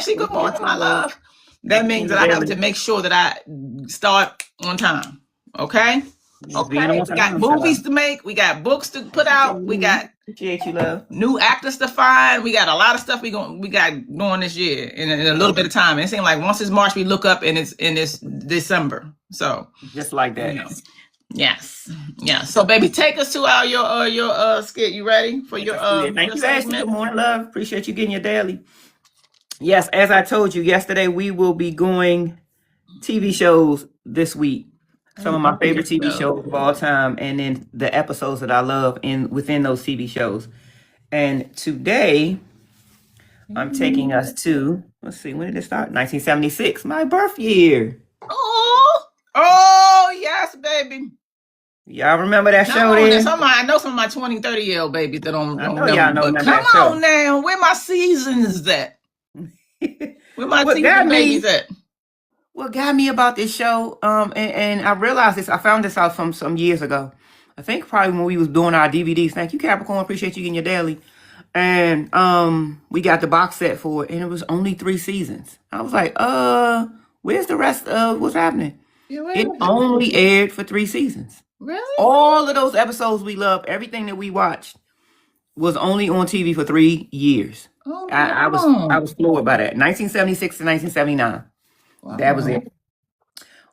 Ashley, good morning, my love. That means that I have to make sure that I start on time. Okay? Okay. We got movies to make. We got books to put out. We got appreciate you, love. New actors to find. We got a lot of stuff we got going this year in a little bit of time. And it seems like once it's March, we look up and it's December. So just like that. Yes. Yeah. So baby, take us to your skit. You ready for your thank you, Ashley. Good morning, love. Appreciate you getting your daily. Yes, as I told you yesterday, we will be going TV shows this week. Some of my favorite TV shows of all time, and then the episodes that I love within those TV shows. And today, I'm taking us to, let's see, when did it start? 1976, my birth year. Oh, yes, baby. Y'all remember that show then? I know some of my 20, 30-year-old babies that don't know. Y'all know but come on now, where my seasons at? Where my seasons babies at? What got me about this show, and I realized this, I found this out from some years ago. I think probably when we was doing our DVDs. Thank you, Capricorn. Appreciate you getting your daily. And we got the box set for it, and it was only 3 seasons. I was like, where's the rest of what's happening? It only aired for 3 seasons. Really? All of those episodes we love, everything that we watched, was only on TV for 3 years. Oh, I was floored by that. 1976 to 1979. Wow. That was it.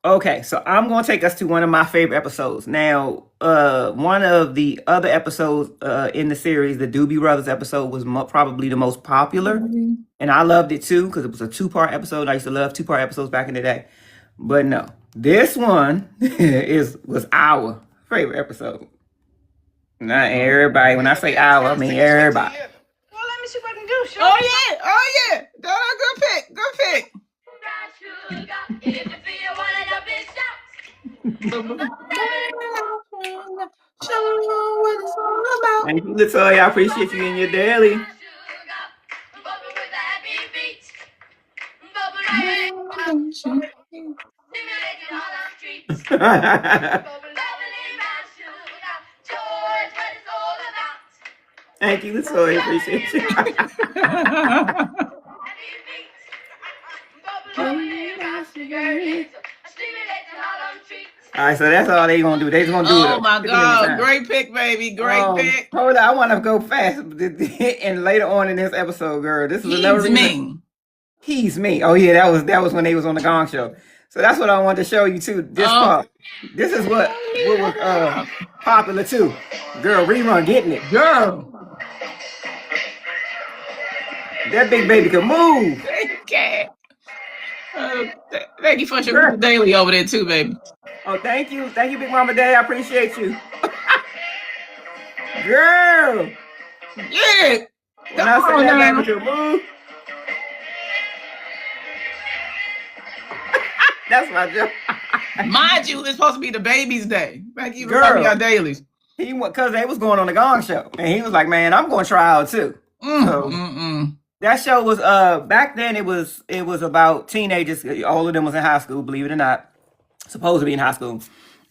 Okay, so I'm going to take us to one of my favorite episodes. Now, one of the other episodes in the series, the Doobie Brothers episode, was probably the most popular. Mm-hmm. And I loved it too, because it was a 2-part episode. I used to love 2-part episodes back in the day. But no, this one was our favorite episode. Not everybody. When I say our, I mean everybody. Well, let me see what I can do. Sure. Oh yeah. Good pick. Thank you, Latoya. I appreciate you in your daily. Thank you, Latoya. Appreciate you. All right, so that's all they gonna do. They just gonna do it. Oh my God, great pick, baby, great pick. Hold on, I want to go fast. And later on in this episode, girl, this is another reason. He's me. Oh yeah, that was when they was on the Gong Show. So that's what I wanted to show you too. This part. This is what was popular too. Girl, Rerun getting it. Girl. That big baby can move. Okay. Thank you for your daily over there too, baby. Oh, thank you, Big Mama Day. I appreciate you, girl. Yeah. When I say that language, move. That's my joke. Mind you, it's supposed to be the baby's day. Thank you for having your dailies. He went because they was going on the Gong Show, and he was like, "Man, I'm going to try out too." That show was back then. It was about teenagers. All of them was in high school, believe it or not. Supposed to be in high school,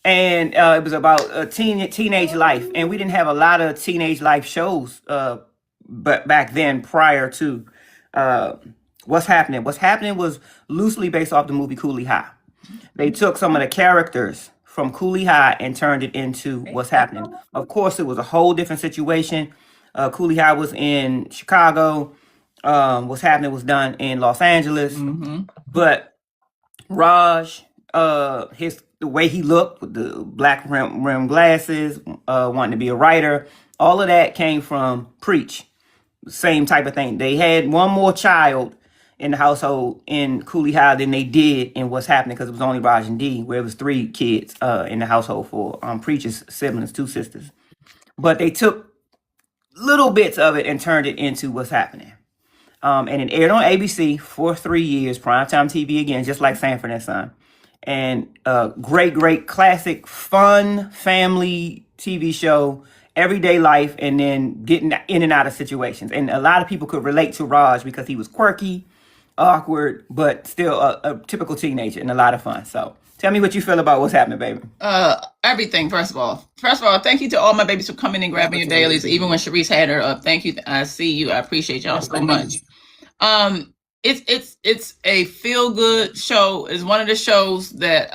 and it was about a teenage life. And we didn't have a lot of teenage life shows, but back then, prior to What's Happening. What's Happening was loosely based off the movie Cooley High. They took some of the characters from Cooley High and turned it into What's Happening. Of course, it was a whole different situation. Cooley High was in Chicago. What's Happening was done in Los Angeles. Mm-hmm. But Raj, the way he looked with the black rim glasses, wanting to be a writer, all of that came from Preach. Same type of thing. They had one more child in the household in Cooley High than they did in What's Happening, because it was only Raj and Dee, where it was 3 kids in the household for Preach's siblings, 2 sisters. But they took little bits of it and turned it into What's Happening. And it aired on ABC for 3 years, primetime TV again, just like Sanford and Son. And great classic, fun family TV show, everyday life, and then getting in and out of situations. And a lot of people could relate to Raj because he was quirky, awkward, but still a typical teenager and a lot of fun. So tell me what you feel about What's Happening, baby. Everything, first of all, thank you to all my babies for coming and grabbing your dailies, even when Sharice had her up. Thank you. I see you. I appreciate y'all so much. It's a feel good show. It's one of the shows that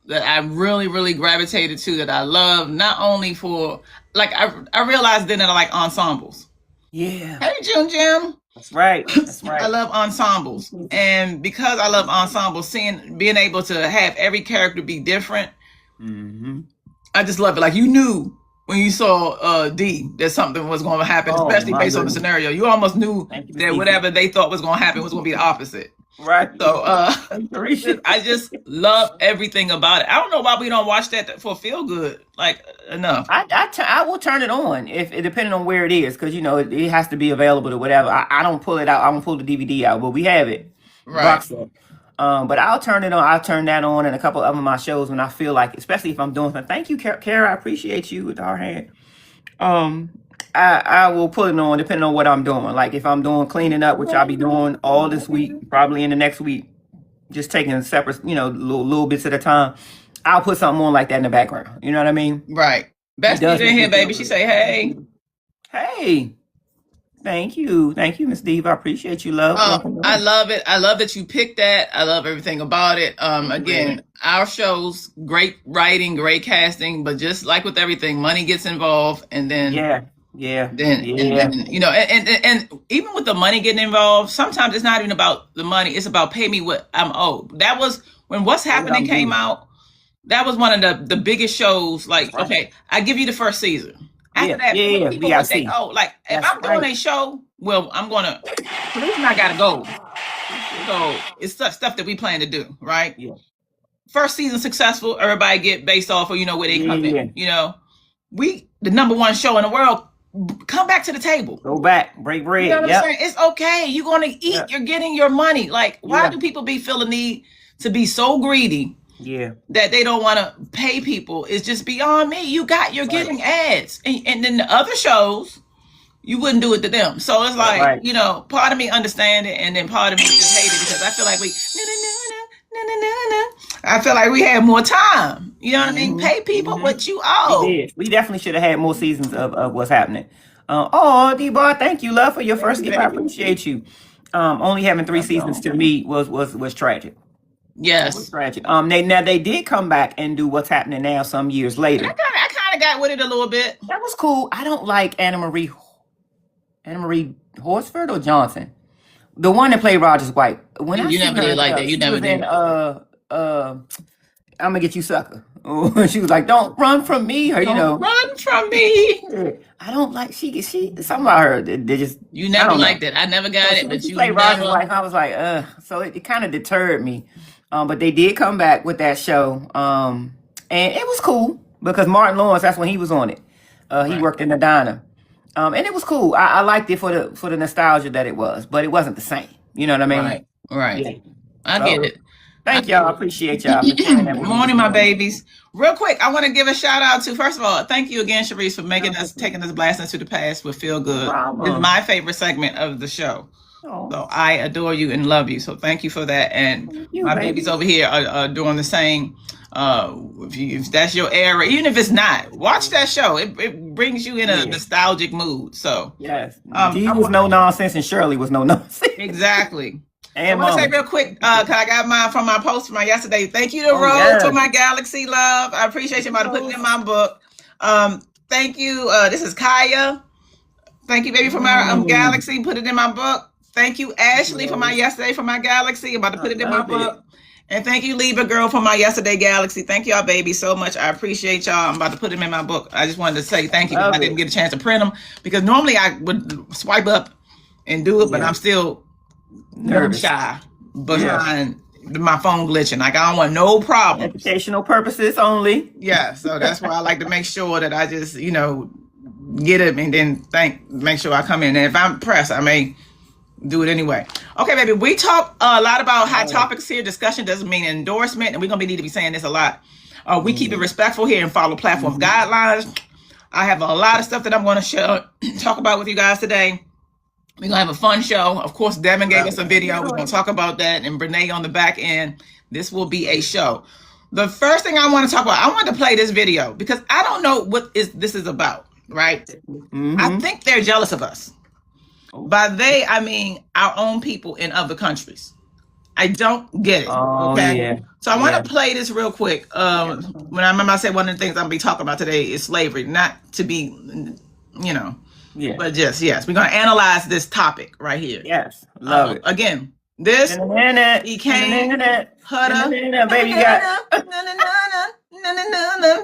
that I really really gravitated to, that I love, not only for like I realized then that I like ensembles. Yeah. Hey Jim. That's right. That's right. I love ensembles, and because I love ensembles, being able to have every character be different, I just love it. Like, you knew when you saw D that something was going to happen, especially based on the scenario. You almost knew that whatever they thought was going to happen was going to be the opposite. Right. So I just love everything about it. I don't know why we don't watch that for feel good like enough. I will turn it on if depending on where it is, because it has to be available to whatever. I don't pull it out. I don't pull the DVD out, but we have it. Right. But I'll turn it on. I'll turn that on and a couple of my shows when I feel like, especially if I'm doing something. Thank you, Kara. I appreciate you with our hand. I will put it on depending on what I'm doing. Like if I'm doing cleaning up, which I'll be doing all this week, probably in the next week, just taking separate, little bits at a time. I'll put something on like that in the background. You know what I mean? Right. Bestie's in here, baby. She say, hey. Hey. Thank you, Miss Diva. I appreciate you, love. I love it. I love that you picked that. I love everything about it. Again, our shows, great writing, great casting, but just like with everything, money gets involved, and then and even with the money getting involved, sometimes it's not even about the money. It's about pay me what I'm owed. That was when What's Happening came out. That was one of the biggest shows. Like, okay, I give you the first season. After that, people would think, like, if I'm doing a show, well, I'm going to, the reason I got to go. So it's stuff that we plan to do, right? Yeah. First season successful, everybody get based off of, where they come in. We, the number one show in the world, come back to the table. Go back, break bread. You know what I'm saying? It's okay. You're going to eat. You're getting your money. Like, why do people feel the need to be so greedy? Yeah, that they don't want to pay people is just beyond me. You're getting ads, and then the other shows, you wouldn't do it to them. So it's like, part of me understand it, and then part of me just hate it because I feel like I feel like we had more time. You know what I mean? Pay people what you owe. We definitely should have had more seasons of What's Happening. D-Bar, thank you, love, for your first gift. I appreciate you. Only having 3 seasons to me was tragic. Yes. It was tragic. They did come back and do What's Happening Now some years later. I kind of got with it a little bit. That was cool. I don't like Anna Marie Horsford or Johnson, the one that played Roger's wife. You never did like that. You never did. I'm gonna get you, sucker. She was like, "Don't run from me," or run from me. I don't like she something about her. They just you never liked it. I never got it, but you played Roger's wife. I was like, so it kind of deterred me. But they did come back with that show. And it was cool because Martin Lawrence, that's when he was on it. He worked in the diner. And it was cool. I liked it for the nostalgia that it was, but it wasn't the same. You know what I mean? Right. Yeah. I get it. Thank y'all. I appreciate y'all. Good morning, my babies. Real quick, I want to give a shout out to, first of all, thank you again, Sharice, for taking us blast into the past with Feel Good. It's my favorite segment of the show. So I adore you and love you. So thank you for that. And my babies over here are doing the same. If that's your era, even if it's not, watch that show. It brings you in a nostalgic mood. So yes, he was no nonsense and Shirley was no nonsense. Exactly. And I want to say real quick, cause I got mine from my post from my yesterday. Thank you to Rose for my Galaxy love. I appreciate you about putting it in my book. Thank you. This is Kaya. Thank you, baby, for my Galaxy. Put it in my book. Thank you, Ashley, for my yesterday for my Galaxy. I'm about to put it in my book. And thank you, Libra Girl, for my yesterday Galaxy. Thank y'all, baby, so much. I appreciate y'all. I'm about to put them in my book. I just wanted to say thank you. I didn't get a chance to print them because normally I would swipe up and do it, but I'm still nervous, shy behind my phone glitching. Like, I don't want no problem. Educational purposes only. Yeah, so that's why I like to make sure that I just, get it and then make sure I come in. And if I'm pressed, I may do it anyway. Okay, baby, we talk a lot about hot topics here. Discussion doesn't mean endorsement, and we're going to need to be saying this a lot. We keep it respectful here and follow platform guidelines. I have a lot of stuff that I'm going to talk about with you guys today. We're going to have a fun show. Of course, Devin gave us a video. We're going to talk about that, and Brene on the back end. This will be a show. The first thing I want to talk about, I want to play this video because I don't know what this is about, right? I think they're jealous of us. By they, I mean our own people in other countries. I don't get it. Okay. Yeah. So I want to play this real quick. When I remember I said one of the things I'm gonna be talking about today is slavery, not to be, you know, but just yes, we're gonna analyze this topic right here. Yes, love it. Again, this he came. Huda, baby got.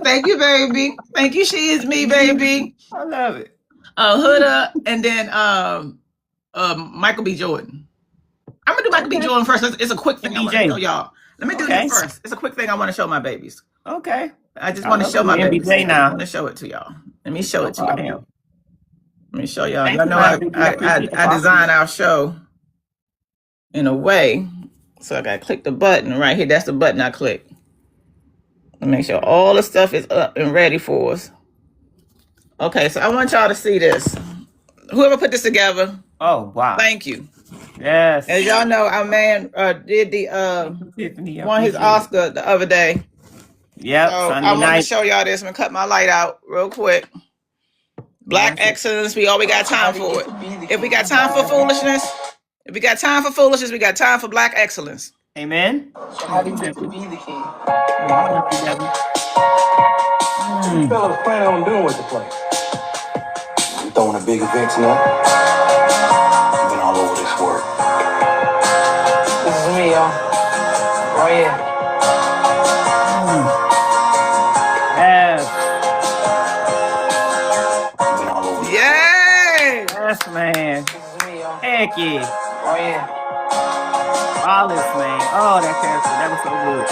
Thank you, baby. Thank you. She is me, baby. I love it. Huda, and then Michael B. Jordan. I'm gonna do Michael B. Jordan first. It's a quick thing I want to show y'all. Let me do this first. It's a quick thing I want to show my babies. Okay. I just want to show my babies. I want to show it to y'all. Let me show it to y'all. Let me show y'all. I know I designed our show in a way. So I gotta click the button right here. That's the button I click. Make sure all the stuff is up and ready for us. Okay, so I want y'all to see this. Whoever put this together. Oh wow. Thank you. Yes. As y'all know, our man did the won his Oscar the other day. Yep. So I want to show y'all this. I'm gonna cut my light out real quick. Black excellence. We got time for it. If we got time for foolishness, we got time for black excellence. Amen. So how do you get to be the king? What you fellas planning on doing with the place? I'm throwing a big event tonight. I've been all over this work. This is me, y'all. Oh yeah. Yes. I've been all over this Yay! Yes, man. This is me, y'all. Heck yeah. Oh yeah. Wallace, man. Oh, that character. That was so good.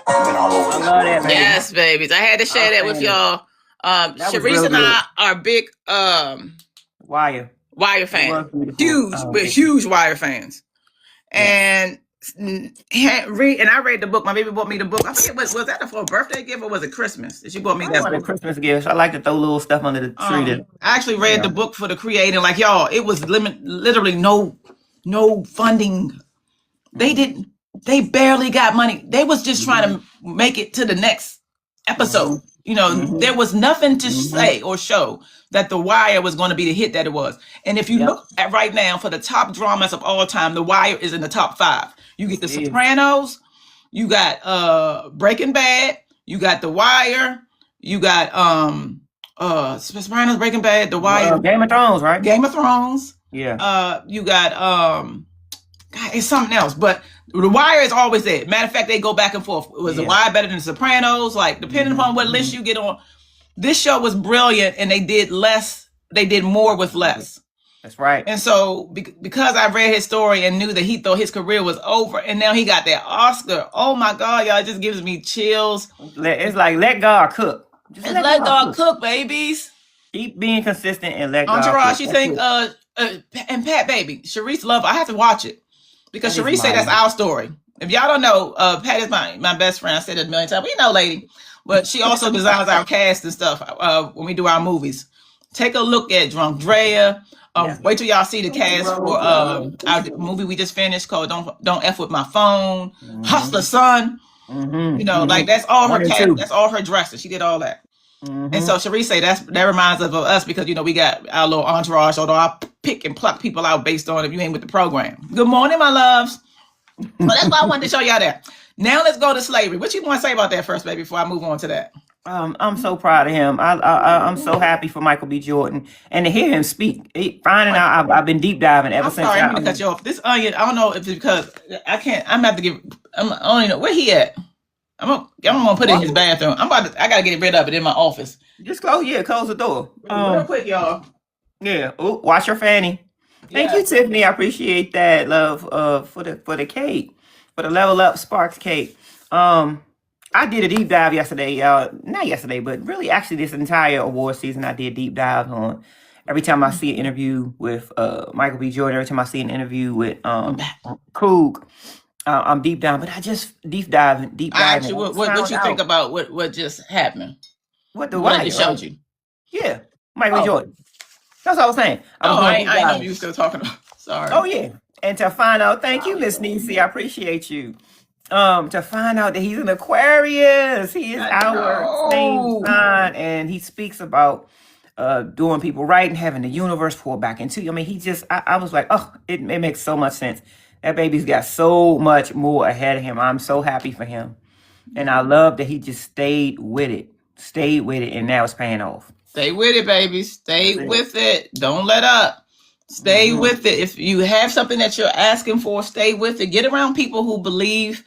I've been all over this I love that, work. baby. Yes, babies. I had to share that with y'all. Sharice and I are big Wire fans. Huge Wire fans. And I read the book. My baby bought me the book. I forget, was that for a birthday gift or was it Christmas? She bought me that book. Christmas gifts. I like to throw little stuff under the tree. I actually read the book for the creating. Like y'all, it was literally no funding. They barely got money. They was just trying to make it to the next episode. You know, there was nothing to say or show that The Wire was going to be the hit that it was. And if you look at right now for the top dramas of all time, The Wire is in the top 5. You get The Sopranos, you got Breaking Bad, you got The Wire, you got Sopranos, Breaking Bad, The Wire, Game of Thrones, right? Game of Thrones. Yeah. You got God, it's something else, but The Wire is always there. Matter of fact, they go back and forth. Was The Wire better than The Sopranos? Like, depending upon what list you get on. This show was brilliant, and they did more with less. That's right. And so, because I read his story and knew that he thought his career was over, and now he got that Oscar. Oh my God, y'all, it just gives me chills. It's like, let God cook. Just let God cook, babies. Keep being consistent and let God Entourage, cook. you think, and Pat, baby, Sharice love. I have to watch it. Because Sharice said that's our story. If y'all don't know, Pat is my best friend. I said it a million times. We know, lady. But she also designs our cast and stuff when we do our movies. Take a look at Drunk Drea. Wait till y'all see the cast for our movie we just finished called Don't F With My Phone. Hustler Son. You know, like that's all her cast. That's all her dresses. She did all that. And so Sharice say that reminds us of us because, you know, we got our little entourage, although I pick and pluck people out based on if you ain't with the program. Good morning, my loves. So that's why I wanted to show y'all that. Now let's go to slavery. What you want to say about that first, baby, before I move on to that? I'm so proud of him. I'm so happy for Michael B. Jordan and to hear him speak. Finding out, I've been deep diving ever since. Sorry, I'm gonna cut you off. This onion, I don't know if it's because I can't. I'm gonna have to give. I don't even know where he at. I'm gonna put it in his bathroom. I gotta get rid of it in my office. Just close the door. Real quick, y'all. Yeah. Oh, wash your fanny. Thank you, Tiffany. I appreciate that, love. For the cake, for the Level Up Sparks cake. I did a deep dive yesterday. Not yesterday, but really, actually, this entire award season, I did deep dive on. Every time I see an interview with Michael B. Jordan, every time I see an interview with Krug. I'm deep down, but I just deep diving. Actually, what you think about what just happened? What I just showed you? Yeah, Michael Jordan. That's what I was saying. I know you still talking about. Sorry. Oh yeah, and to find out, thank you, Miss Niecy. I appreciate you. To find out that he's an Aquarius, he is our same sign, and he speaks about doing people right and having the universe pour back into you. I mean, he just, I was like, oh, it makes so much sense. That baby's got so much more ahead of him. I'm so happy for him. And I love that he just stayed with it, and now it's paying off. Stay with it, baby. Stay with it. Don't let up. Stay with it. If you have something that you're asking for, stay with it. Get around people who believe,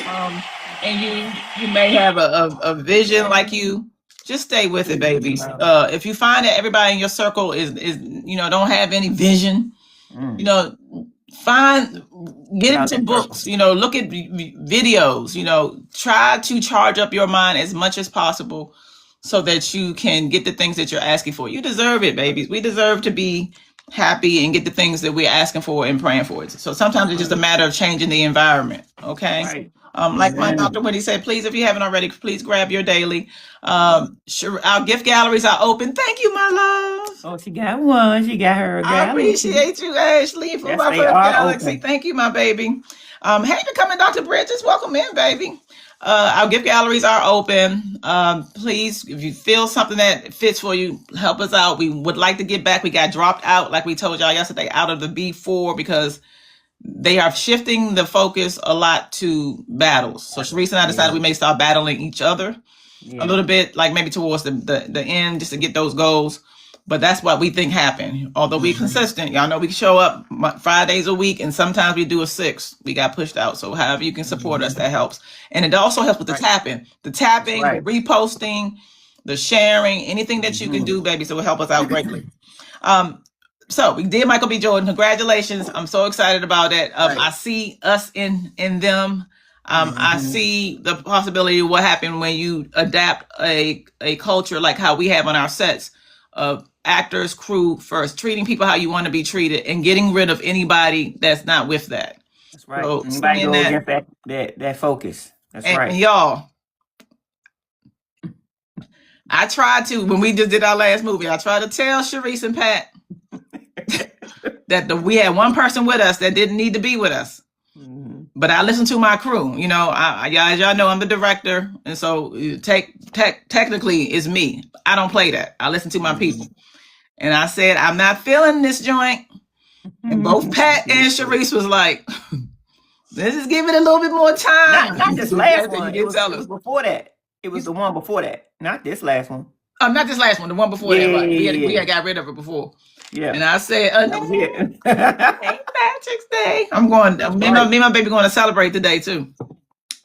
and you may have a vision like you. Just stay with it, babies. If you find that everybody in your circle is don't have any vision, get into books, look at videos, try to charge up your mind as much as possible so that you can get the things that you're asking for. You deserve it, babies. We deserve to be happy and get the things that we're asking for and praying for. So sometimes it's just a matter of changing the environment. Okay. Right. Like my doctor, when he said, please, if you haven't already, please grab your daily. Sure, our gift galleries are open. Thank you, my love. Oh, she got one. She got her gallery. I appreciate you, Ashley, for my first galaxy. Open. Thank you, my baby. Hey, for coming, Dr. Bridges. Welcome in, baby. Our gift galleries are open. Please, if you feel something that fits for you, help us out. We would like to get back. We got dropped out, like we told y'all yesterday, out of the B4 because they are shifting the focus a lot to battles. So Sharice and I decided we may start battling each other a little bit, like maybe towards the end, just to get those goals. But that's what we think happened. Although we're consistent, y'all know we can show up 5 days a week, and sometimes we do a 6. We got pushed out. So however you can support us, that helps. And it also helps with the tapping, the reposting, the sharing, anything that you can do, baby. So it will help us out greatly. So we did Michael B. Jordan. Congratulations. I'm so excited about it. I see us in them. I see the possibility of what happened when you adapt a culture like how we have on our sets of actors, crew first, treating people how you want to be treated and getting rid of anybody that's not with that. That's right. So anybody go against that focus. That's right. And y'all, I tried to, when we just did our last movie, I tried to tell Sharice and Pat that we had one person with us that didn't need to be with us. But I listened to my crew. As y'all know, I'm the director. And so technically it's me. I don't play that. I listen to my people. And I said, I'm not feeling this joint. And both Pat and Sharice was like, let's just give it a little bit more time. Not this last one. It was before that. It was the one before that. Not this last one. Not this last one. The one before that. Right? We had got rid of it before. Yeah. And I said, St. Patrick's Day. I'm going, me and my baby going to celebrate today too.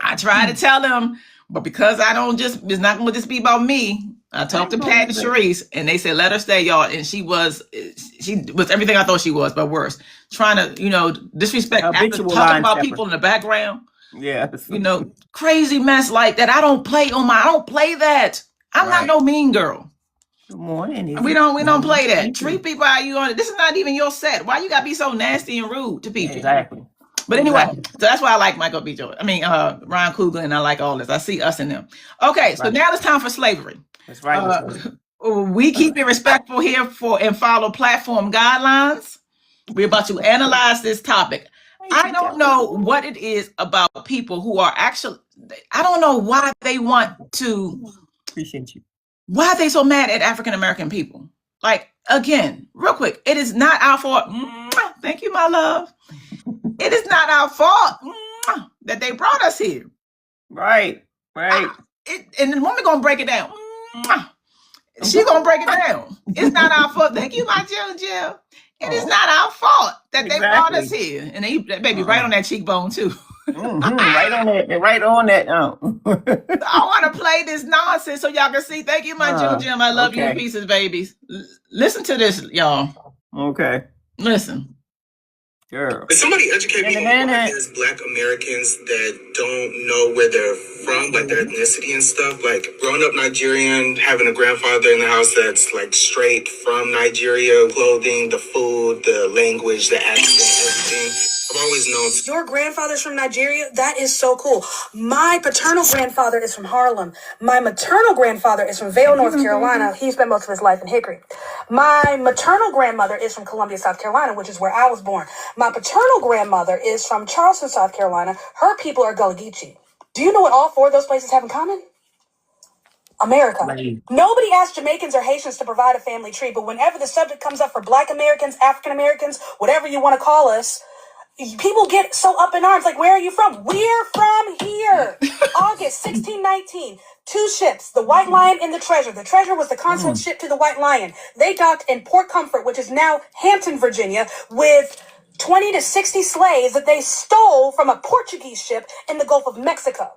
I tried to tell them, but because it's not going to just be about me. I talked to Pat and Sharice and they said, let her stay, y'all. And she was everything I thought she was, but worse. Trying to, disrespect, after talking about people in the background. Yeah. Crazy mess like that. I don't play that. I'm not no mean girl. Good morning. We don't play that. Treat people how you want it. This is not even your set. Why you gotta be so nasty and rude to people? Exactly. But anyway, so that's why I like Michael B. Jordan. I mean, Ryan Coogler, and I like all this. I see us in them. Okay, so now it's time for slavery. That's right. We keep it respectful here and follow platform guidelines. We're about to analyze this topic. I don't know what it is about people who are actually, I don't know why they want to. Appreciate you. Why are they so mad at African American people? Like, again, real quick, it is not our fault. Thank you, my love. It is not our fault that they brought us here. Right. And the woman gonna break it down. She gonna break it down. It's not our fault. Thank you, my Jill. It is not our fault that they brought us here. And that baby right on that cheekbone too. Right on that. I want to play this nonsense so y'all can see. Thank you, my Jim. I love you in pieces, babies. Listen to this, y'all. Okay. Listen. Girl. Can somebody educate me on why there's Black Americans that don't know where they're from, like their ethnicity and stuff? Like growing up Nigerian, having a grandfather in the house that's like straight from Nigeria, clothing, the food, the language, the accent, everything. I've always known. Your grandfather's from Nigeria? That is so cool. My paternal grandfather is from Harlem. My maternal grandfather is from Vale, North Carolina. He spent most of his life in Hickory. My maternal grandmother is from Columbia, South Carolina, which is where I was born. My paternal grandmother is from Charleston, South Carolina. Her people are Gullah Geechee. Do you know what all 4 of those places have in common? America. Nobody asks Jamaicans or Haitians to provide a family tree, but whenever the subject comes up for Black Americans, African Americans, whatever you want to call us, people get so up in arms. Like, where are you from? We're from here. August 1619. 2 ships, the White Lion and the Treasure. The Treasure was the consort ship to the White Lion. They docked in Port Comfort, which is now Hampton, Virginia, with 20 to 60 slaves that they stole from a Portuguese ship in the Gulf of Mexico.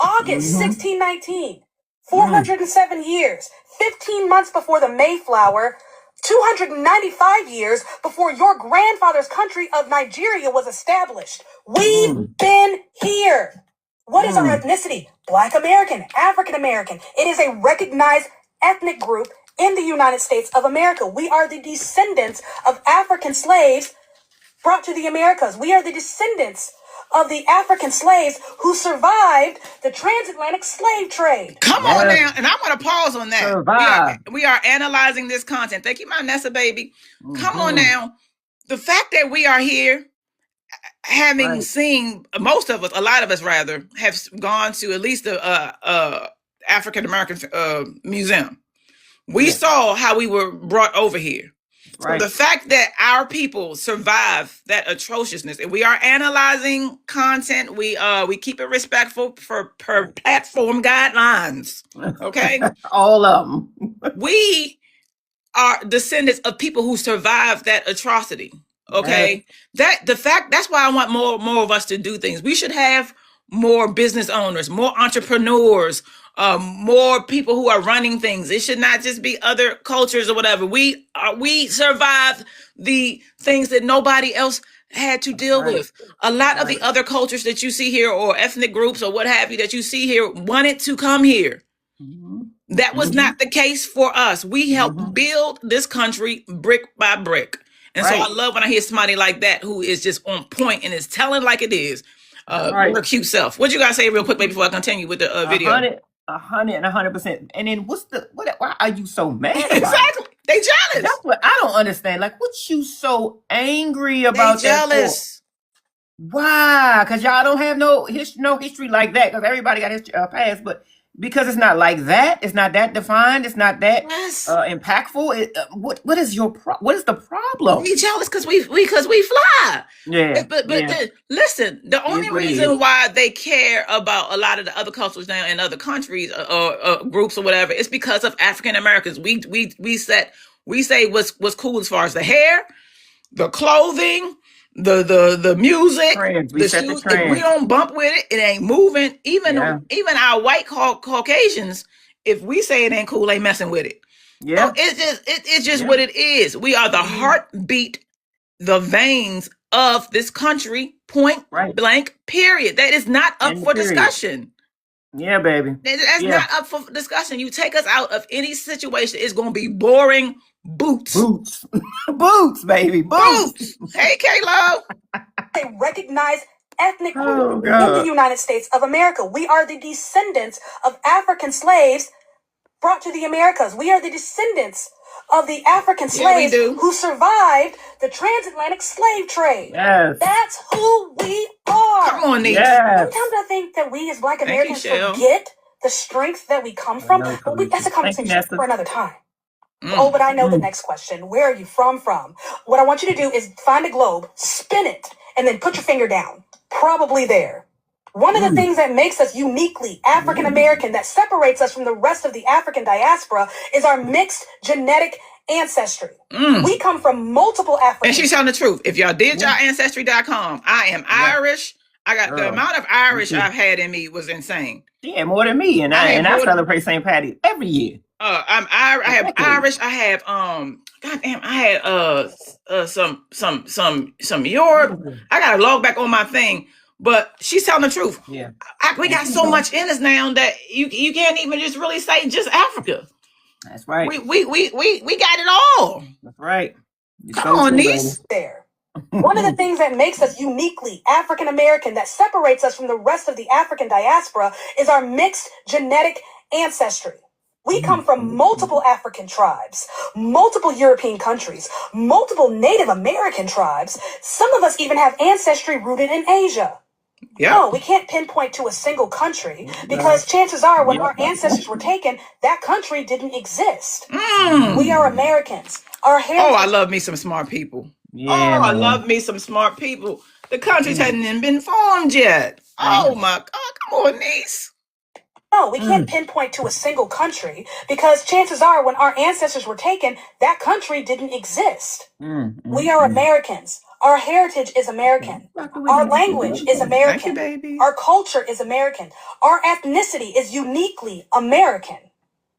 August 1619. 407 years. 15 months before the Mayflower. 295 years before your grandfather's country of Nigeria was established. We've been here. What is our ethnicity? Black American, African American. It is a recognized ethnic group in the United States of America. We are the descendants of African slaves brought to the Americas. We are the descendants of the African slaves who survived the transatlantic slave trade. Come on now, and I want to pause on that. We are analyzing this content. Thank you, my Nessa baby. Come on now. The fact that we are here, having seen, most of us, a lot of us rather, have gone to at least the African American museum. We saw how we were brought over here. So the fact that our people survive that atrociousness, and we are analyzing content, we keep it respectful per platform guidelines. Okay, all of them. We are descendants of people who survived that atrocity. Okay, that's why I want more of us to do things. We should have more business owners, more entrepreneurs, more people who are running things. It should not just be other cultures or whatever. We survived the things that nobody else had to deal with. A lot of the other cultures that you see here, or ethnic groups or what have you that you see here, wanted to come here. That was not the case for us. We helped build this country brick by brick. And so I love when I hear somebody like that who is just on point and is telling like it is. Your cute self. What you gotta say real quick, maybe before I continue with the video? 100%. And then why are you so mad about exactly. it? They jealous. That's what I don't understand. Like, what you so angry about? They jealous. Why? Because y'all don't have no history like that. Because everybody got history past, but because it's not like that, it's not that defined, it's not that impactful. What is what is the problem? Be jealous because we fly. Yeah. But listen, the only reason why they care about a lot of the other cultures now in other countries or groups or whatever is because of African Americans. We say what's cool as far as the hair, the clothing, the music, the shoes. If we don't bump with it, it ain't moving. Even our white Caucasians, if we say it ain't cool, they messing with it. Yeah, so it's just what it is. We are the heartbeat, the veins of this country. Point blank. Period. That is not up for discussion. Yeah, baby. That's not up for discussion. You take us out of any situation, it's gonna be boring. Boots, baby, boots. Hey, K-Lo. A recognized ethnic group in the United States of America. We are the descendants of African slaves brought to the Americas. We are the descendants of the African slaves who survived the transatlantic slave trade. Yes. That's who we are. Come on, Nick. Sometimes I think that we as Black Americans forget the strength that we come from. But that's a conversation for another time. Oh, but I know the next question. Where are you from? What I want you to do is find a globe, spin it, and then put your finger down. Probably there. One of the things that makes us uniquely African American, that separates us from the rest of the African diaspora, is our mixed genetic ancestry. We come from multiple Africans. And she's telling the truth. If y'all did y'all ancestry.com, I am Irish. I got the amount of Irish I've had in me was insane. Yeah, more than me. And I celebrate St. Patty's every year. I have Irish. I have goddamn. I had some Europe. I gotta log back on my thing, but she's telling the truth. Yeah, we got so much in us now that you can't even just really say just Africa. That's right. We got it all. That's right. Come on, niece. There. One of the things that makes us uniquely African American, that separates us from the rest of the African diaspora, is our mixed genetic ancestry. We come from multiple African tribes, multiple European countries, multiple Native American tribes. Some of us even have ancestry rooted in Asia. Yeah. No, we can't pinpoint to a single country because chances are when our ancestors were taken, that country didn't exist. We are Americans. Our heritage. Oh, I love me some smart people. Yeah, I love me some smart people. The countries hadn't even been formed yet. Oh my God, come on, niece. No, we can't pinpoint to a single country because chances are when our ancestors were taken, that country didn't exist. We are Americans. Our heritage is American. Our language is American. Thank you, baby. Our culture is American. Our ethnicity is uniquely American.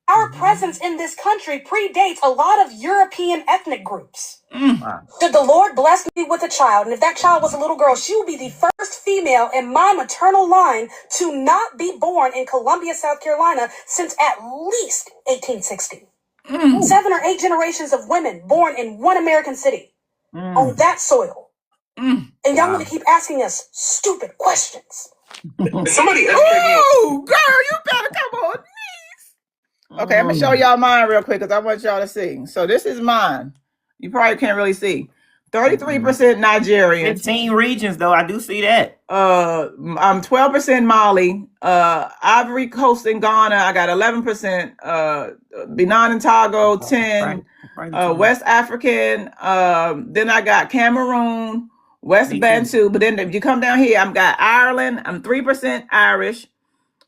Our presence in this country predates a lot of European ethnic groups. Should the Lord bless me with a child, and if that child was a little girl, she will be the first female in my maternal line to not be born in Columbia, South Carolina since at least 1860. 7 or 8 generations of women born in one American city on that soil. And y'all want to keep asking us stupid questions. Somebody Oh, girl, you better come on, niece. Okay, I'm gonna show y'all mine real quick because I want y'all to see. So this is mine. You probably can't really see. 33% Nigerian. 15 regions though. I do see that. I'm 12% Mali. Ivory Coast and Ghana, I got 11%. Benin and Togo, 10. West African. Then I got Cameroon, West Bantu. But then if you come down here, I've got Ireland. I'm 3% Irish.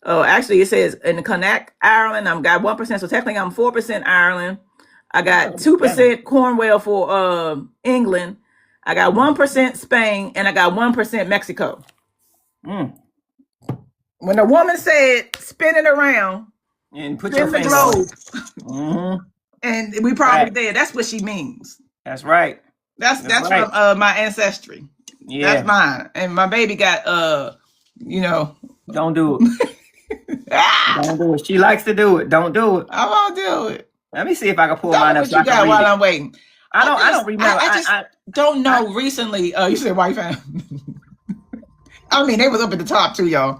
Actually, it says in Connacht, Ireland, I've got 1%. So technically, I'm 4% Ireland. I got 2% Cornwall for England. I got 1% Spain, and I got 1% Mexico. When a woman said spin it around and put your finger on it. And we probably there. That's what she means. That's right. That's right. From my ancestry. Yeah. That's mine. And my baby got Don't do it. Don't do it. She likes to do it. Don't do it. I won't do it. Let me see if I can pull mine up. What you got while I'm waiting? I don't remember. I don't know. Recently, you said white family. I mean, they was up at the top too, y'all.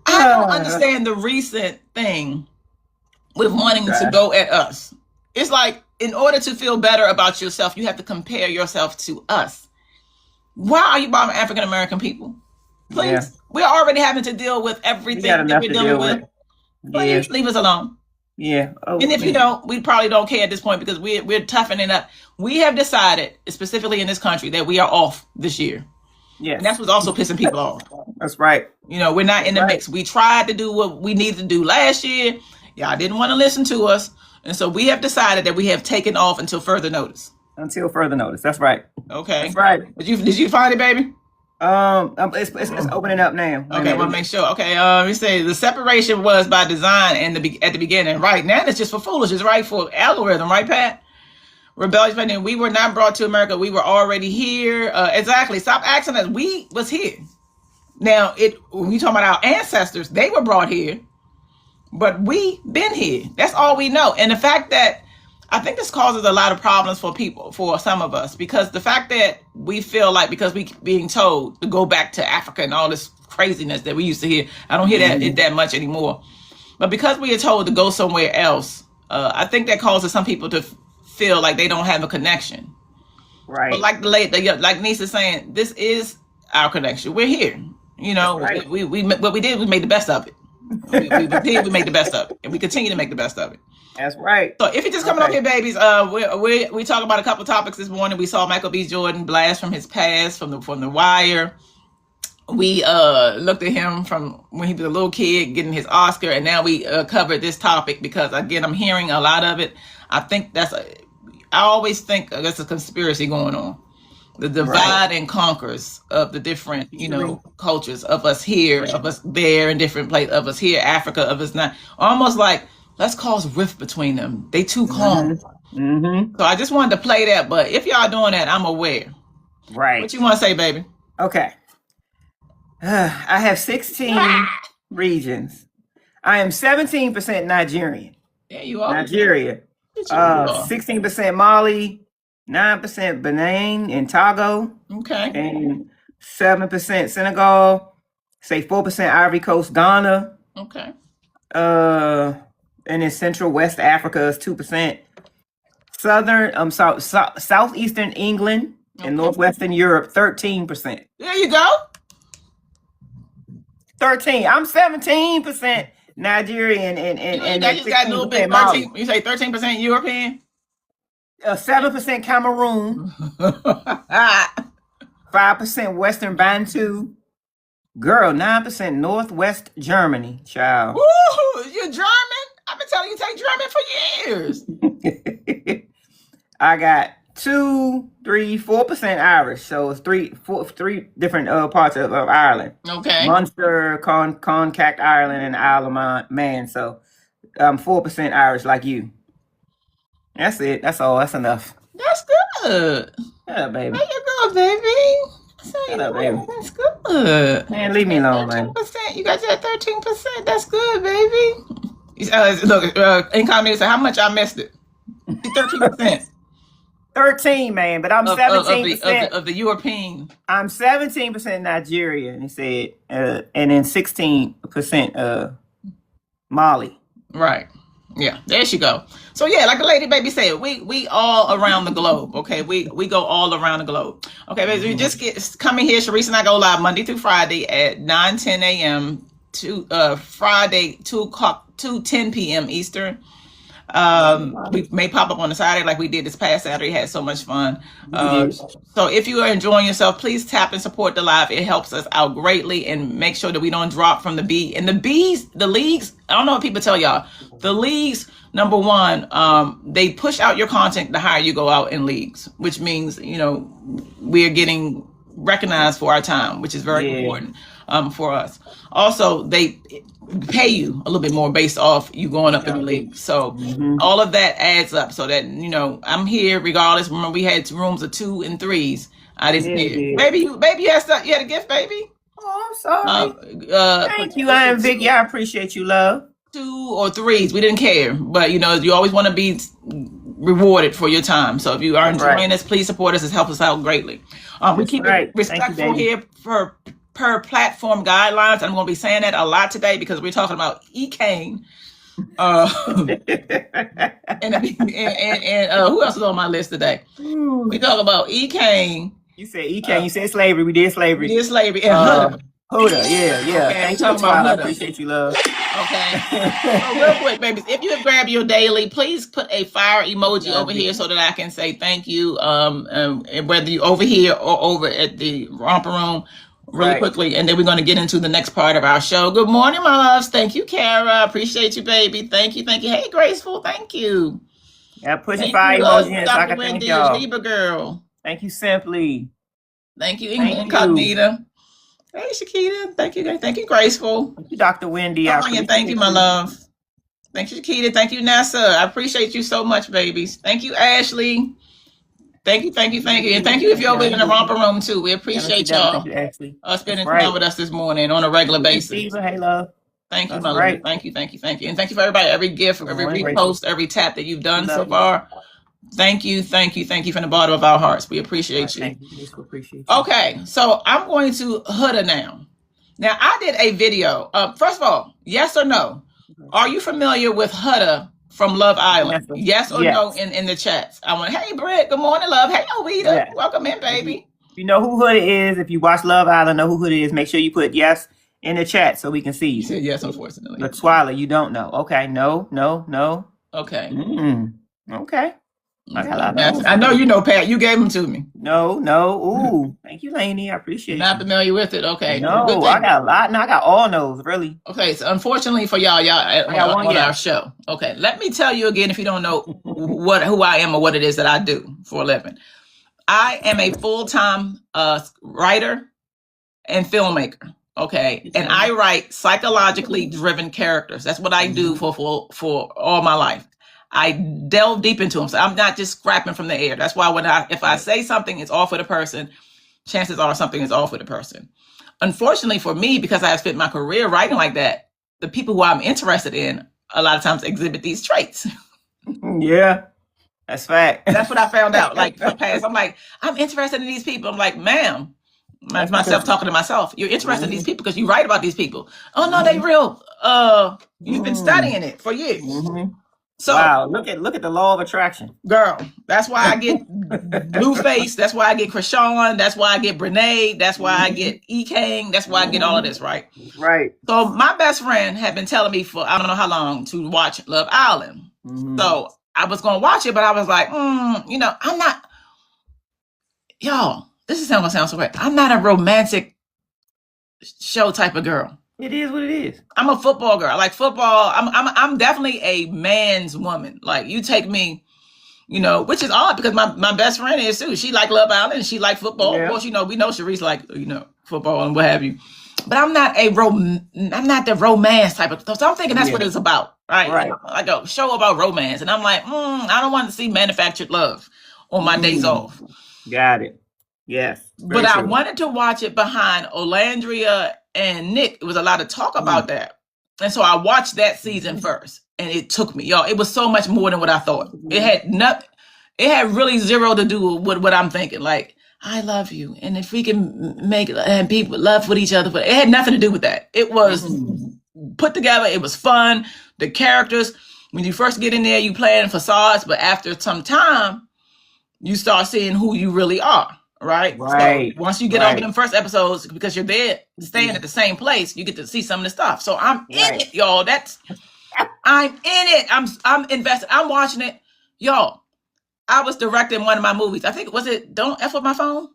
I don't understand the recent thing with wanting to go at us. It's like, in order to feel better about yourself, you have to compare yourself to us. Why are you bombing African American people? Please. Yeah. We're already having to deal with everything that we're dealing with. Please leave us alone. Yeah. Oh, and if you don't, we probably don't care at this point because we're toughening up. We have decided, specifically in this country, that we are off this year. Yeah. And that's what's also pissing people off. That's right. We're not in the mix. We tried to do what we needed to do last year. Y'all didn't want to listen to us. And so we have decided that we have taken off until further notice. Until further notice. That's right. Okay. That's right. Did you find it, baby? It's opening up now. Okay, I want to make sure. Okay, let me say the separation was by design and at the beginning. Right now, it's just for foolishness, right? For algorithm, right, Pat? Rebellious, and we were not brought to America. We were already here. Exactly. Stop asking us. We was here. Now, when you talk about our ancestors, they were brought here, but we been here. That's all we know. And the fact that I think this causes a lot of problems for some of us, because the fact that we feel like because we being told to go back to Africa and all this craziness that we used to hear, I don't hear that much anymore. But because we are told to go somewhere else, I think that causes some people to feel like they don't have a connection. Right. But like Nisa saying, this is our connection. We're here. Right. We what we did, we made the best of it. We made the best of it, and we continue to make the best of it. That's right. So if you're just coming up here, babies, we talk about a couple of topics this morning. We saw Michael B. Jordan blast from his past, from the Wire. We looked at him from when he was a little kid getting his Oscar, and now we covered this topic because, again, I'm hearing a lot of it. I think I always think there's a conspiracy going on. The divide and conquers of the different, cultures of us here, of us there in different places, of us here, Africa, of us not. Almost like, let's cause rift between them. They too calm. Mm-hmm. So I just wanted to play that, but if y'all doing that, I'm aware. Right. What you want to say, baby? Okay. I have 16 regions. I am 17% Nigerian. There you are. Nigeria. 16% Mali. 9% Benin and Togo. Okay. And 7% Senegal. Say 4% Ivory Coast, Ghana. Okay. And in Central West Africa is 2%. Southeastern England and Northwestern Europe, 13%. There you go. 13. I'm 17% Nigerian and you got a little bit. 13, you say 13% European. 7% Cameroon. 5% Western Bantu. Girl, 9% Northwest Germany. Child. Woo! You're German? I've been telling you to take German for years. I got 4% Irish. So it's three different parts of Ireland. Okay. Munster, Connacht Ireland, and Isle of Man. So 4% Irish like you. That's it. That's all. That's enough. That's good. Yeah, baby. There you go, baby. Shut up, baby. That's good. Man, leave me alone, man. 13%. You got that 13%. That's good, baby. Look, Incognito said, how much I missed it? 13%. 13, man, but I'm 17% of the European. I'm 17% Nigerian, he said, and then 16% Mali. Right. Yeah, there she go. So yeah, like the lady baby said, we all around the globe. Okay, we go all around the globe. Okay, baby, we just coming here. Sharice and I go live Monday through Friday at 9:10 a.m. to Friday 2:10 p.m. Eastern. We may pop up on the Saturday like we did this past Saturday. Had so much fun. So if you are enjoying yourself, please tap and support the live. It helps us out greatly, and make sure that we don't drop from the B. And the leagues, I don't know what people tell y'all. The leagues, number one, they push out your content the higher you go out in leagues, which means, we are getting recognized for our time, which is very important for us. Also, they pay you a little bit more based off you going up in the league. So all of that adds up so that, I'm here regardless. Remember, we had rooms of 2 and 3s. I didn't hear. Baby, you had a gift, baby. Oh, I'm sorry. Thank you, I am Vicky. I appreciate you, love. 2 or 3s, we didn't care. But, you always want to be rewarded for your time. So if you are enjoying this, please support us. It helps us out greatly. We keep it respectful here per platform guidelines. I'm going to be saying that a lot today because we're talking about E-Cane. And who else is on my list today? We talk about E-Cane. You said E-Cane. You said slavery. We did slavery. We did slavery. And Huda, yeah. Okay, I'm talking about Huda. I appreciate you, love. Okay. So real quick, babies, if you have grabbed your daily, please put a fire emoji over here so that I can say thank you. And whether you over here or over at the romper room, really quickly, and then we're going to get into the next part of our show. Good morning, my loves. Thank you, Kara. Appreciate you, baby. Thank you. Hey, Graceful. Thank you. Yeah, push a fire emoji in so I can thank y'all. Libra girl. Thank you, Simply. Thank you, Incognita. Hey, Shakita. Thank you, Graceful. Thank you, Dr. Wendy. Thank you, my love. Thank you, Shakita. Thank you, Nessa. I appreciate you so much, babies. Thank you, Ashley. Thank you. And thank you if you're over in the romper room too. We appreciate y'all spending time with us this morning on a regular basis. Hey, love. Thank you, my love. Thank you. And thank you for everybody, every gift, every repost, every tap that you've done so far. Thank you from the bottom of our hearts. We appreciate you. Okay, so I'm going to Huda now. Now, I did a video. First of all, yes or no? Are you familiar with Huda from Love Island? Yes or no in the chats? I went, hey, Britt, good morning, love. Hey, Ovita, welcome in, baby. If you know who Huda is, if you watch Love Island, know who Huda is, make sure you put yes in the chat so we can see you. You said yes, unfortunately. But Twila, you don't know. Okay, no. Okay. Okay. I know you know, Pat. You gave them to me. No. Ooh, thank you, Lainey. I appreciate it. Not familiar with it. Okay. No, I got a lot. No, I got all those, really. Okay, so unfortunately for y'all on our show. Okay, let me tell you again if you don't know who I am or what it is that I do for a living. I am a full-time writer and filmmaker. Okay, and I write psychologically driven characters. That's what I do for all my life. I delve deep into them. So I'm not just scrapping from the air. That's why if I say something, it's off with a person, chances are something is off with a person. Unfortunately for me, because I have spent my career writing like that, the people who I'm interested in a lot of times exhibit these traits. Yeah, that's fact. That's what I found out. Like for past, I'm like, I'm interested in these people. I'm like, ma'am, that's myself talking to myself. You're interested in these people because you write about these people. Oh no, they real. You've been studying it for years. So wow, look at the law of attraction. Girl, that's why I get Blueface. That's why I get Krishan. That's why I get Brene. That's why I get E-Kang. That's why I get all of this, right? Right. So my best friend had been telling me for I don't know how long to watch Love Island. So I was going to watch it, but I was like, I'm not, y'all, this is going to sound so great. I'm not a romantic show type of girl. It is what it is. I'm a football girl. I like football. I'm definitely a man's woman. Like you take me, which is odd because my best friend is too. She like Love Island and she like football. Yeah. Of course, we know Sharice like, football and what have you. But I'm not the romance type of. So I'm thinking that's what it's about, right? Like a show about romance, and I'm like, I don't want to see manufactured love on my days off. Got it. Yes. But I wanted to watch it behind Olandria and Nick. It was a lot of talk about that, and so I watched that season first, and it took me, y'all. It was so much more than what I thought. It had nothing. It had really zero to do with what I'm thinking. Like, I love you, and if we can make and people love with each other, but it had nothing to do with that. It was put together. It was fun. The characters, when you first get in there, you playing facades, but after some time, you start seeing who you really are. Right. So once you get over them first episodes, because you're there staying at the same place, you get to see some of the stuff. So I'm in it, y'all. I'm in it. I'm invested. I'm watching it, y'all. I was directing one of my movies. I think was it Don't F With My Phone.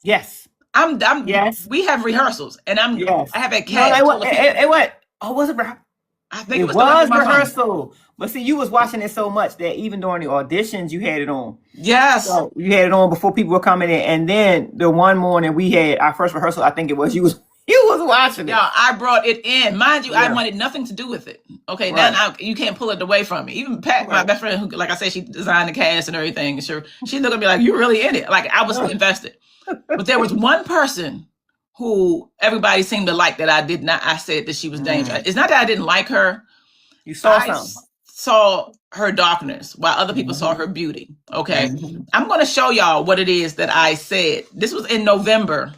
Yes. I'm yes. We have rehearsals, and I have a cast. No, what? Oh, was it? I think it was rehearsal. But see, you was watching it so much that even during the auditions, you had it on. Yes. So you had it on before people were coming in. And then the one morning we had our first rehearsal, I think it was, you was watching it. Yeah, I brought it in. Mind you, I wanted nothing to do with it. Okay, now you can't pull it away from me. Even Pat, my best friend, who, like I said, she designed the cast and everything. She looked at me like, you're really in it. Like, I was invested. But there was one person who everybody seemed to like that I said that she was dangerous. It's not that I didn't like her. You saw something. Saw her darkness while other people saw her beauty. Okay. I'm going to show y'all what it is that I said. This was in November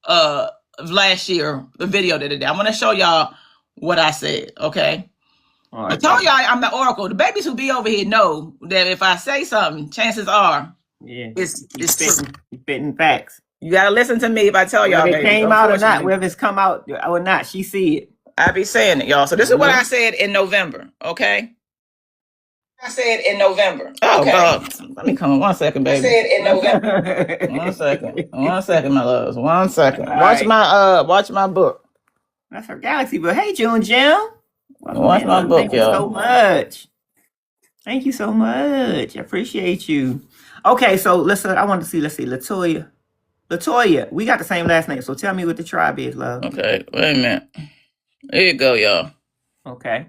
of last year, the video that I did. I'm going to show y'all what I said. Okay. All right, I told y'all I'm the oracle. The babies who be over here know that if I say something, chances are it's spitting facts. You got to listen to me if I tell y'all. Whether it came out or not, whether it's come out or not, she see it. I be saying it, y'all. So this is what I said in November. Okay. I said in November. Oh, okay. God. Let me come on 1 second, baby. I said in November. 1 second. 1 second, my loves. 1 second. Watch my book. That's her Galaxy book. Hey, June Jim. Watch my book, y'all. Thank you so much. I appreciate you. Okay, so let's see, Latoya. Latoya, we got the same last name, so tell me what the tribe is, love. Okay, wait a minute. There you go, y'all. Okay.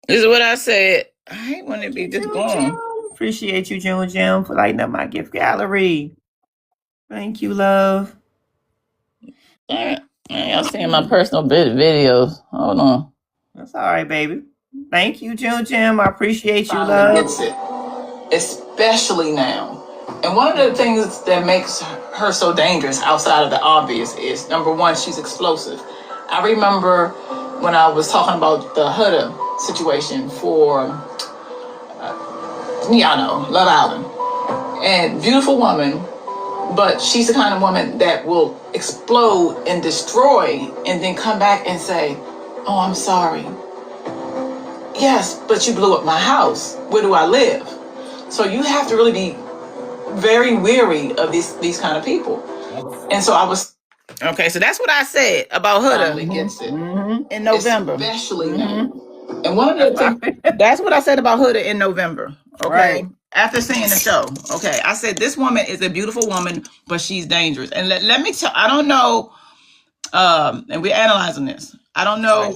This is what I said. I hate when it be this long. Appreciate you, June Jim, for lighting up my gift gallery. Thank you, love. All right. Y'all seeing my personal videos. Hold on. That's all right, baby. Thank you, June Jim. I appreciate you, love. Gets it. Especially now. And one of the things that makes her so dangerous outside of the obvious is, number one, she's explosive. I remember when I was talking about the Huda situation for, y'all know, Love Island. And beautiful woman, but she's the kind of woman that will explode and destroy and then come back and say, oh, I'm sorry. Yes, but you blew up my house. Where do I live? So you have to really be very weary of these kind of people. And so I was... Okay, so that's what I said about Huda against it in November. Especially now. And one of the things... That's what I said about Huda in November. Okay. Right. After seeing the show. Okay. I said, this woman is a beautiful woman, but she's dangerous. And let me tell... I don't know... and we're analyzing this. I don't know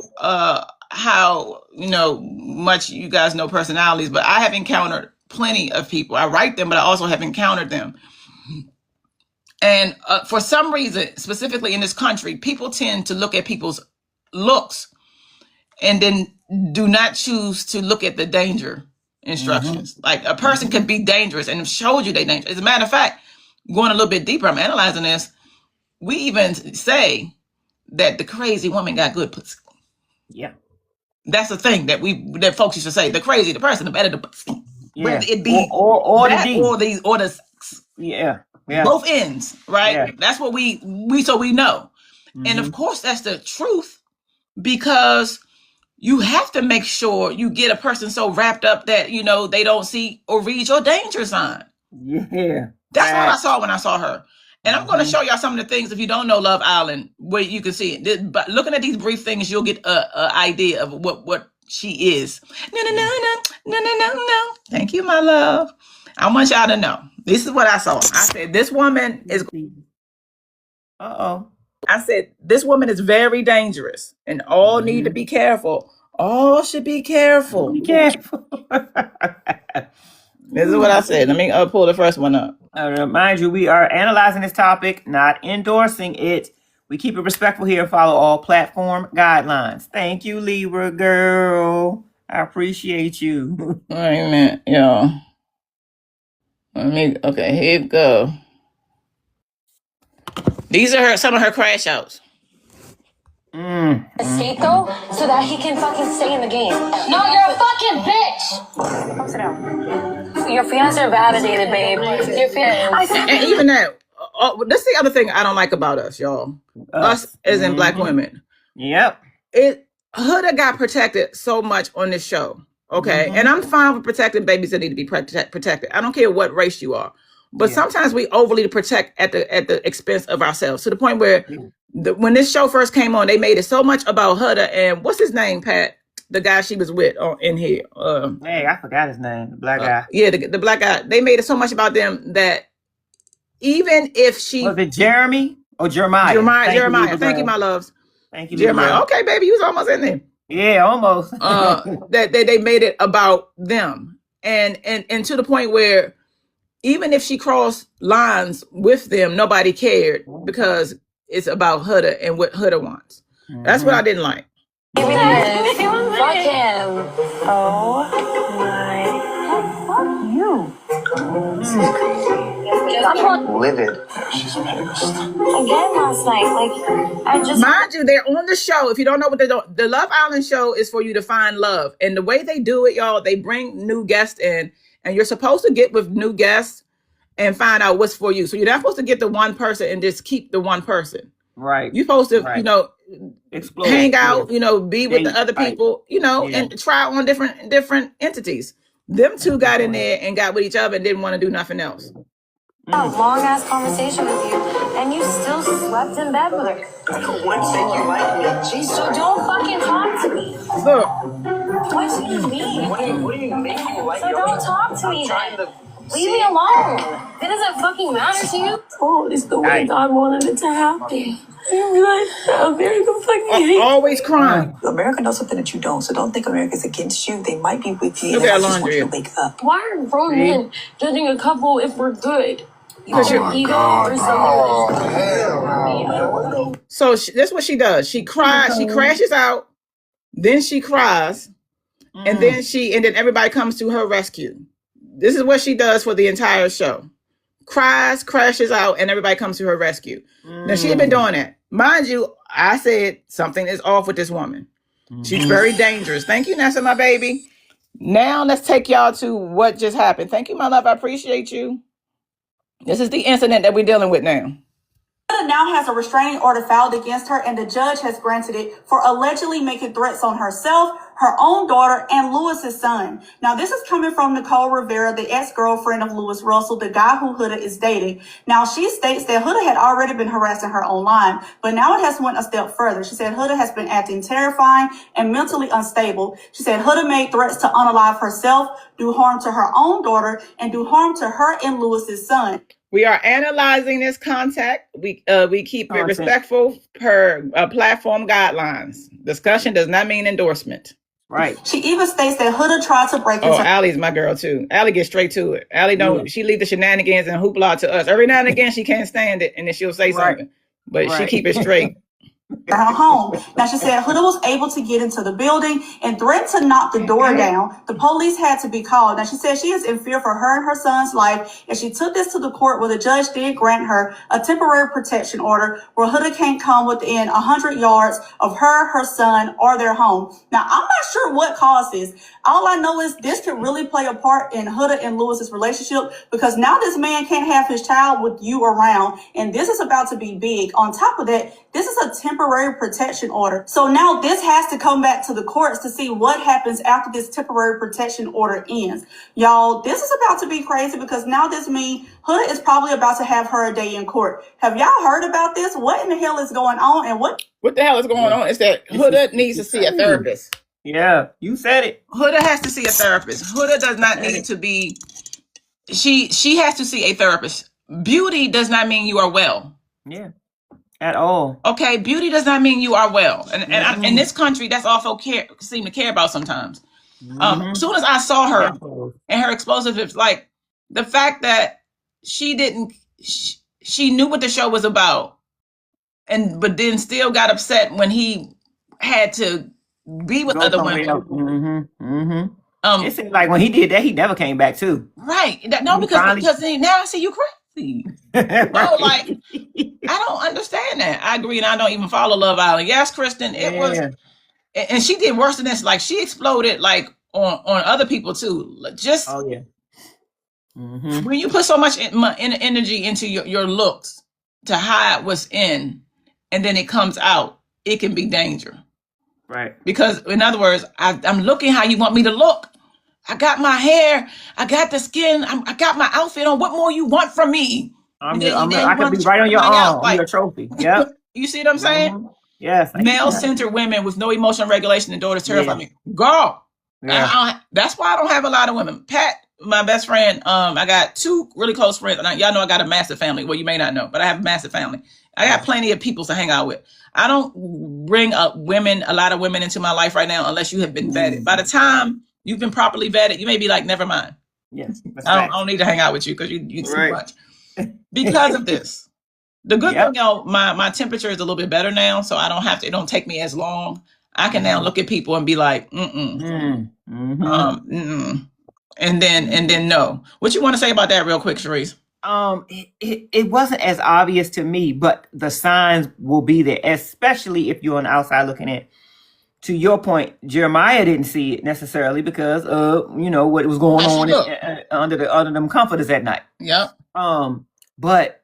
how, much you guys know personalities, but I have encountered plenty of people. I write them, but I also have encountered them. And for some reason, specifically in this country, people tend to look at people's looks and then do not choose to look at the danger instructions. Like a person could be dangerous and showed you they're dangerous. As a matter of fact, going a little bit deeper, I'm analyzing this. We even say that the crazy woman got good pussy. Yeah. That's the thing that folks used to say. The crazy, the person, the better, whether it be or that the or the yeah. both ends, right? Yeah. That's what we know. And of course, that's the truth, because you have to make sure you get a person so wrapped up that, you know, they don't see or read your danger sign. Yeah. That's what I saw when I saw her. And I'm going to show y'all some of the things, if you don't know Love Island, where you can see it. But looking at these brief things, you'll get a idea of what she is. No. Thank you, my love. I want y'all to know. This is what I saw. I said, this woman is... I said, this woman is very dangerous, and all need to be careful. All should be careful. Be careful. This is what I said. Let me pull the first one up. Mind you, we are analyzing this topic, not endorsing it. We keep it respectful here, follow all platform guidelines. Thank you, Libra girl. I appreciate you. Wait a minute, y'all. Okay, here we go. These are some of her crash outs. Escape though, so that he can fucking stay in the game. No, you're a fucking bitch. Come sit down. Your fans are validated, babe. Your fans. And even that. That's the other thing I don't like about us, y'all. Us as in Black women. Yep. Huda got protected so much on this show. Okay, and I'm fine with protecting babies that need to be protected. I don't care what race you are, but sometimes we overly protect at the expense of ourselves, to the point where when this show first came on, they made it so much about Huda and what's his name, Pat, the guy she was with in here. Hey, I forgot his name, the black guy. Yeah, the black guy. They made it so much about them that even if she was it Jeremy or Jeremiah? Jeremiah. Thank you, my loves. Thank you, Jeremiah. Okay, baby, you was almost in there. Yeah, almost. that they made it about them, and to the point where even if she crossed lines with them, nobody cared, because it's about Huda and what Huda wants. That's what I didn't like. Fuck him. Oh my. Fuck you. I'm livid. She's pissed. Again last night. I just... Mind you, they're on the show. If you don't know what they do, the Love Island show is for you to find love. And the way they do it, y'all, they bring new guests in, and you're supposed to get with new guests and find out what's for you. So you're not supposed to get the one person and just keep the one person. Right. You're supposed to, explore, hang out, be with the other people, and try on different entities. Them two got in there and got with each other and didn't want to do nothing else. A long ass conversation with you, and you still slept in bed with her. So don't fucking talk to me. Look. What do you mean? What do you mean? So don't talk to me then. Leave me alone. It doesn't fucking matter to you. Oh, it's the way God wanted it to happen. I realize how very conflicted. Always crying. America knows something that you don't, so don't think America's against you. They might be with you. Look at laundry. Wake up. Why are grown men judging a couple if we're good? Because your ego or something. So that's what she does. She cries. She crashes out. Then she cries, and then everybody comes to her rescue. This is what she does for the entire show. Cries, crashes out, and everybody comes to her rescue. Now, she had been doing that. Mind you, I said something is off with this woman. She's very dangerous. Thank you, Nessa, my baby. Now, let's take y'all to what just happened. Thank you, my love. I appreciate you. This is the incident that we're dealing with now. Huda now has a restraining order filed against her, and the judge has granted it for allegedly making threats on herself, her own daughter, and Lewis's son. Now, this is coming from Nicole Rivera, the ex-girlfriend of Lewis Russell, the guy who Huda is dating. Now, she states that Huda had already been harassing her online, but now it has went a step further. She said Huda has been acting terrifying and mentally unstable. She said Huda made threats to unalive herself, do harm to her own daughter, and do harm to her and Lewis's son. We are analyzing this contact. We keep it respectful per platform guidelines. Discussion does not mean endorsement. Right. She even states that Huda tried to break into... Allie's my girl too. Allie gets straight to it. Allie don't. She leave the shenanigans and hoopla to us. Every now and again she can't stand it, and then she'll say something, but she keep it straight. her home. Now, she said Huda was able to get into the building and threatened to knock the door down. The police had to be called. Now, she said she is in fear for her and her son's life, and she took this to the court where the judge did grant her a temporary protection order where Huda can't come within 100 yards of her son, or their home. Now, I'm not sure what caused this. All I know is this could really play a part in Huda and Lewis's relationship, because now this man can't have his child with you around, and this is about to be big. On top of that, this is a temporary protection order. So now this has to come back to the courts to see what happens after this temporary protection order ends. Y'all, this is about to be crazy, because now this means Huda is probably about to have her day in court. Have y'all heard about this? What in the hell is going on? And what the hell is going on is that Huda needs to see a therapist. Yeah, you said it. Huda has to see a therapist. Huda does not need to be, she has to see a therapist. Beauty does not mean you are well. Yeah. At all. Okay, beauty does not mean you are well. And in this country, that's all folks seem to care about sometimes. As soon as I saw her and her explosives, like the fact that she knew what the show was about, but then still got upset when he had to be with other women. It seemed like when he did that, he never came back too. Right. No, because now I see you crazy. No, like, I don't understand that. I agree, and I don't even follow Love Island. Yes, Kristen, it was, and she did worse than this. Like, she exploded like on other people too. Just when you put so much energy into your looks to hide what's in, and then it comes out, it can be danger. Right. Because in other words, I'm looking how you want me to look. I got my hair, I got the skin, I got my outfit on. What more you want from me? I could be right on your arm, like, your trophy. Yep. You see what I'm saying? Yes. Male-centered women with no emotional regulation and daughters terrify me. Girl. Yeah. That's why I don't have a lot of women. Pat, my best friend, I got two really close friends. Y'all know I got a massive family. Well, you may not know, but I have a massive family. I got plenty of people to hang out with. I don't bring up a lot of women into my life right now unless you have been vetted. By the time you've been properly vetted, you may be like, never mind. Yes. I don't need to hang out with you because you too much. Because of this. The good thing, my temperature is a little bit better now, so I don't have to, it don't take me as long. I can now look at people and be like, and then no. What you want to say about that real quick, Sharice? It wasn't as obvious to me, but the signs will be there, especially if you're on the outside looking in. To your point, Jeremiah didn't see it necessarily because of, what was going on under them comforters at night. Yep. But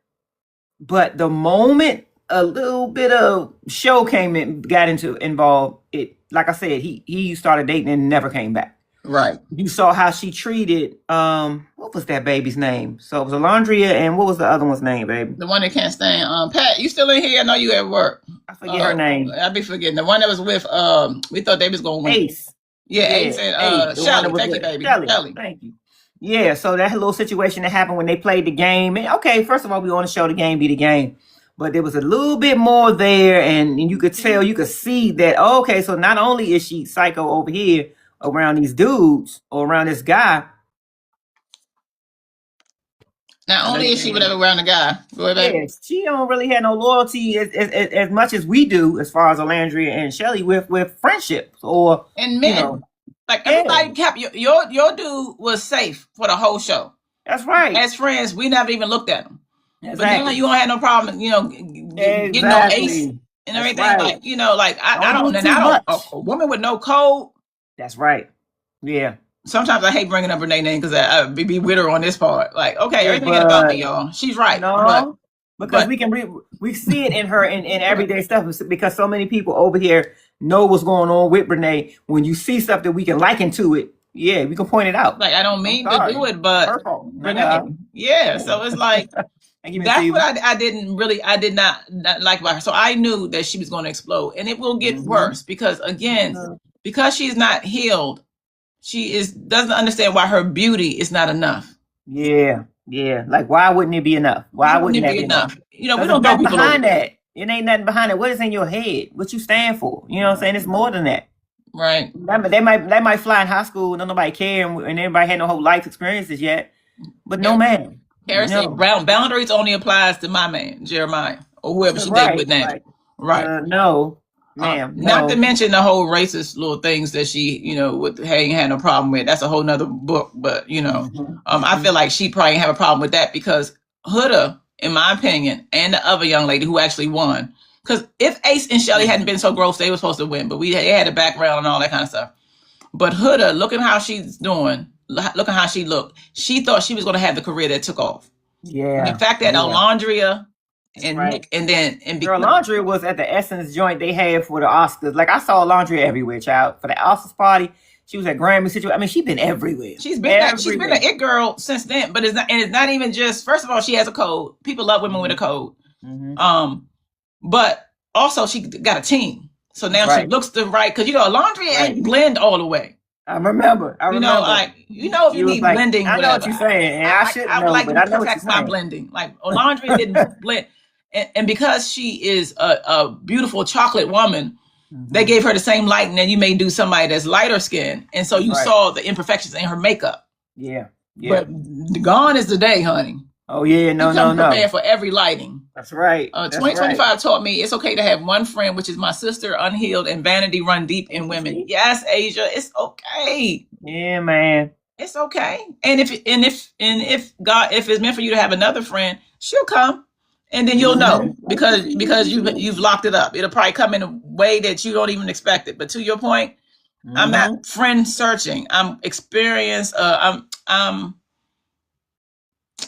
the moment a little bit of show got involved, it, like I said, he started dating and never came back. Right. You saw how she treated, what was that baby's name? So it was Alondria, and what was the other one's name, baby? The one that can't stand. Pat, you still in here? I know you at work. I forget her name. I be forgetting. The one that was with, we thought they was going to win. Ace. Yeah, Ace and Shelly. Thank you, baby. Shelly. Thank you. Yeah, so that little situation that happened when they played the game. And okay, first of all, we want to show the game be the game. But there was a little bit more there, and you could tell, you could see that, okay, so not only is she psycho over here, around these dudes or around this guy. Not only is she whatever around the guy. Go ahead, baby. Yes, she don't really have no loyalty as much as we do, as far as Alandria and Shelly with friendships or and men. Like everybody kept your dude was safe for the whole show. That's right. As friends, we never even looked at him. Exactly. But now you don't have no problem, getting no ace and everything. Right. Like I don't a woman with no code. That's right. Yeah. Sometimes I hate bringing up Renee's name because I be with her on this part. Like, okay, everything ain't about me, y'all. She's right. No, because we see it in her in everyday stuff because so many people over here know what's going on with Renee. When you see stuff that we can liken to it, yeah, we can point it out. Like I don't mean to do it, but Renee, so it's like that's what I did not like about her. So I knew that she was going to explode, and it will get worse because again. Because she's not healed, she doesn't understand why her beauty is not enough. Yeah. Like, why wouldn't it be enough? Why wouldn't it be enough? We don't know people behind that. It ain't nothing behind it. What is in your head? What you stand for? You know what I'm saying? It's more than that. Right. They might fly in high school and nobody care, and everybody had no whole life experiences yet. But no man. Harrison, boundaries only applies to my man, Jeremiah, or whoever she dated with now. Right. No, ma'am. Not to mention the whole racist little things that she, ain't had no problem with. That's a whole nother book. But, I feel like she probably have a problem with that because Huda, in my opinion, and the other young lady who actually won. Because if Ace and Shelly hadn't been so gross, they were supposed to win. But they had a background and all that kind of stuff. But Huda, look at how she's doing. Look at how she looked. She thought she was going to have the career that took off. Yeah. The fact that Alondria and right. Nick, Girl, Alondria was at the Essence joint they had for the Oscars. Like I saw Alondria everywhere, child. For the Oscars party, she was at Grammy situation. I mean, she's been everywhere. She's been an it girl since then. But it's not even just. First of all, she has a code. People love women with a code. But also she got a team. So now she looks the right because Alondria ain't blend all the way. I remember. If you need blending, I know what you're saying, and I would like to protect my blending. Like Alondria didn't blend, and because she is a beautiful chocolate woman, they gave her the same lighting that you may do somebody that's lighter skin, and so you saw the imperfections in her makeup. Yeah. But gone is the day, honey. Oh yeah, no. Prepare for every lighting. That's right. 2025 taught me it's okay to have one friend, which is my sister, unhealed, and vanity run deep in women. Yes, Asia, it's okay. Yeah, man, it's okay. And if it's meant for you to have another friend, she'll come, and then you'll know because you've locked it up. It'll probably come in a way that you don't even expect it. But to your point, I'm not friend searching. I'm experienced.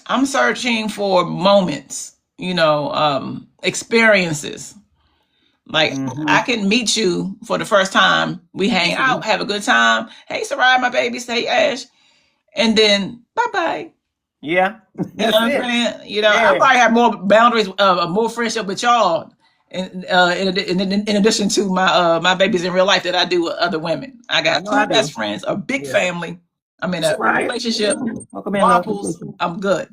I'm searching for moments, experiences. Like I can meet you for the first time. We hang out, have a good time. Hey, Sarai, my baby, say Ash. And then bye-bye. Yeah. You know what I'm saying? I probably have more boundaries, more friendship with y'all in addition to my babies in real life that I do with other women. I got two best friends, a big family. I'm in a relationship. Waffles, I'm good.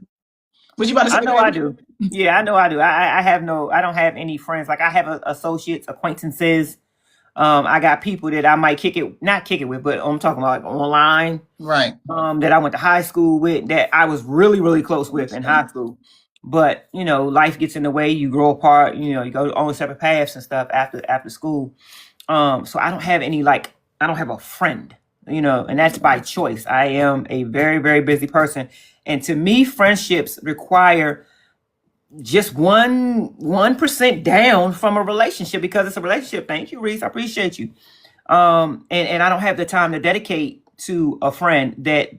What you about to say? I know I do. Yeah, I know I do. I don't have any friends. Like I have associates, acquaintances. I got people that I might not kick it with, but I'm talking about like online. Right. That I went to high school with, that I was really, really close with in high school. But, life gets in the way, you grow apart, you go on separate paths and stuff after school. So I don't have I don't have a friend, and that's by choice. I am a very, very busy person. And to me, friendships require just 1% down from a relationship because it's a relationship. Thank you, Reese. I appreciate you. And I don't have the time to dedicate to a friend that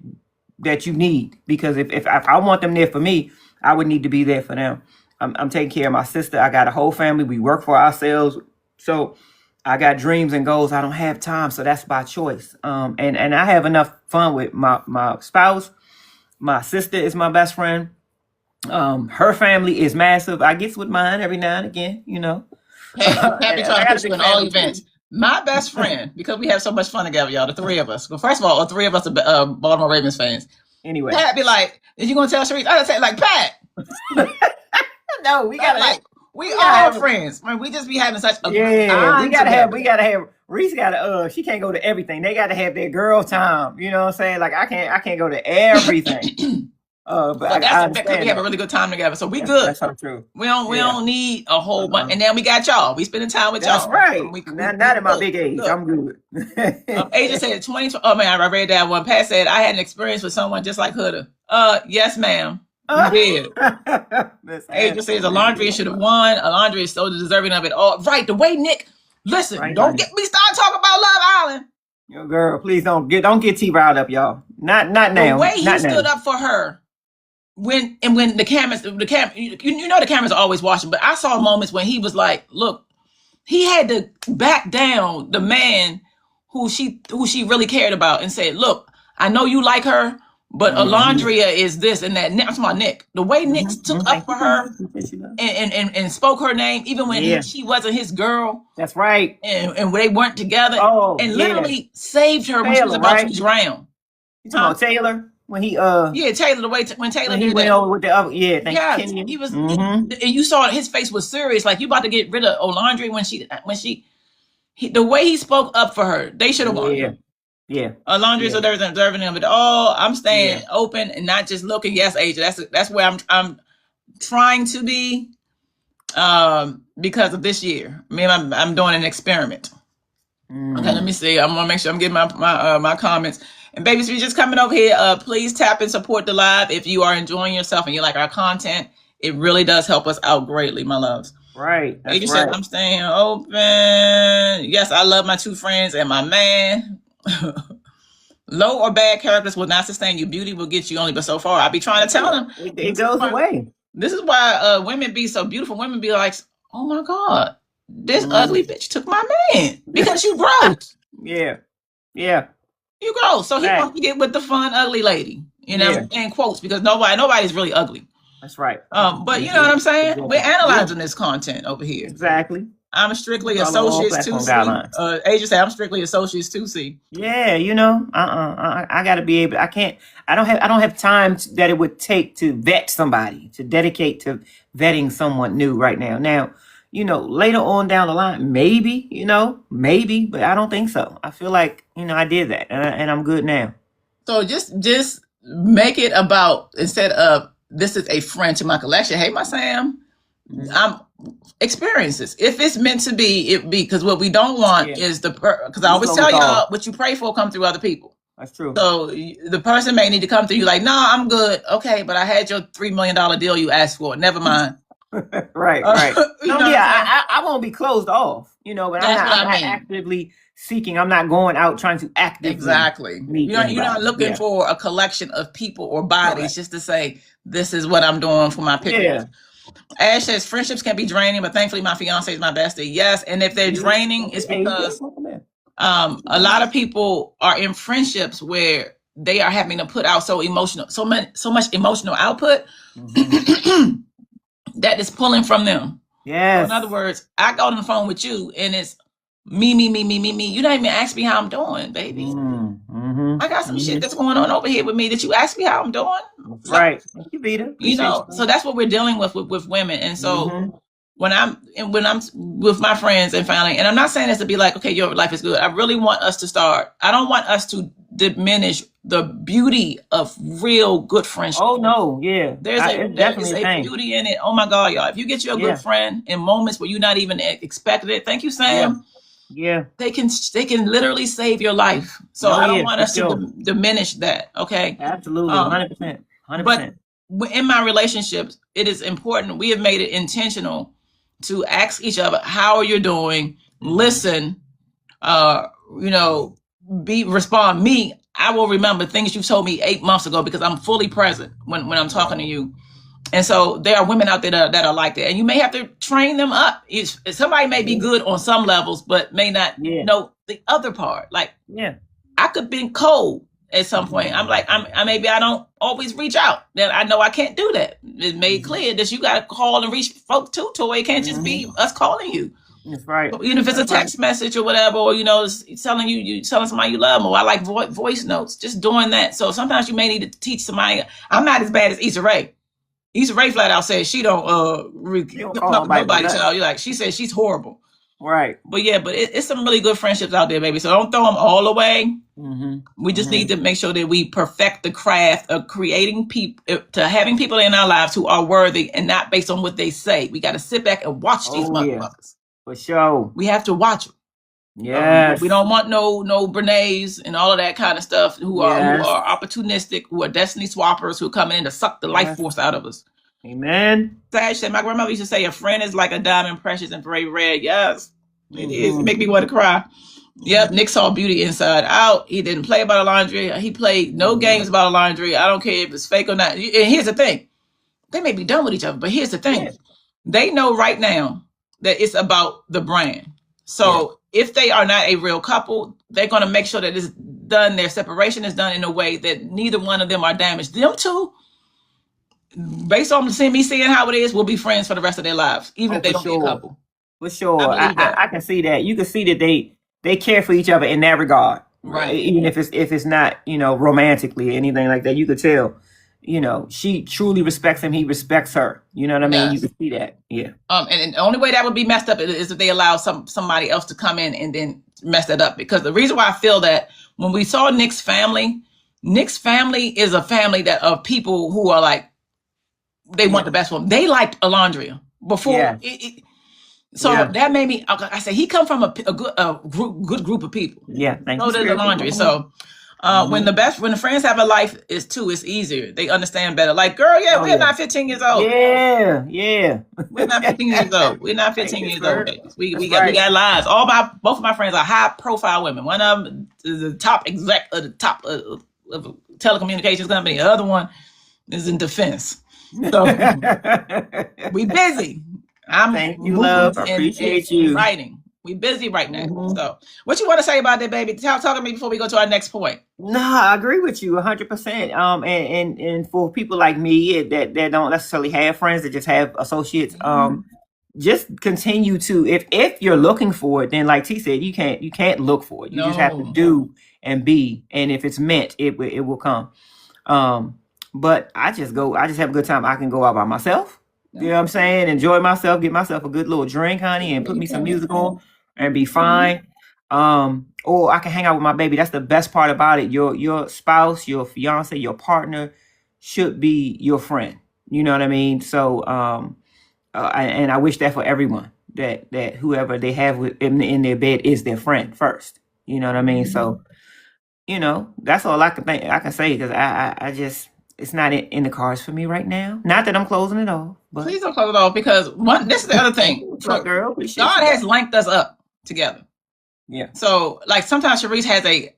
you need, because if I want them there for me, I would need to be there for them. I'm taking care of my sister. I got a whole family. We work for ourselves. So I got dreams and goals. I don't have time. So that's by choice. And I have enough fun with my spouse. My sister is my best friend. Her family is massive. I get with mine every now and again, Happy trying to put you in all events. My best friend, because we have so much fun together, y'all, the three of us. Well, first of all, all three of us are Baltimore Ravens fans. Anyway. Pat be like, "Is you gonna tell Sharice?" I say like, Pat. No, we gotta we are friends. I mean, we just be having such a good time. We gotta have Reese gotta she can't go to everything. They gotta have their girl time. You know what I'm saying? Like I can't go to everything. But that's because we have a really good time together. So we good. That's so true. We don't need a whole bunch. And then we got y'all. We spending time with y'all. That's right. Not at my big age. Look. I'm good. Asia said 20. Oh man, I read that one. Pat said I had an experience with someone just like Huda. Yes, ma'am. You did. Asia says Alondria should have won. Alondria is so deserving of it all. Right. The way Nick. Listen, don't get me started talking about Love Island. Yo, girl, please don't get T riled up, y'all. Not now. The way he stood up for her. When the cameras, the cameras are always watching, but I saw moments when he was like, look, he had to back down the man who she really cared about and said, look, I know you like her, but Alondria is this and that. I'm talking about Nick. The way Nick took up for her and spoke her name, even when she wasn't his girl. That's right. And they weren't together literally saved her when she was about to drown. You talking about Taylor? When he Taylor, the way when Taylor he went over with the other he was and you saw his face was serious, like you about to get rid of Alondria the way he spoke up for her. They should have won. Alondria's deserving of it all. I'm staying open and not just looking. Yes, Asia, that's where I'm trying to be. because of this year. I mean, I'm doing an experiment. Okay, let me see. I'm gonna make sure I'm getting my comments. And babies, if you're just coming over here, please tap and support the live. If you are enjoying yourself and you like our content, it really does help us out greatly, my loves. Right. That's Adrian right. said, I'm staying open. Yes, I love my 2 friends and my man. Low or bad characters will not sustain you. Beauty will get you only but so far. I be trying to tell them. It goes away. This is why women be so beautiful. Women be like, oh my God, this ugly bitch took my man because you gross. Yeah. You gross. So he wants to get with the fun, ugly lady. You know, in quotes, because nobody's really ugly. That's right. But you know what I'm saying? We're analyzing this content over here. Exactly. I'm strictly associates 2C. Adrian said I'm strictly associates 2C. Yeah, you know, I gotta be able. I don't have time that it would take to vet somebody, to dedicate to vetting someone new right now. Now, you know, later on down the line, maybe, but I don't think so. I feel like, I did that, and I'm good now. So just make it about, instead of this is a friend to my collection. Hey, my Sam, I'm experiences. If it's meant to be, it be, because what we don't want is because I always tell y'all, what you pray for come through other people. That's true. So the person may need to come through you like, no, I'm good. Okay, but I had your $3 million deal you asked for. Never mind. Right. I won't be closed off, but I'm not actively seeking. I'm not going out trying to actively. Exactly. You're not looking for a collection of people or bodies just to say, this is what I'm doing for my pictures. Yeah. Ash says friendships can be draining, but thankfully my fiance is my bestie. Yes, and if they're draining, it's because a lot of people are in friendships where they are having to put out so much emotional output that is pulling from them. Yes. So in other words, I got on the phone with you and it's me. You don't even ask me how I'm doing, baby. I got some shit that's going on over here with me that you ask me how I'm doing. Right. Thank you, Vita. So that's what we're dealing with women. And so when I'm with my friends and family, and I'm not saying this to be like, okay, your life is good. I really want us to start. I don't want us to diminish the beauty of real good friendship. Oh no, yeah. There is a beauty in it. Oh my God, y'all. If you get you a good friend in moments where you're not even expecting it, thank you, Sam. Yeah. They can literally save your life. So I don't want us to diminish that. Okay. Absolutely. 100%. But in my relationships, it is important. We have made it intentional to ask each other, how are you doing? Listen, respond. Me, I will remember things you told me 8 months ago because I'm fully present when I'm talking to you. And so there are women out there that are like that. And you may have to train them up. Somebody may be good on some levels, but may not know the other part. Like, I could be cold at some point. I'm like, maybe I don't always reach out. Then I know I can't do that. It's made clear that you got to call and reach folks too, Toy. It can't just be us calling you. That's right. So even if it's a text message or whatever, or, telling you telling somebody you love them, or I like voice notes, just doing that. So sometimes you may need to teach somebody. I'm not as bad as Issa Rae. Issa Rae flat out says she don't nobody tell you, like, she says she's horrible. Right. But it's some really good friendships out there, baby. So don't throw them all away. We just need to make sure that we perfect the craft of creating people, to having people in our lives who are worthy and not based on what they say. We got to sit back and watch these motherfuckers. For sure. We have to watch them. Yes. We don't want no Bernays and all of that kind of stuff who are opportunistic, who are destiny swappers, who are coming in to suck the life force out of us. Amen. Sash said, my grandmother used to say, a friend is like a diamond, precious and very rare. Yes, it is. It make me want to cry. Yep, Nick saw beauty inside out. He didn't play about the laundry. He played no games about the laundry. I don't care if it's fake or not. And here's the thing. They may be done with each other, but here's the thing. They know right now that it's about the brand. So if they are not a real couple, they're going to make sure that it's done, their separation is done in a way that neither one of them are damaged. Them two, based on me seeing how it is, will be friends for the rest of their lives, even if they don't be a couple. For sure. I can see that. You can see that they care for each other in that regard. Right. Even if it's not, romantically or anything like that, you could tell. She truly respects him. He respects her. You know what I mean? You can see that. Yeah. And the only way that would be messed up is if they allow somebody else to come in and then mess that up. Because the reason why I feel that when we saw Nick's family is a family of people who are like, they want the best one. They liked Alondria. before. So that made me. I said he come from a good group of people. Yeah, thank you. So does the laundry. So when the friends have a life is too, it's easier. They understand better. Like, girl, we're not 15 years old. Yeah. We're not 15 years old. We're not 15 years old, babies. We got lives. Both of my friends are high profile women. One of them is the top exec of the top of a telecommunications company. The other one is in defense. So we busy. Thank you, love. I appreciate you. Writing. We busy right now. So what you want to say about that, baby? Talk to me before we go to our next point. No, I agree with you 100%. And for people like me that don't necessarily have friends, that just have associates, just continue to, if you're looking for it, then like T said, you can't look for it. You just have to do and be. And if it's meant, it will come. But I just have a good time. I can go out by myself. You know what I'm saying? Enjoy myself, get myself a good little drink, honey, and put me some music on and be fine. Or I can hang out with my baby. That's the best part about it. Your spouse, your fiance, your partner should be your friend. You know what I mean? So, and I wish that for everyone, that whoever they have in their bed is their friend first. You know what I mean? So, that's all I can say, because I just, it's not in the cards for me right now. Not that I'm closing it off. But please don't close it off, because this is the other thing. Girl, God has linked us up together. Yeah. So like sometimes Sharice has a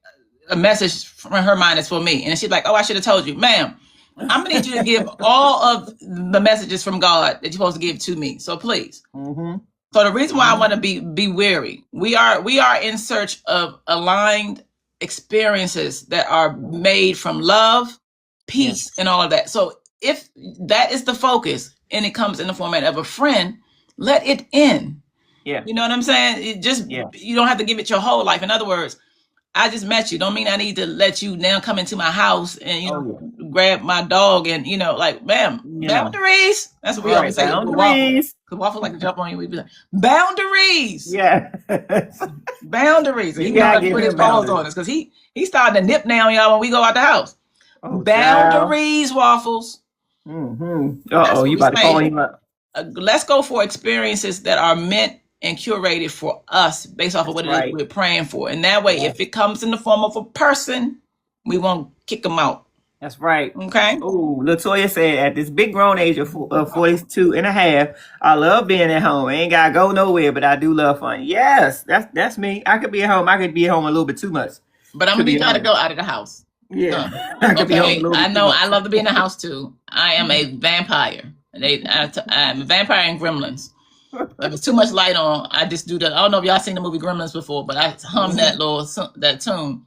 message from her mind that's for me, and she's like, "Oh, I should have told you, ma'am. I'm gonna need you to give all of the messages from God that you're supposed to give to me. So please." So the reason why I want to be wary, we are in search of aligned experiences that are made from love, peace, and all of that. So if that is the focus and it comes in the format of a friend, let it in. Yeah. You know what I'm saying? You don't have to give it your whole life. In other words, I just met you. Don't mean I need to let you now come into my house and grab my dog and boundaries. That's what we always say. Boundaries. Because Waffle like to jump on you. We'd be like, boundaries. Yeah. Boundaries. He got to put his paws on us, because he started to nip now, y'all, when we go out the house. Boundaries, Waffles. You about to call him up. Let's go for experiences that are meant and curated for us based off of what it is we're praying for. And that way, if it comes in the form of a person, we won't kick them out. That's right. Okay. Oh, Latoya said, at this big grown age of 42 and a half, I love being at home. I ain't got to go nowhere, but I do love fun. Yes, that's me. I could be at home. I could be at home a little bit too much. But I'm going to be trying to go out of the house. Yeah. I could be home a little bit I know. too much. I love to be in the house too. I am a vampire. I'm a vampire in Gremlins. If it's too much light on, I just do that. I don't know if y'all seen the movie Gremlins before, but I hum that tune.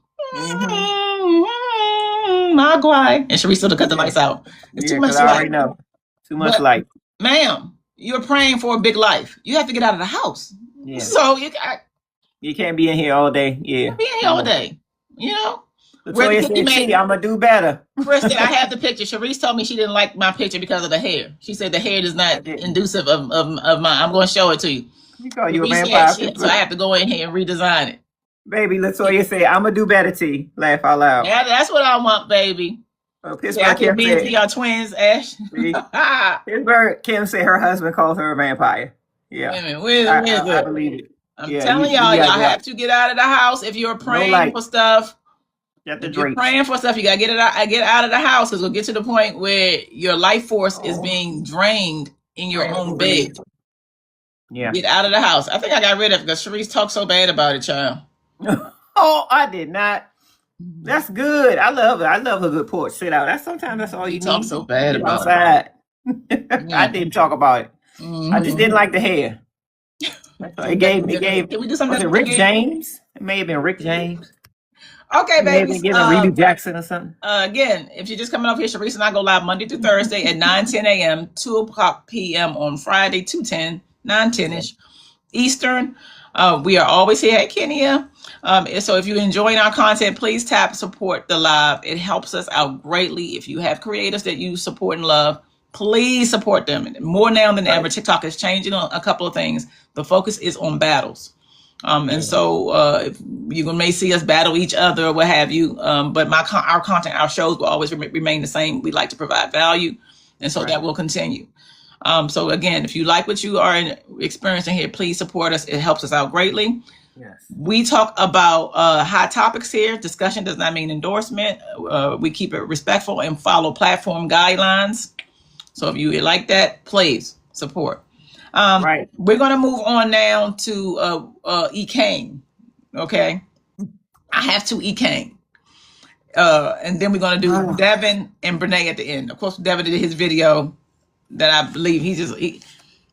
Magwai. And Sharice still cut the lights out. It's too much light. I already know. Too much light. Ma'am, you're praying for a big life. You have to get out of the house. Yeah. So you can't be in here all day. Yeah. Be in here all day. You know? Latoya said, I'm going to do better. Chris said, I have the picture. Sharice told me she didn't like my picture because of the hair. She said the hair is not inducive of mine. I'm going to show it to you. You call you a vampire. So I have to go in here and redesign it. Baby, Latoya said, I'm going to do better, T. Laugh out loud. Yeah, that's what I want, baby. Pittsburgh Kim me and T are twins, Ash. Pittsburgh Kim said her husband calls her a vampire. Yeah. I believe it. I'm telling y'all have to get out of the house if you're praying for stuff. If you're praying for stuff, you gotta get out of the house, because we'll get to the point where your life force is being drained in your own bed. Yeah. Get out of the house. I think I got rid of it because Sharice talked so bad about it, child. Oh, I did not. That's good. I love it. I love a good porch sit out. That's all you need. Talk so bad about outside. I didn't talk about it. I just didn't like the hair. It gave. Can we do something? Was it Rick James? It may have been Rick James. Okay, baby. Reedy Jackson or something. Again, if you're just coming over here, Sharice and I go live Monday through Thursday at 9:10 a.m., 2:00 p.m. on Friday, 2:10, 9:10ish Eastern. We are always here at Kenya. So if you're enjoying our content, please tap support the live. It helps us out greatly. If you have creators that you support and love, please support them. More now than ever, TikTok is changing a couple of things. The focus is on battles. And so if you may see us battle each other or what have you, but our content, our shows will always remain the same. We like to provide value, and so that will continue. So again, if you like what you are experiencing here, please support us. It helps us out greatly. Yes. We talk about hot topics here. Discussion does not mean endorsement. We keep it respectful and follow platform guidelines. So if you like that, please support. Right. We're going to move on now to E. Kane. Okay. I have to E. Kane. And then we're going to do Devin and Brene at the end. Of course, Devin did his video that I believe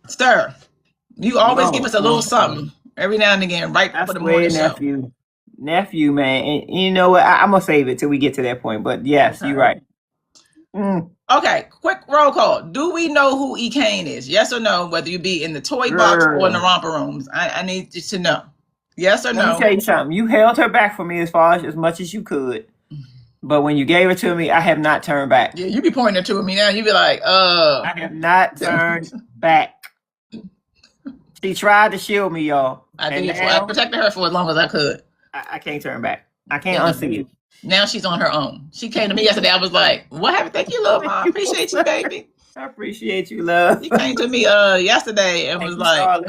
sir, you always give us a little something every now and again, right? That's for the morning nephew, man. And you know what? I'm going to save it till we get to that point. But yes, you're right. Okay, quick roll call. Do we know who E. Kane is? Yes or no, whether you be in the toy box or in the romper rooms? I need you to know. Yes or no? Let me tell you something. You held her back for me as much as you could. But when you gave it to me, I have not turned back. Yeah, you be pointing it to me now. You be like, I have not turned back. She tried to shield me, y'all. I protected her for as long as I could. I can't turn back. I can't unsee it. Now she's on her own. She came to me yesterday. I was like, what happened? Thank you, love. I appreciate you, baby. I appreciate you, love. She came to me yesterday and was like,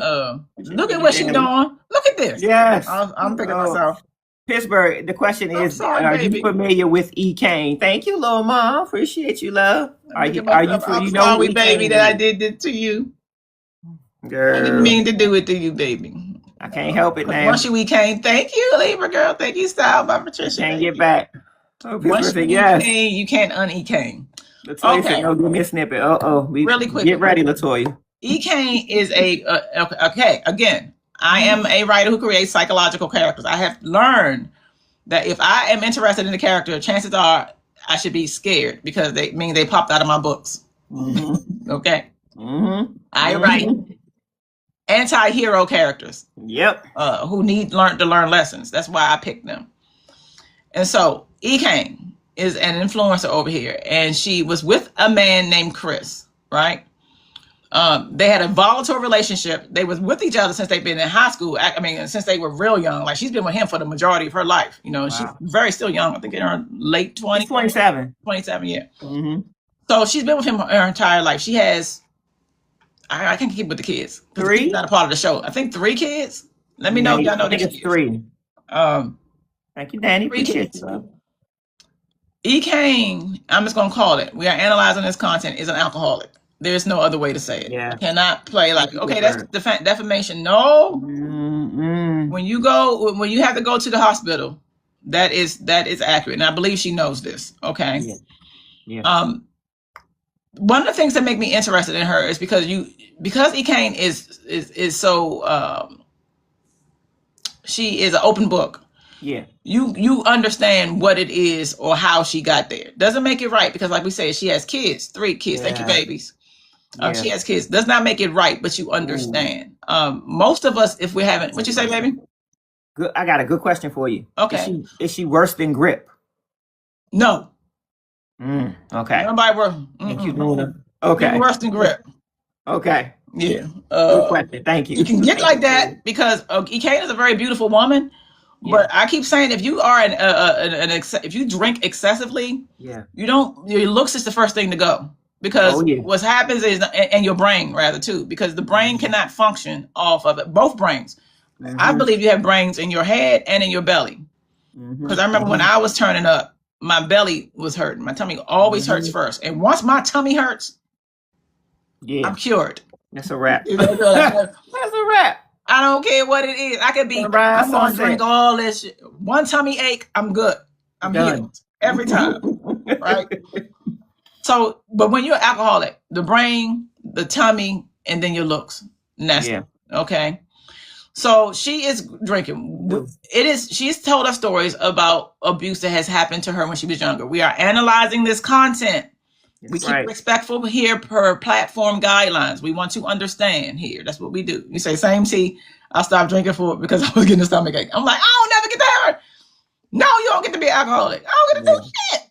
look at what she's doing. Look at this. Yes. I'm thinking myself. Pittsburgh, the question is, are you familiar with E. Kane? Thank you, little mom. Appreciate you, love. I'm sorry, baby, that I did it to you. Girl. I didn't mean to do it to you, baby. I can't help it now. Once you E. Kane, thank you, Libra girl. Thank you, Style by Patricia. Can't get back. Once you yes. Kane, you can't un-E. Kane. Latoya said, no, give me a snippet. Really quick. Get ready, Latoya. E. Kane is okay, again, I am a writer who creates psychological characters. I have learned that if I am interested in a character, chances are I should be scared because they popped out of my books. Mm-hmm. Okay? Mm-hmm. I write anti-hero characters. Yep. Who need to learn lessons. That's why I picked them. And so E. Kane is an influencer over here, and she was with a man named Chris, right? They had a volatile relationship. They was with each other since they've been in high school. I mean, since they were real young. Like, she's been with him for the majority of her life. You know, wow. She's very still young. I think in her late 20s. She's 27. 27, yeah. Mm-hmm. So she's been with him her entire life. She has, I can't keep with the kids. 3? He's not a part of the show. I think 3 kids. Let me know if y'all know the kids. It's 3. Thank you, Danny. 3 kids. E. Kane, I'm just going to call it. We are analyzing this content, is an alcoholic. There's no other way to say it. Yeah. I cannot play like, okay, that's defamation. No. Mm-hmm. When you have to go to the hospital, that is accurate. And I believe she knows this. Okay. Yeah. One of the things that make me interested in her is because E. Kane is so she is an open book. Yeah. You understand what it is or how she got there. Doesn't make it right because, like we said, she has kids, 3 kids. Yeah. Thank you, babies. She has kids. Does not make it right, but you understand. Most of us, if we haven't, what you say, baby? Good. I got a good question for you. Okay. Is she worse than Grip? No. Okay. Everybody okay. Worse than Grip. Okay. Yeah. Good question. Thank you. You can get like that because E. Kane is a very beautiful woman. Yeah. But I keep saying, if you are if you drink excessively, your looks is the first thing to go. Because what happens is, and your brain rather too, because the brain cannot function off of it. Both brains. Mm-hmm. I believe you have brains in your head and in your belly. Because I remember when I was turning up, my belly was hurting. My tummy always hurts first. And once my tummy hurts, I'm cured. That's a wrap. That's a wrap. I don't care what it is. I could be, I'm going to drink all this shit. One tummy ache, I'm good. I'm healed every time. Right? So, but when you're an alcoholic, the brain, the tummy, and then your looks. And that's okay. So she is drinking. She's told us stories about abuse that has happened to her when she was younger. We are analyzing this content. We keep respectful here per platform guidelines. We want to understand here. That's what we do. You say, same tea. I stopped drinking because I was getting a stomach ache. I'm like, I don't never get to her. No, you don't get to be an alcoholic. I don't get to do shit.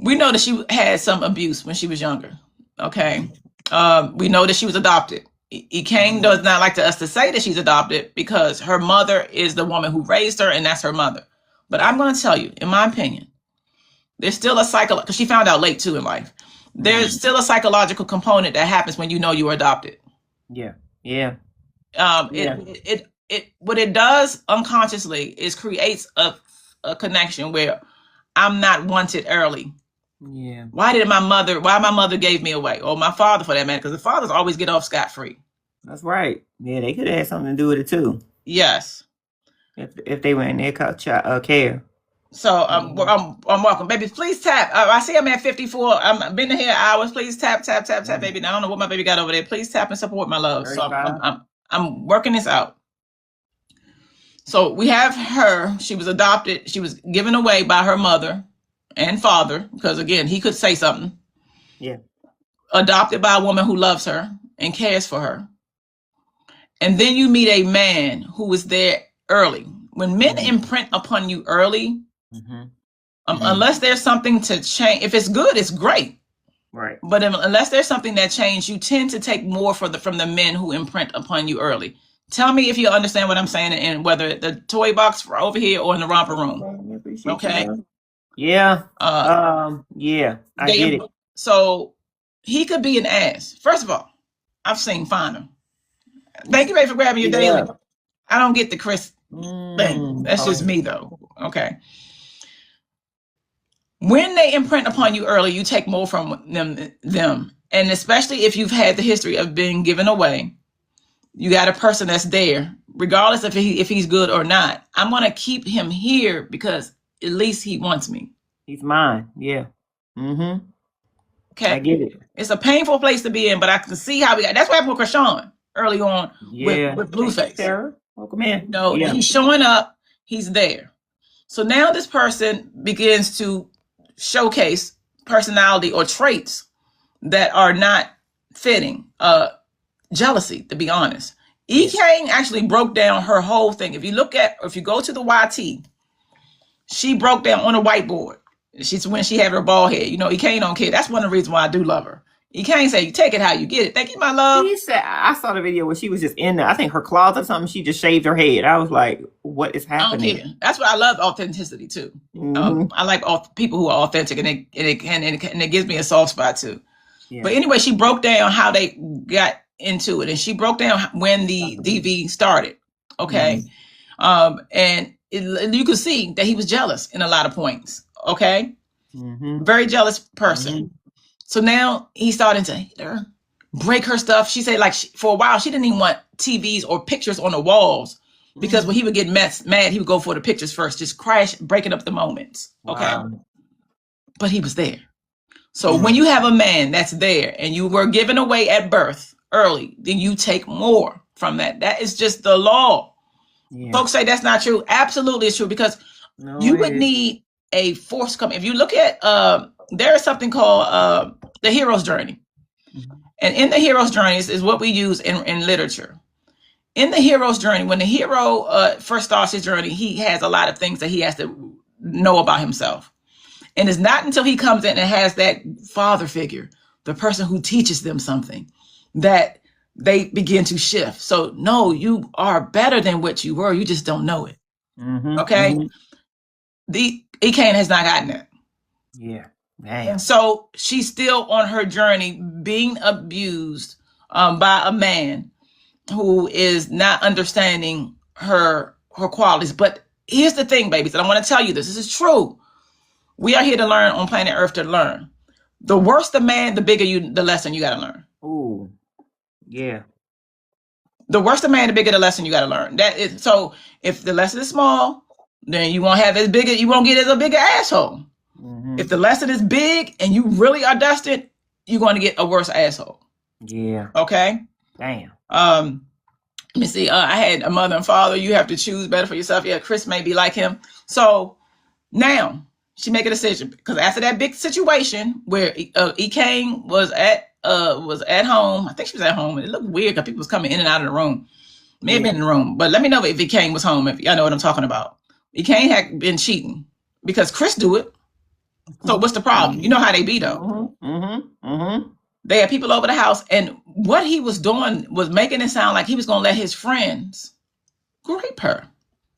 We know that she had some abuse when she was younger. Okay. We know that she was adopted. E. Kane does not like us to say that she's adopted because her mother is the woman who raised her, and that's her mother. But I'm going to tell you, in my opinion, there's still a cycle, because she found out late too in life. there's still a psychological component that happens when you know you were adopted. Yeah. Yeah. It what it does unconsciously is creates a connection where I'm not wanted early. Yeah. Why my mother gave me away, or my father for that matter, because the fathers always get off scot-free. That's right. Yeah, they could have had something to do with it too. Yes. If they were in their care. So I'm welcome, baby. Please tap. I see I'm at 54. I've been here hours. Please tap, baby. I don't know what my baby got over there. Please tap and support my love. 35. So I'm working this out. So we have her. She was adopted. She was given away by her mother and father, because again, he could say something. Yeah. Adopted by a woman who loves her and cares for her. And then you meet a man who was there early. When men imprint upon you early, unless there's something to change, if it's good, it's great. Right. But unless there's something that changed, you tend to take more from the men who imprint upon you early. Tell me if you understand what I'm saying, and whether the toy box over here or in the romper room. Okay. Yeah. Yeah. I get it. So he could be an ass. First of all, I've seen finer. Thank you, baby, for grabbing your daily. I don't get the Chris thing. That's just me, though. Okay. When they imprint upon you early, you take more from them. And especially if you've had the history of being given away, you got a person that's there, regardless if he's good or not. I'm going to keep him here because at least he wants me. He's mine. Yeah. Mm-hmm. Okay. I get it. It's a painful place to be in, but I can see how that's what happened with Krishan early on with Blueface. Welcome in. No, he's showing up. He's there. So now this person begins to showcase personality or traits that are not fitting. Jealousy, to be honest. E-Kane actually broke down her whole thing. If you go to the YT, she broke down on a whiteboard. She's when she had her bald head. You know, E-Kane don't care. That's one of the reasons why I do love her. E-Kane say, you take it how you get it. Thank you, my love. She said, I saw the video where she was just in there. I think her closet or something. She just shaved her head. I was like, what is happening? I don't care. That's why I love authenticity too. I like people who are authentic, and it gives me a soft spot too. Yeah. But anyway, she broke down how they got into it, and she broke down when the DV started. Okay. And you could see that he was jealous in a lot of points. Okay. Very jealous person. So now he's starting to hit her, break her stuff. She said, like, for a while, she didn't even want TVs or pictures on the walls, because when he would get mad, he would go for the pictures first, just crash, breaking up the moments. Okay. Wow. But he was there. So when you have a man that's there and you were given away at birth early, then you take more from that. That is just the law. Yeah. Folks say that's not true. Absolutely it's true, because you would need a force come. If you look at, there is something called the hero's journey. And in the hero's journey is what we use in literature. In the hero's journey, when the hero first starts his journey, he has a lot of things that he has to know about himself. And it's not until he comes in and has that father figure, the person who teaches them something, that they begin to shift. So no, you are better than what you were. You just don't know it. Okay. The E-Kane has not gotten it. Yeah. Damn. So she's still on her journey being abused by a man who is not understanding her qualities. But here's the thing, babies, and I want to tell you this. This is true. We are here to learn on planet Earth, to learn. The worse the man, the bigger the lesson you got to learn. Ooh, yeah. The worse the man, the bigger the lesson you got to learn. So if the lesson is small, then you won't get as a bigger asshole. If the lesson is big and you really are dusted, you're going to get a worse asshole. Yeah. Okay. Damn. Let me see. I had a mother and father. You have to choose better for yourself. Yeah, Chris may be like him. So now she make a decision, because after that big situation where E-Kane was at home, I think she was at home. It looked weird because people was coming in and out of the room. May have been in the room, but let me know if E-Kane was home, if y'all know what I'm talking about. E-Kane had been cheating because Chris do it. So what's the problem? You know how they be though. They had people over the house, and what he was doing was making it sound like he was going to let his friends grape her.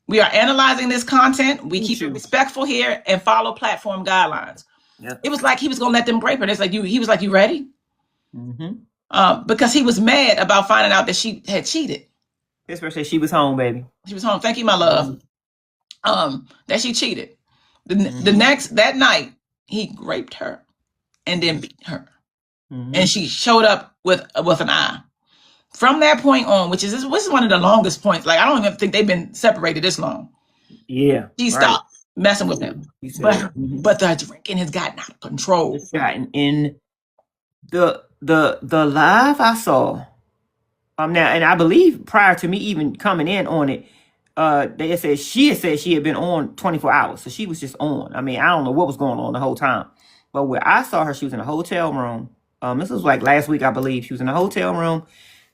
We are analyzing this content. We keep it respectful here and follow platform guidelines. Yep. It was like he was gonna let them rape her. It's like he was like, you ready? Because he was mad about finding out that she had cheated. This person said she was home, baby. She was home. Thank you, my love. That she cheated. That night, he raped her and then beat her. And she showed up with an eye. From that point on, which is one of the longest points. Like, I don't even think they've been separated this long. Yeah. She stopped messing with him. But the drinking has gotten out of control. It's gotten in the live I saw. Now, and I believe prior to me even coming in on it, they said she had been on 24 hours. So she was just on. I mean, I don't know what was going on the whole time. But where I saw her, she was in a hotel room. This was like last week, I believe. She was in a hotel room.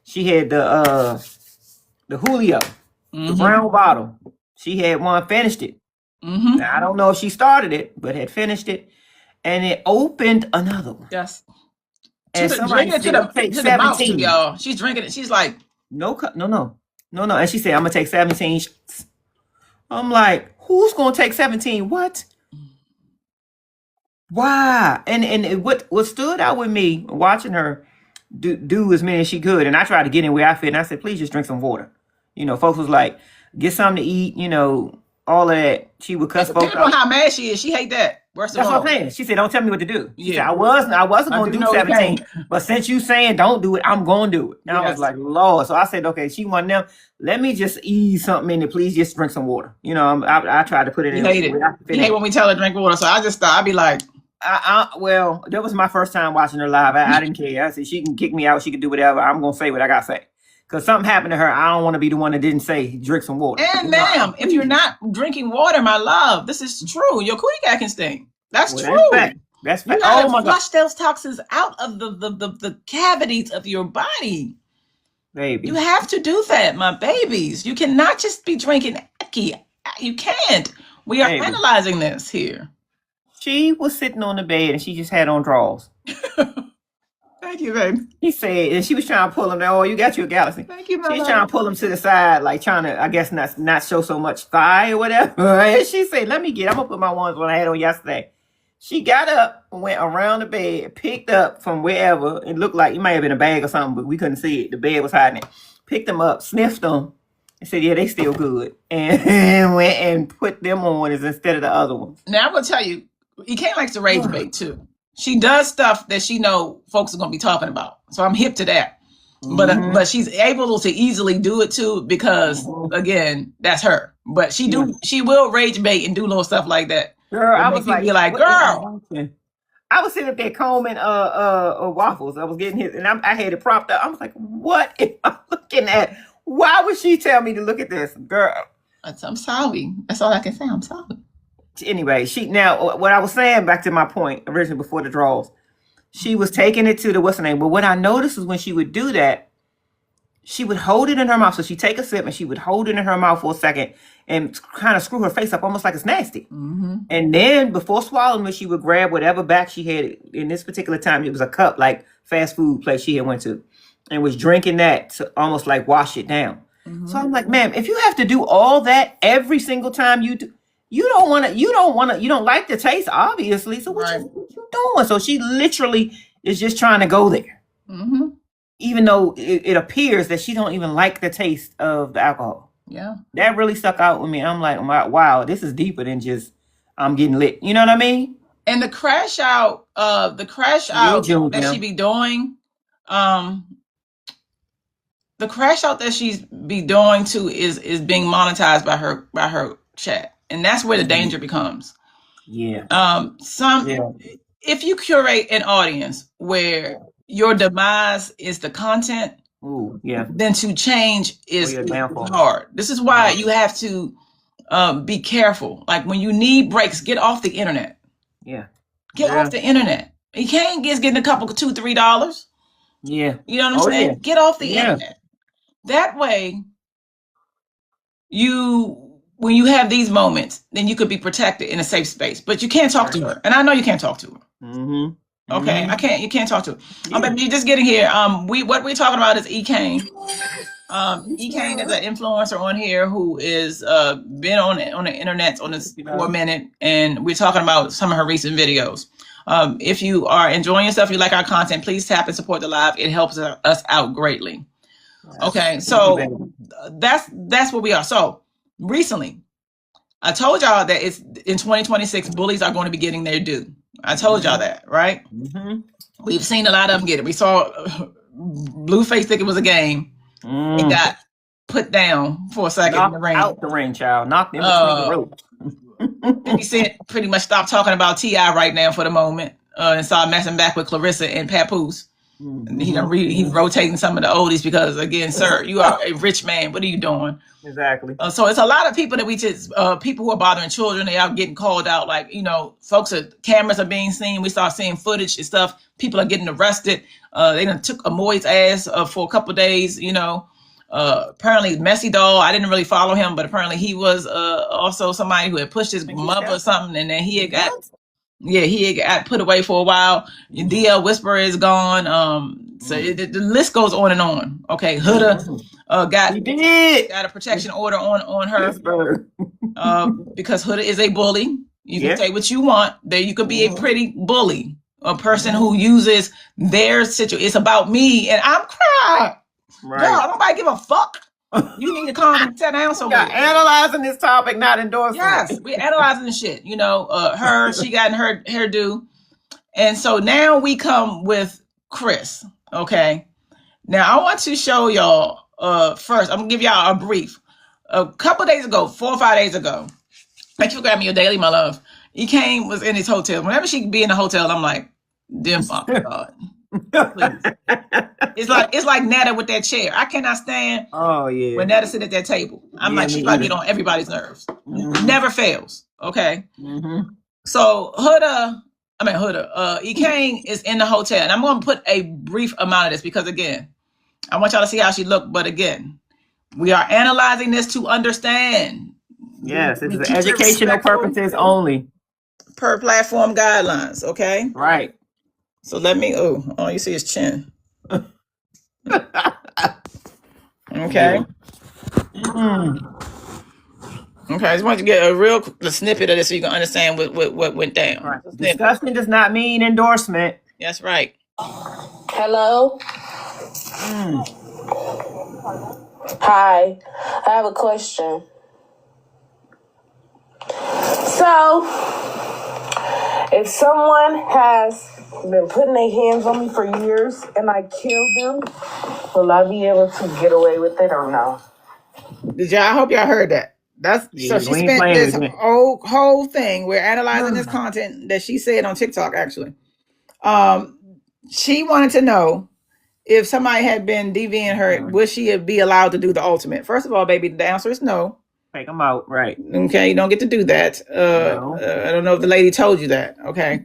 She had the Julio, the brown bottle. She had one, finished it. Now, I don't know if she started it, but had finished it. And it opened another one. Yes. And somebody said, take 17. Y'all. She's drinking it. She's like, no. And she said, I'm going to take 17 shots. I'm like, who's going to take 17? What? Why? And what stood out with me watching her do as many as she could, and I tried to get in where I fit, and I said, please just drink some water. You know, folks was like, get something to eat, you know, all of that. She would cuss folks out. Depending on how mad she is, she hate that. That's what I'm saying. She said, don't tell me what to do. She said, I wasn't going to do 17, but since you saying don't do it, I'm going to do it. Now I was like, Lord. So I said, okay, she want them. Let me just ease something in it. Please just drink some water. You know, I tried to put it in. You hate it. You hate when we tell her to drink water. So I just thought, I'd be like, well, that was my first time watching her live. I didn't care. I said, she can kick me out. She can do whatever. I'm going to say what I got to say. Because something happened to her. I don't want to be the one that didn't say drink some water. And ma'am, if you're not drinking water, my love, this is true. Your cootie cat can stink. That's true. That's fact. Oh my God. Flush those toxins out of the cavities of your body. Baby. You have to do that, my babies. You cannot just be drinking Eki. You can't. We are analyzing this here. She was sitting on the bed and she just had on drawers. Thank you, baby. He said, and she was trying to pull him. Oh, you got your galaxy. Thank you, She's trying to pull him to the side, like trying to, I guess, not show so much thigh or whatever. And she said, I'm going to put my ones when I had on yesterday. She got up and went around the bed, picked up from wherever. It looked like it might have been a bag or something, but we couldn't see it. The bed was hiding it. Picked them up, sniffed them, and said, yeah, they still good. And went and put them on instead of the other ones. Now, I'm going to tell you, Ekane likes to rage bait too. She does stuff that she know folks are going to be talking about. So I'm hip to that. But she's able to easily do it too because, again, that's her. But she will rage bait and do little stuff like that. Girl, I was like, girl. I was sitting up there combing waffles. I was getting his, and I had it propped up. I was like, what am I looking at? Why would she tell me to look at this? Girl. I'm sorry. That's all I can say. I'm sorry. Anyway, now what I was saying, back to my point originally before the draws, she was taking it to the what's her name. But what I noticed is when she would do that, she would hold it in her mouth. So she'd take a sip and she would hold it in her mouth for a second and kind of screw her face up almost like it's nasty. And then before swallowing it, she would grab whatever back she had. In this particular time, it was a cup, like fast food place she had went to, and was drinking that to almost like wash it down. So I'm like, ma'am, if you have to do all that every single time you do, you don't like the taste, obviously. So what you doing? So she literally is just trying to go there. Even though it appears that she don't even like the taste of the alcohol. Yeah. That really stuck out with me. I'm like, wow, this is deeper than just I'm getting lit. You know what I mean? And the crash out that she be doing, the crash out that she's be doing too is being monetized by her chat. And that's where the danger becomes. Yeah. If you curate an audience where your demise is the content, then to change is hard. This is why you have to be careful. Like when you need breaks, get off the internet. Yeah. Get off the internet. You can't get getting a couple of $2-3. Yeah. You know what I'm saying? Yeah. Get off the internet. That way, when you have these moments, then you could be protected in a safe space. But you can't talk to her. And I know you can't talk to her. Okay, you can't talk to her. But you're just getting here. What we're talking about is Ekane. Ekane is an influencer on here who is been on the internet on this for a minute, and we're talking about some of her recent videos. If you are enjoying yourself, you like our content, please tap and support the live. It helps us out greatly. Okay, so that's where we are. So recently, I told y'all that it's in 2026, bullies are going to be getting their due. I told y'all that, right? We've seen a lot of them get it. We saw Blueface think it was a game. It got put down for a second in the ring. Out the ring, child. Knocked in between the ropes. 50 Cent pretty much stopped talking about T.I. right now for the moment and started messing back with Clarissa and Papoose. He's rotating some of the oldies because, again, sir, you are a rich man. What are you doing? Exactly. So it's a lot of people that we just, people who are bothering children, they are getting called out. Like, cameras are being seen. We start seeing footage and stuff. People are getting arrested. They done took Amoy's ass for a couple of days, apparently Messy Doll, I didn't really follow him, but apparently he was also somebody who had pushed his mother or something, and then he had got put away for a while. DL Whisperer is gone. So the list goes on and on. Okay, Huda got a protection order on her because Huda is a bully. You can say what you want. There, you could be a pretty bully, a person who uses their situation. It's about me, and I'm crying. Right. Girl, nobody give a fuck. You need to calm and sit down somewhere. Analyzing this topic, not endorsing. Yes, we're analyzing the shit. She got her due. And so now we come with Chris. Okay. Now I want to show y'all first. I'm gonna give y'all a brief. A couple days ago, 4 or 5 days ago. Thank you for grabbing your daily, my love. He was in his hotel. Whenever she be in the hotel, I'm like, dear fucking God. Please. It's like Netta with that chair. I cannot stand when Netta sit at that table. I'm like, she probably get on everybody's nerves. Never fails. Okay. So Huda, Ekane is in the hotel, and I'm going to put a brief amount of this because, again, I want y'all to see how she looked. But again, we are analyzing this to understand. Yes, it's educational purposes only. Per platform guidelines. Okay. Right. So let me. All you see is chin. Okay. Okay, I just want to get a snippet of this so you can understand what went down. Right. Discussion does not mean endorsement. That's right. Hello? Hi. I have a question. So, if someone has been putting their hands on me for years and I kill them, will I be able to get away with it or no? I hope y'all heard that. So she spent this whole thing. We're analyzing this content that she said on TikTok, actually. She wanted to know if somebody had been DVing her, would she be allowed to do the ultimate? First of all, baby, the answer is no. Take them out, right? Okay, you don't get to do that. No. I don't know if the lady told you that. Okay,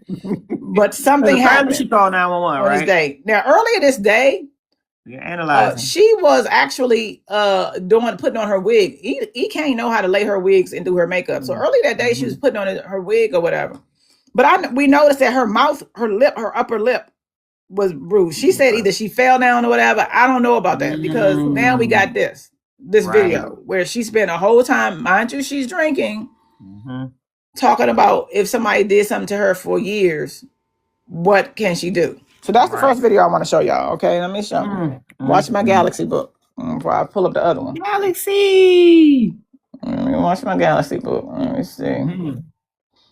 but something happened. She called 911 on this day. Now, earlier this day, you're analyzing. She was actually putting on her wig. He can't know how to lay her wigs and do her makeup. So earlier that day, she was putting on her wig or whatever. But we noticed that her mouth, her upper lip was bruised. She said either she fell down or whatever. I don't know about that because now we got this video where she spent a whole time, mind you, she's drinking, talking about if somebody did something to her for years, what can she do? So that's the first video I want to show y'all. Okay, let me show you. Watch my Galaxy book before I pull up the other one. Galaxy. Let me watch my Galaxy book. Let me see.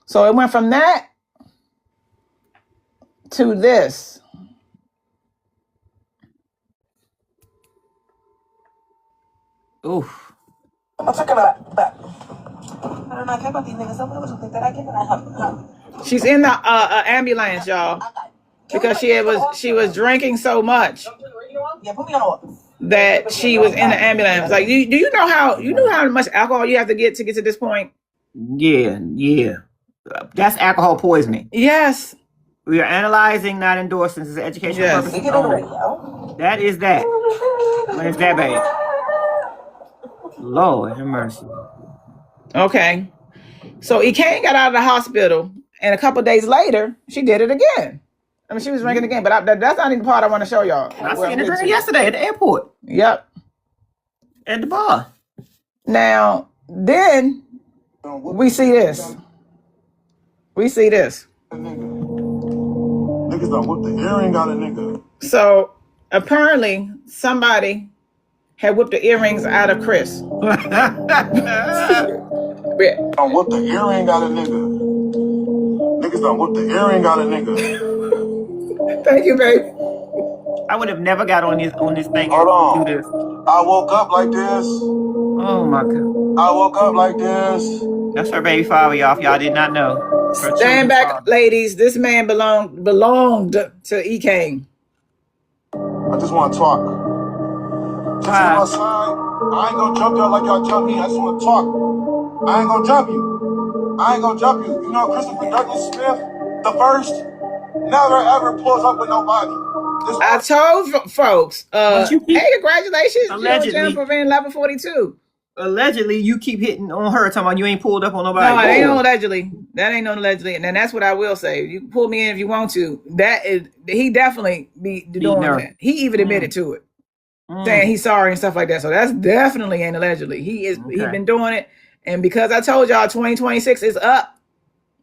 So it went from that to this. Oof. She's in the ambulance, y'all, because she was drinking so much that she was in the ambulance. Like, do you know how much alcohol you have to get to this point? Yeah. That's alcohol poisoning. Yes. We are analyzing, not endorsing. This is educational purposes only. That is that. When it's that bad. Lord have mercy. Okay. So Ekane got out of the hospital, and a couple of days later, she did it again. I mean, she was drinking again, but that's not even the part I want to show y'all. I seen her drink yesterday at the airport. Yep. At the bar. Now, then we see this. done whipped the earring out of nigga. So apparently somebody had whipped the earrings out of Chris. Done whipped the earring out of nigga. Niggas done whipped the earring out of nigga. Thank you, babe. I would have never got on this thing. Hold on. Do this. I woke up like this. Oh my God. I woke up like this. That's her baby father, y'all. If y'all did not know. Stand back, father. Ladies. This man belonged to E. Kane. I just want to talk. Just come outside. I ain't gonna jump y'all like y'all jump me. I just want to talk. I ain't gonna jump you. I ain't gonna jump you. You know, Christopher Douglas Smith, the first, never ever pulls up with nobody. I told folks, hey, congratulations, allegedly, for being level 42. Allegedly, you keep hitting on her, talking about you ain't pulled up on nobody. No, it ain't no allegedly. That ain't no allegedly. And then that's what I will say. You can pull me in if you want to. That is, he definitely be doing that. He even admitted to it, saying he's sorry and stuff like that. So that's definitely ain't allegedly. He is. Okay. He's been doing it, and because I told y'all 2026 is up,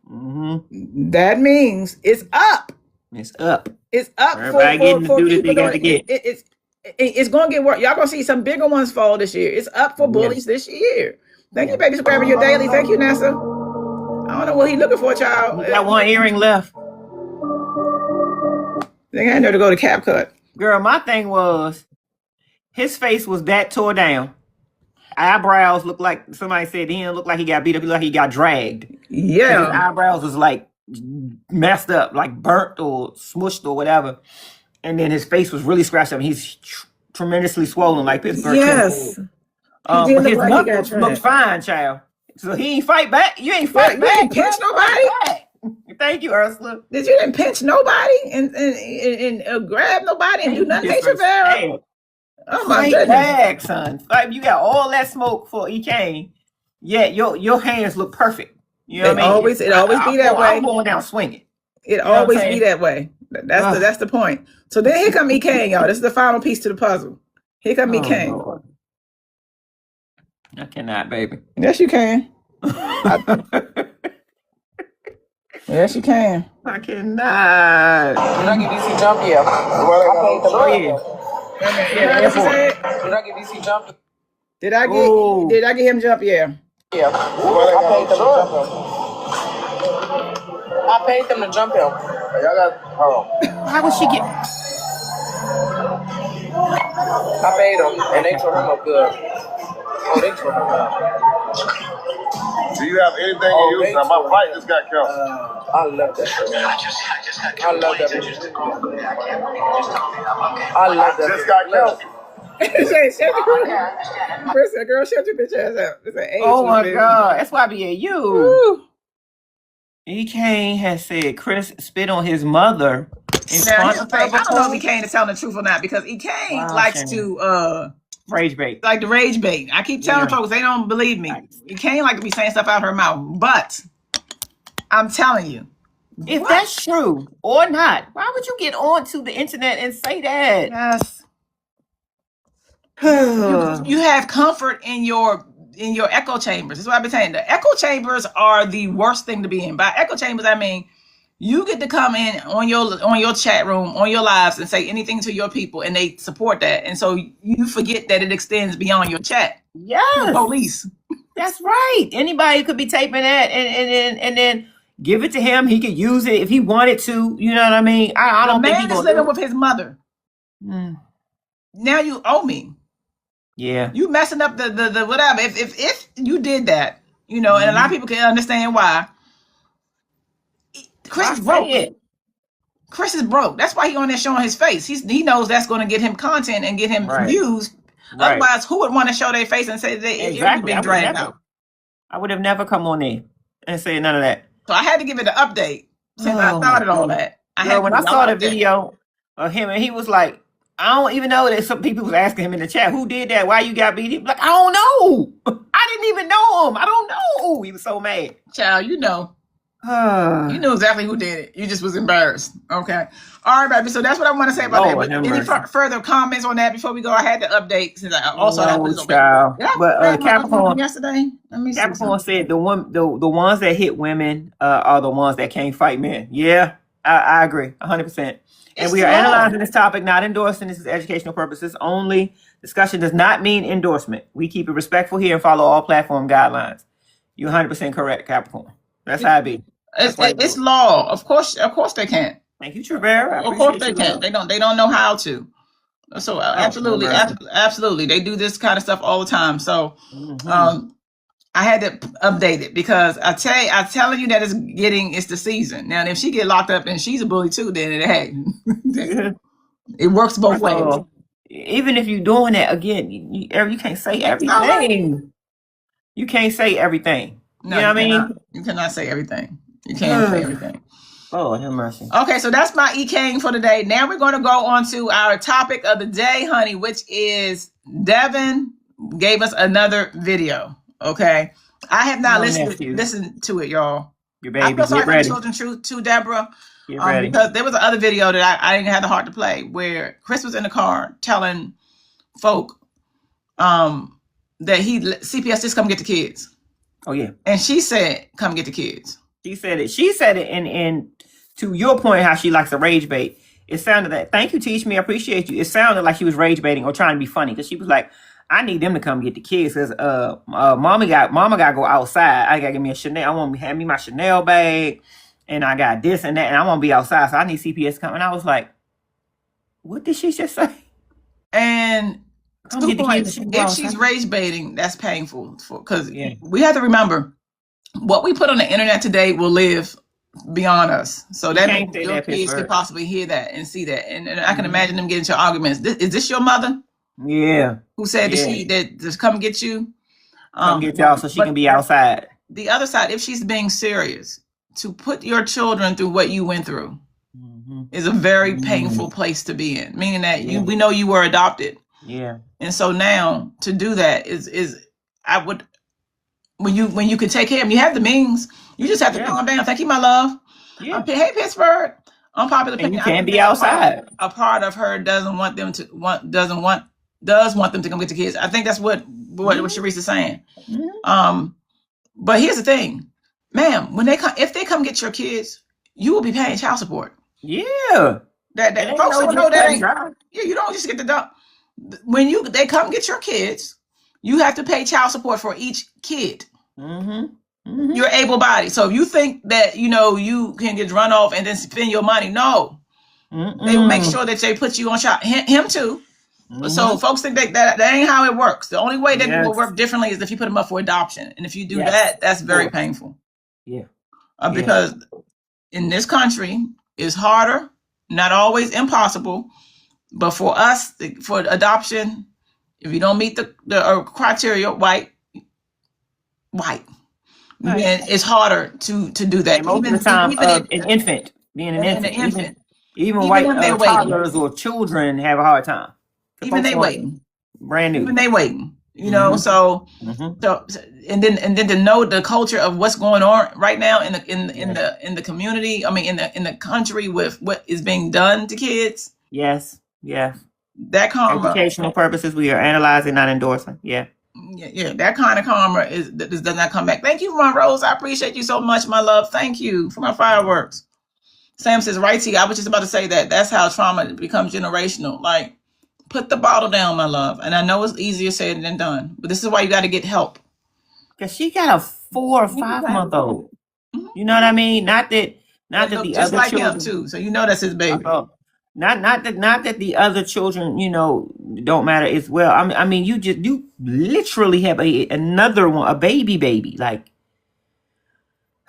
that means it's up. It's up. It's up. Everybody getting to do that they got to get. It's going to get worse. Y'all going to see some bigger ones fall this year. It's up for bullies this year. Thank you, baby, for grabbing your daily. Thank you, Nessa. I don't know what he's looking for, child. Got one earring left. They got there to go to cap cut. Girl, my thing was, his face was that tore down. Eyebrows looked like, somebody said he didn't look like he got beat up. He looked like he got dragged. Yeah. His eyebrows was like messed up, like burnt or smushed or whatever. And then his face was really scratched up. He's tremendously swollen like Pittsburgh. Yes. But his knuckles looked fine, child. So he ain't fight back. You ain't fight back. You didn't pinch nobody? Thank you, Ursula. You didn't pinch nobody and grab nobody and do nothing to Vera? Oh my goodness. Back, son. You got all that smoke for E. Kane, yet your hands look perfect. You know what I mean? It always be that way. I'm going down swinging. It always be that way. That's the point. So then here come E. Kane, y'all. This is the final piece to the puzzle. Here come E. Kane. Lord. I cannot, baby. Yes, you can. Yes, you can. I cannot. Did I get DC jump? Yeah. I paid the Did I get DC jump? Did I get him jump? Yeah. Yeah. I paid them to jump him. Y'all got. Hold on. How would she get? I paid them, and they tore him up good. Oh, they tore him up. Do you have anything in use? My flight just got canceled. I love that. I love that. I love that. Just got canceled. Girl, shut your bitch ass up. Oh my God, that's why I be at you. Woo. E. Kane has said Chris spit on his mother. I don't know if E. Kane is telling the truth or not, because E. Kane likes to rage bait. Like the rage bait. I keep telling folks they don't believe me. E. Kane like to be saying stuff out her mouth, but I'm telling you, if that's true or not, why would you get onto the internet and say that? Yes. You have comfort in your echo chambers. That's what I've been saying. The echo chambers are the worst thing to be in. By echo chambers, I mean you get to come in on your chat room, on your lives, and say anything to your people, and they support that. And so you forget that it extends beyond your chat. Yes, police. That's right. Anybody could be taping that, and then give it to him. He could use it if he wanted to. You know what I mean? I don't think he's living with his mother. Now you owe me. Yeah, you messing up the whatever. If you did that, you know, and a lot of people can understand why. Chris is broke. Chris is broke. That's why he on there showing his face. He knows that's going to get him content and get him views. Right. Otherwise, who would want to show their face and say they've been dragged out? I would have never come on there and say none of that. So I had to give it an update since I started all that. When I saw the video of him and he was like, I don't even know that some people was asking him in the chat, who did that? Why you got beat? Like, I don't know. I didn't even know him. I don't know. He was so mad. Child, you know. You knew exactly who did it. You just was embarrassed. Okay. All right, baby. So that's what I want to say about that. But any further comments on that before we go? I had to update since I also had to But Capricorn yesterday. Capricorn said the ones that hit women are the ones that can't fight men. Yeah. I agree 100%. And we are analyzing this topic, not endorsing. This is educational purposes only. Discussion does not mean endorsement. We keep it respectful here and follow all platform guidelines. You're 100% correct, Capricorn. That's how I be. It's law. Of course they can't. Thank you, Trevera. Of course they can't. They don't know how to. So absolutely, they do this kind of stuff all the time. So, I had to update it because I'm telling you that it's the season. Now, if she get locked up and she's a bully too, then it works both ways. Even if you're doing that again, you can't say everything. You can't say everything. No, you know what I mean? You cannot say everything. You can't say everything. Oh, have mercy. Okay, so that's my e-cane for today. Now we're going to go on to our topic of the day, honey, which is Devin gave us another video. Okay, I have not listened to it, y'all. Your baby, get ready. Children too, Deborah. Get ready. Because there was another video that I didn't have the heart to play where Chris was in the car telling folk that CPS just come get the kids. Oh yeah. And she said, "Come get the kids." She said it, and to your point, how she likes to rage bait. It sounded that. Thank you, Teach Me. I appreciate you. It sounded like she was rage baiting or trying to be funny because she was like, I need them to come get the kids because mama got to go outside. I got to give me a Chanel. I want to have me my Chanel bag, and I got this and that, and I want to be outside. So I need CPS to come. And I was like, what did she just say? And if she's rage baiting, that's painful because we have to remember what we put on the internet today will live beyond us. So that means your kids could possibly hear that and see that. And I can imagine them getting into arguments. Is this your mother? Yeah. Who said that just come get you? Come get y'all so she can be outside. The other side, if she's being serious, to put your children through what you went through is a very painful place to be in. Meaning that we know you were adopted. Yeah. And so now to do that is I would when you can take care of them, you have the means. You just have to calm down. Thank you, my love. Yeah. Hey, Pittsburgh. Unpopular opinion. You can't be outside. A part of her does want them to come get the kids. I think that's what Sharice is saying. But here's the thing, ma'am. If they come get your kids, you will be paying child support. Yeah. That folks don't know that ain't. Yeah, you don't just get the dump. When they come get your kids, you have to pay child support for each kid. You're able-bodied. So if you think that you can get run off and then spend your money, no. They will make sure that they put you on child. Him too. So folks think that ain't how it works. The only way that it will work differently is if you put them up for adoption. And if you do that, that's very painful. Yeah. Because in this country, it's harder, not always impossible. But for us, for adoption, if you don't meet the criteria, white, then it's harder to do that. Most of the time, an infant, being an infant. Even white toddlers or children have a hard time. Even they waiting. Brand new. Even they waiting. So and then to know the culture of what's going on right now in the community. I mean, in the country with what is being done to kids. Yes. Yeah. That karma. Educational purposes, we are analyzing, not endorsing. Yeah. Yeah. That kind of karma does not come back. Thank you, Ron Rose. I appreciate you so much, my love. Thank you for my fireworks. Sam says, right, T. I was just about to say that's how trauma becomes generational. Like, put the bottle down, my love. And I know it's easier said than done, but this is why you got to get help. Because she got a 4 or 5 month old. You know what I mean? Not that the just other like children him too. So that's his baby. Not that the other children, don't matter as well. I mean, you literally have another one, a baby. Like,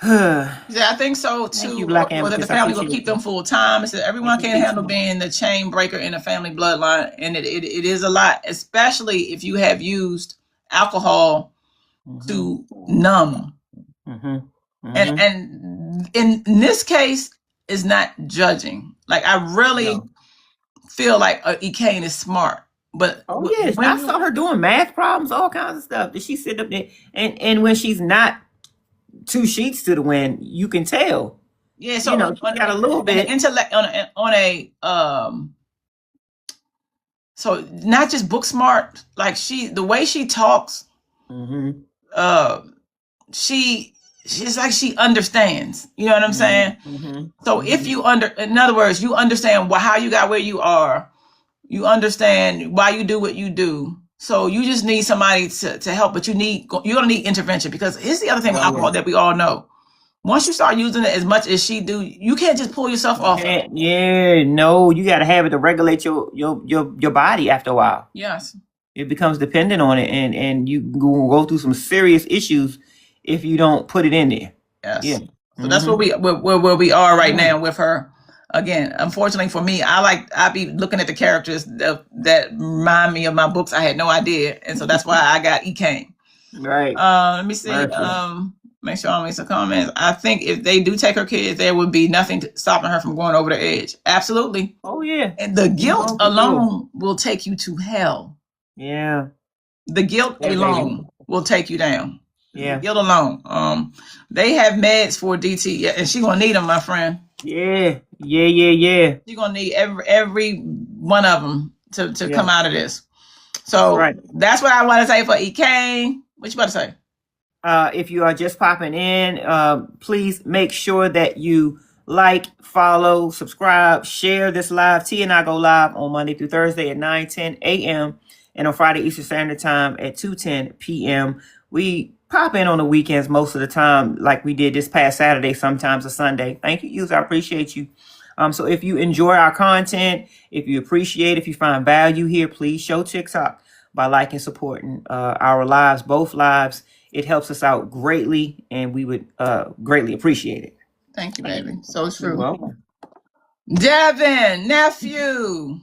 yeah, I think so too. Whether the family will keep them full time. It's that everyone can't handle being the chain breaker in a family bloodline, and it is a lot, especially if you have used alcohol to numb. And in this case, is not judging. Like, I really feel like Ekane is smart. But I saw her doing math problems, all kinds of stuff. Did she sit up there and when she's not 2 sheets to the wind, you can tell. Yeah, so she got a little bit intellect so not just book smart, like the way she talks, she it's like she understands. You know what I'm saying? Mm-hmm. So if you in other words, you understand how you got where you are. You understand why you do what you do. So you just need somebody to help, but you're gonna need intervention, because here's the other thing with alcohol that we all know. Once you start using it as much as she do, you can't just pull yourself off. Yeah, no, you got to have it to regulate your body after a while. Yes. It becomes dependent on it, and you go through some serious issues if you don't put it in there. Yes. Yeah. So that's where we are right now with her. Again, unfortunately for me, I be looking at the characters that remind me of my books. I had no idea, and so that's why I got E-Cane. Right. Let me see. Make sure I make some comments. I think if they do take her kids, there would be nothing stopping her from going over the edge. Absolutely. Oh yeah. And the guilt alone will take you to hell. Yeah. The guilt alone will take you down. Yeah. Guilt alone. They have meds for DT, and she gonna need them, my friend. Yeah. She gonna need every one of them to come out of this. So that's what I want to say for E-Cane. What you about to say? If you are just popping in, please make sure that you like, follow, subscribe, share this live. T and I go live on Monday through Thursday at 9:10 a.m. and on Friday Eastern Standard Time at 2:10 p.m. We pop in on the weekends most of the time, like we did this past Saturday, sometimes a Sunday. Thank you, user. I appreciate you. So if you enjoy our content, if you appreciate, if you find value here, please show TikTok by liking, supporting our lives, both lives. It helps us out greatly, and we would greatly appreciate it. Thank you, baby. So true. You're welcome. Devin, nephew.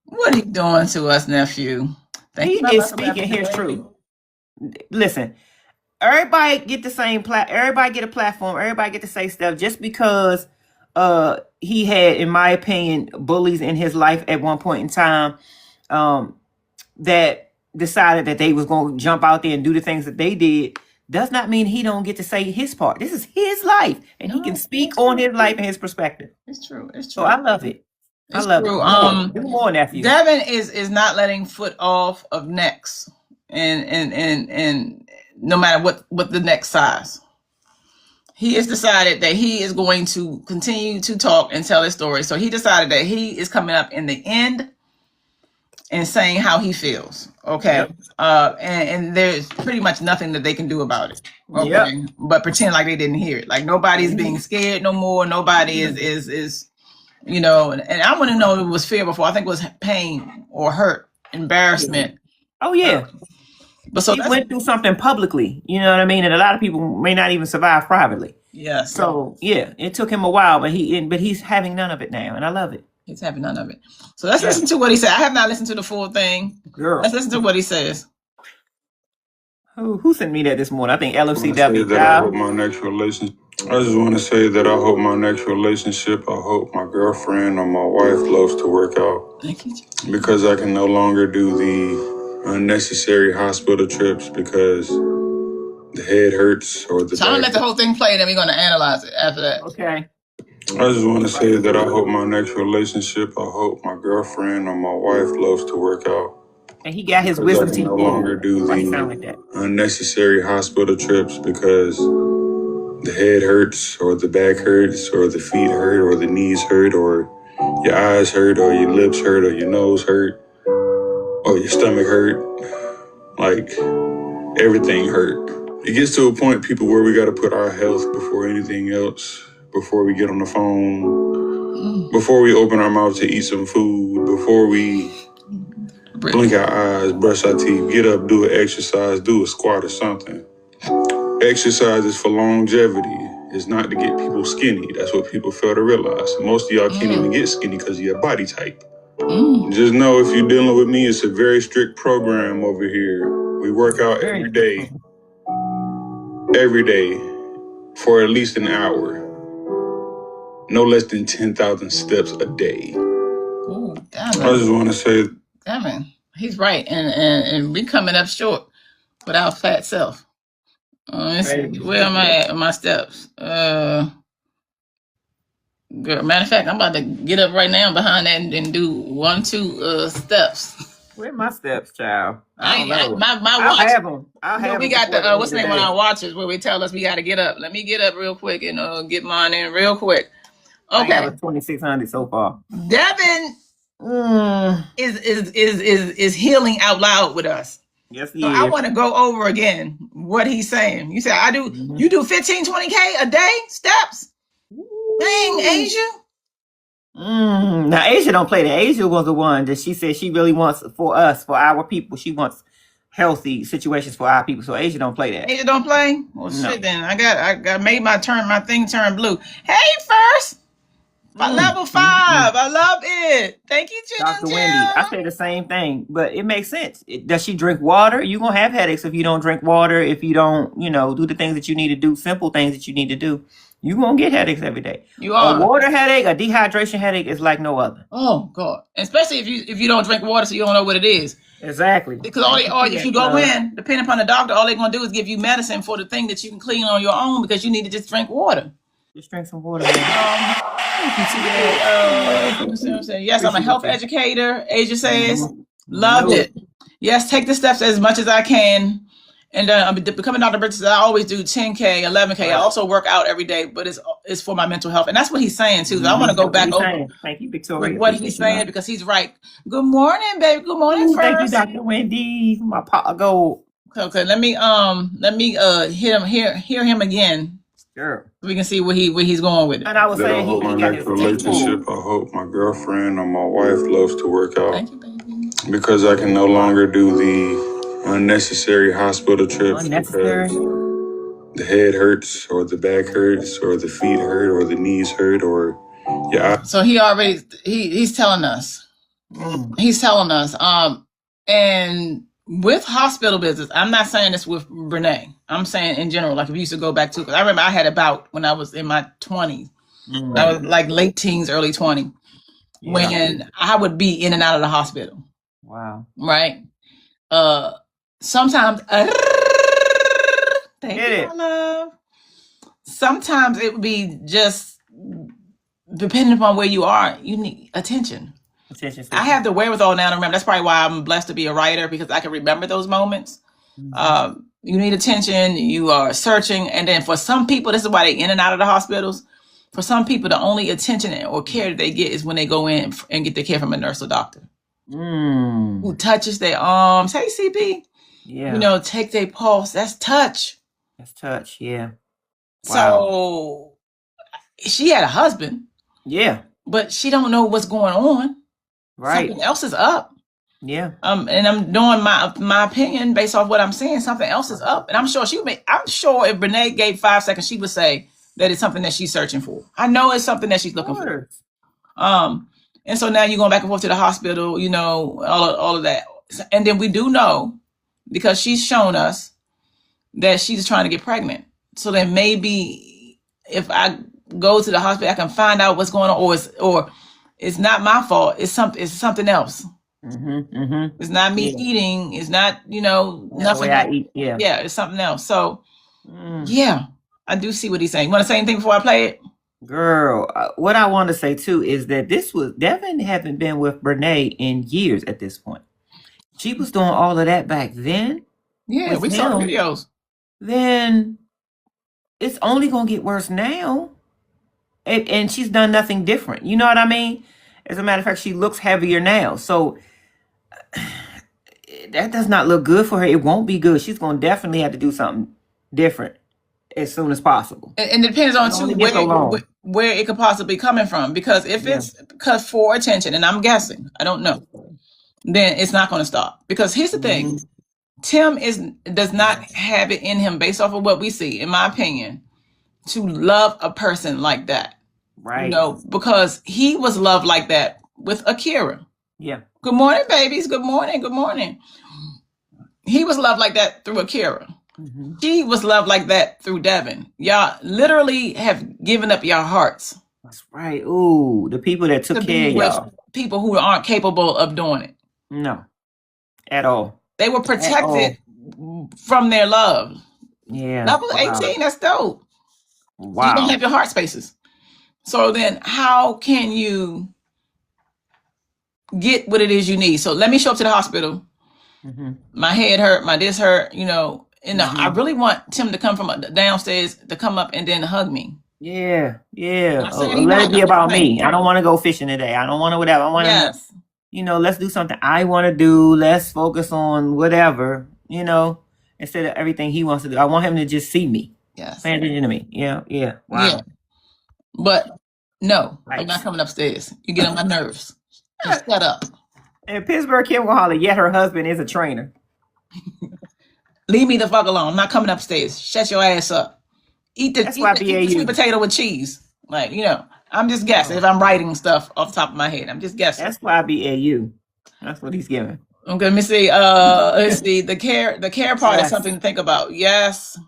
What are you doing to us, nephew? He is speaking his truth. Listen, everybody get the same everybody get a platform, everybody get to say stuff. Just because he had, in my opinion, bullies in his life at one point in time, that decided that they was going to jump out there and do the things that they did, does not mean he don't get to say his part. This is his life, and he can speak on his life and his perspective. It's true. It's So true. I love it. It's I love true. it. Do more, nephew. Devin is not letting foot off of necks, and no matter what the next size. He has decided that he is going to continue to talk and tell his story. So he decided that he is coming up in the end and saying how he feels. Okay. Yep. And there's pretty much nothing that they can do about it. Okay. Yep. But pretend like they didn't hear it. Like nobody's being scared no more. Nobody is and I wouldn't know it was fear before. I think it was pain or hurt, embarrassment. Oh yeah. But so he went through something publicly, you know what I mean? And a lot of people may not even survive privately. Yeah. So yeah, it took him a while, but he's having none of it now, and I love it. He's having none of it. So let's listen to what he said. I have not listened to the full thing. Girl. Let's listen to what he says. Who sent me that this morning? I think LFCW. I hope my next relationship. I just want to say that I hope my next relationship, I hope my girlfriend or my wife loves to work out. Thank you. Because I can no longer do the unnecessary hospital trips because the head hurts or the. So I'm gonna let the whole thing play, and then we're gonna analyze it after that. Okay. I just want to say that I hope my next relationship, I hope my girlfriend or my wife loves to work out. And he got his wisdom teeth. No longer do the unnecessary hospital trips because the head hurts or the back hurts or the feet hurt or the knees hurt or your eyes hurt or your lips hurt or your nose hurt or your stomach hurt. Like everything hurt. It gets to a point, people, where we got to put our health before anything else. Before we get on the phone, before we open our mouth to eat some food, before we blink our eyes, brush our teeth, get up, do an exercise, do a squat or something. Exercise is for longevity. It's not to get people skinny. That's what people fail to realize. Most of y'all can't even get skinny because of your body type. Just know if you're dealing with me, it's a very strict program over here. We work out every day for at least an hour. No less than 10,000 steps a day. Ooh, damn. I just want to say, damn, he's right, and we coming up short with our fat self. Where am I at? My steps. Girl, matter of fact, I'm about to get up right now behind that and do 1, 2 steps. Where my steps, child? I don't know. My I'll watch. have them. I'll have them. We got the what's the name on our watches where we tell us we got to get up. Let me get up real quick and get mine in real quick. Okay. I have a 2600 so far. Devin is healing out loud with us. Yes, he so is. I want to go over again what he's saying. You said I do. You do 15, 20K a day steps. Dang, Asia. Now Asia don't play that. Asia was the one that she said she really wants for us, for our people. She wants healthy situations for our people. So Asia don't play that. Asia don't play? Well, no. Shit then. I got made my thing turn blue. Hey, first. Level 5. I love it. Thank you, Jim. Dr. Wendy. I say the same thing, but it makes sense. Does she drink water? You're going to have headaches if you don't drink water, if you don't, do the things that you need to do, simple things that you need to do. You're going to get headaches every day. You are. A water headache, a dehydration headache is like no other. Oh, God. Especially if you don't drink water so you don't know what it is. Exactly. Because if you go in, depending upon the doctor, all they're going to do is give you medicine for the thing that you can clean on your own because you need to just drink water. Just drink some water. Yes, I'm a health educator. Asia says, loved it. Yes, take the steps as much as I can. And I'm becoming Dr. Bridges. I always do 10K, 11K. I also work out every day, but it's for my mental health. And that's what he's saying too. I want to go back over Thank you, Victoria. what he's saying because he's right. Good morning, baby. Good morning, first. Thank you, Dr. Wendy. My pot of gold. Okay, let me hear him again. Sure. We can see where he's going with it. And I was saying, I hope my next relationship, I hope my girlfriend or my wife loves to work out. Thank you, baby. Because I can no longer do the unnecessary hospital trips because the head hurts or the back hurts or the feet hurt or the knees hurt or So he's telling us. He's telling us. And with hospital visits, I'm not saying this with Brene. I'm saying in general, like if you used to go back to, because I remember I had a bout when I was in my 20s. I was like late teens, early 20s, when I would be in and out of the hospital. Wow. Right? Sometimes, thank you, my love. Sometimes it would be just, depending upon where you are, you need attention. I have the wherewithal now to remember. That's probably why I'm blessed to be a writer, because I can remember those moments. You need attention. You are searching. And then for some people, this is why they in and out of the hospitals. For some people, the only attention or care that they get is when they go in and get their care from a nurse or doctor. Who touches their arms. Hey, CP. Yeah. Take their pulse. That's touch. That's touch. Yeah. Wow. So she had a husband. Yeah. But she don't know what's going on. Right. Something else is up. Yeah. And I'm doing my opinion based off what I'm saying. Something else is up. And I'm sure if Brene gave 5 seconds, she would say that it's something that she's searching for. I know it's something that she's looking for. And so now you're going back and forth to the hospital, all of that. And then we do know, because she's shown us that she's trying to get pregnant. So then maybe if I go to the hospital, I can find out what's going on, or it's not my fault. It's something else. It's not me eating. It's not, nothing. I eat. Yeah. Yeah, it's something else. So, yeah, I do see what he's saying. You want to say anything before I play it? Girl, what I want to say too is that Devin haven't been with Brene in years at this point. She was doing all of that back then. Yeah, we saw videos. Then it's only going to get worse now. And she's done nothing different. You know what I mean? As a matter of fact, she looks heavier now. So that does not look good for her. It won't be good. She's going to definitely have to do something different as soon as possible. And it depends on where it could possibly be coming from. Because if it's because for attention, and I'm guessing, I don't know, then it's not going to stop. Because here's the thing. Tim does not have it in him, based off of what we see, in my opinion, to love a person like that. Right. Because he was loved like that with Akira. Yeah. Good morning, babies. Good morning. Good morning. He was loved like that through Akira. She was loved like that through Devin. Y'all literally have given up your hearts. That's right. Ooh, the people that took care of y'all. People who aren't capable of doing it. No. At all. They were protected from their love. Yeah. Level 18, that's dope. Wow. You don't have your heart spaces. So then how can you get what it is you need. So let me show up to the hospital. My head hurt, my this hurt, you know, and I really want Tim to come from downstairs to come up and then hug me. Yeah. Let it be about me. I don't want to go fishing today. I don't want to whatever. I want to, you know, let's do something I want to do. Let's focus on whatever, you know, instead of everything he wants to do. I want him to just see me. Yes. Pay attention to me. Yeah. Wow. Yeah. But no, I'm not coming upstairs. You get on my nerves. Just shut up. And Pittsburgh Kim will holler, yet her husband is a trainer. Leave me the fuck alone. I'm not coming upstairs. Shut your ass up. Eat the sweet potato with cheese. Like, you know, I'm just guessing if I'm writing stuff off the top of my head. I'm just guessing. That's YBAU. That's what he's giving. Okay, let me see. Let's see. The care part is something to think about. Yes.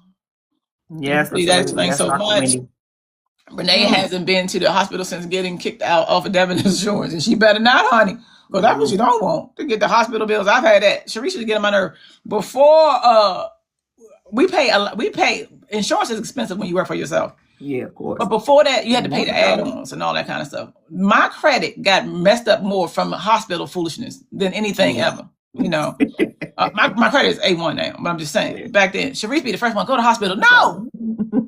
That explains so much. Renee hasn't been to the hospital since getting kicked out off of Devon Insurance, and she better not, honey. Because that's what you don't want, to get the hospital bills. I've had that. Sharice should get on my nerve. Before we pay insurance is expensive when you work for yourself. Yeah, of course. But before that, you had to pay the add-ons and all that kind of stuff. My credit got messed up more from hospital foolishness than anything ever. You know, my credit is A1 now, but I'm just saying. Back then, Sharice be the first one. Go to the hospital. No.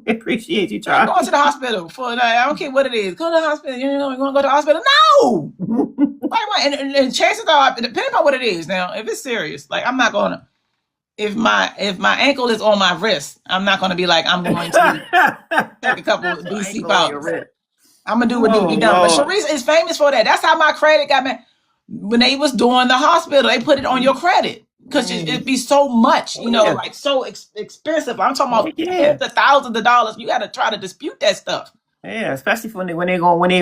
Appreciate you, Charles. I'm going to the hospital for that. I don't care what it is. Go to the hospital. You know, you want to go to the hospital? No. And chances are, depending on what it is. Now, if it's serious, like I'm not gonna. If my ankle is on my wrist, I'm not gonna be like I'm going to take a couple of BC powders. I'm gonna do what needs to be done. But Sharice is famous for that. That's how my credit got me. When they was doing the hospital, they put it on your credit. Because it'd be so much, you know, like so expensive. I'm talking about tens of thousands of dollars. You got to try to dispute that stuff. Yeah, especially when they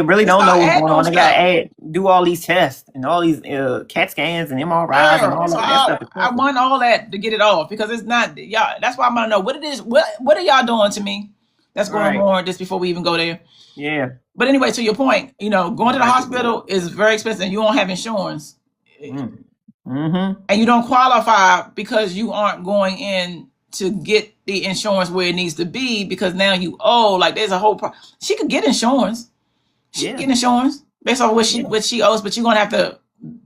really don't know what's going on. They got to do all these tests and all these CAT scans and MRIs and all of that stuff. I want all that to get it off because it's not y'all. That's why I'm gonna know what it is. What are y'all doing to me? That's going on just before we even go there. Yeah. But anyway, to your point, you know, going to the hospital is very expensive. And you don't have insurance. And you don't qualify because you aren't going in to get the insurance where it needs to be because now you owe. Like there's a whole she could get insurance. She can get insurance based off what she owes, but you're gonna have to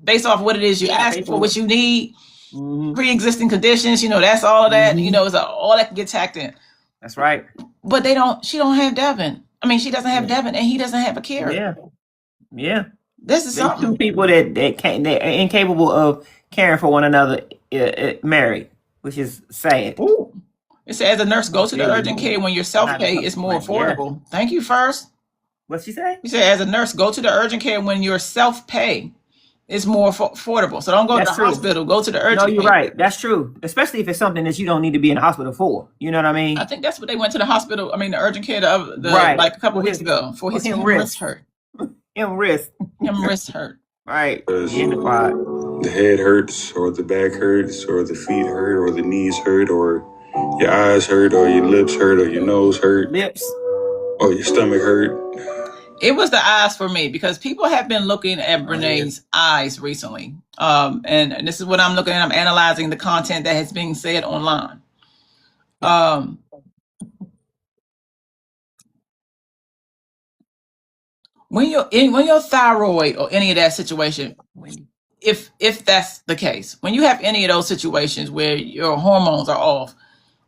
based off what it is you ask for, what you need, pre-existing conditions. You know, that's all of that. You know, it's all that can get tacked in. That's right. But she don't have Devin. I mean, she doesn't have Devin, and he doesn't have a carrier. Yeah. This is something. Two people they're incapable of caring for one another, married, which is sad. Ooh. It says, as a nurse, go to the urgent care when your self-pay is more affordable. Thank you, first. What's she say? You said, as a nurse, go to the urgent care when your self-pay is more affordable. So don't go to the hospital. Go to the urgent care. No, you're right. That's true. Especially if it's something that you don't need to be in the hospital for. You know what I mean? I think that's what they went to the hospital. I mean, the urgent care like a couple of weeks ago for his wrist hurt. Him wrist hurt. Right. The head hurts, or the back hurts, or the feet hurt, or the knees hurt, or your eyes hurt, or your lips hurt, or your nose hurt, or your stomach hurt. It was the eyes for me because people have been looking at Renee's eyes recently. And this is what I'm looking at. I'm analyzing the content that has been said online. When your thyroid or any of that situation, if that's the case, when you have any of those situations where your hormones are off,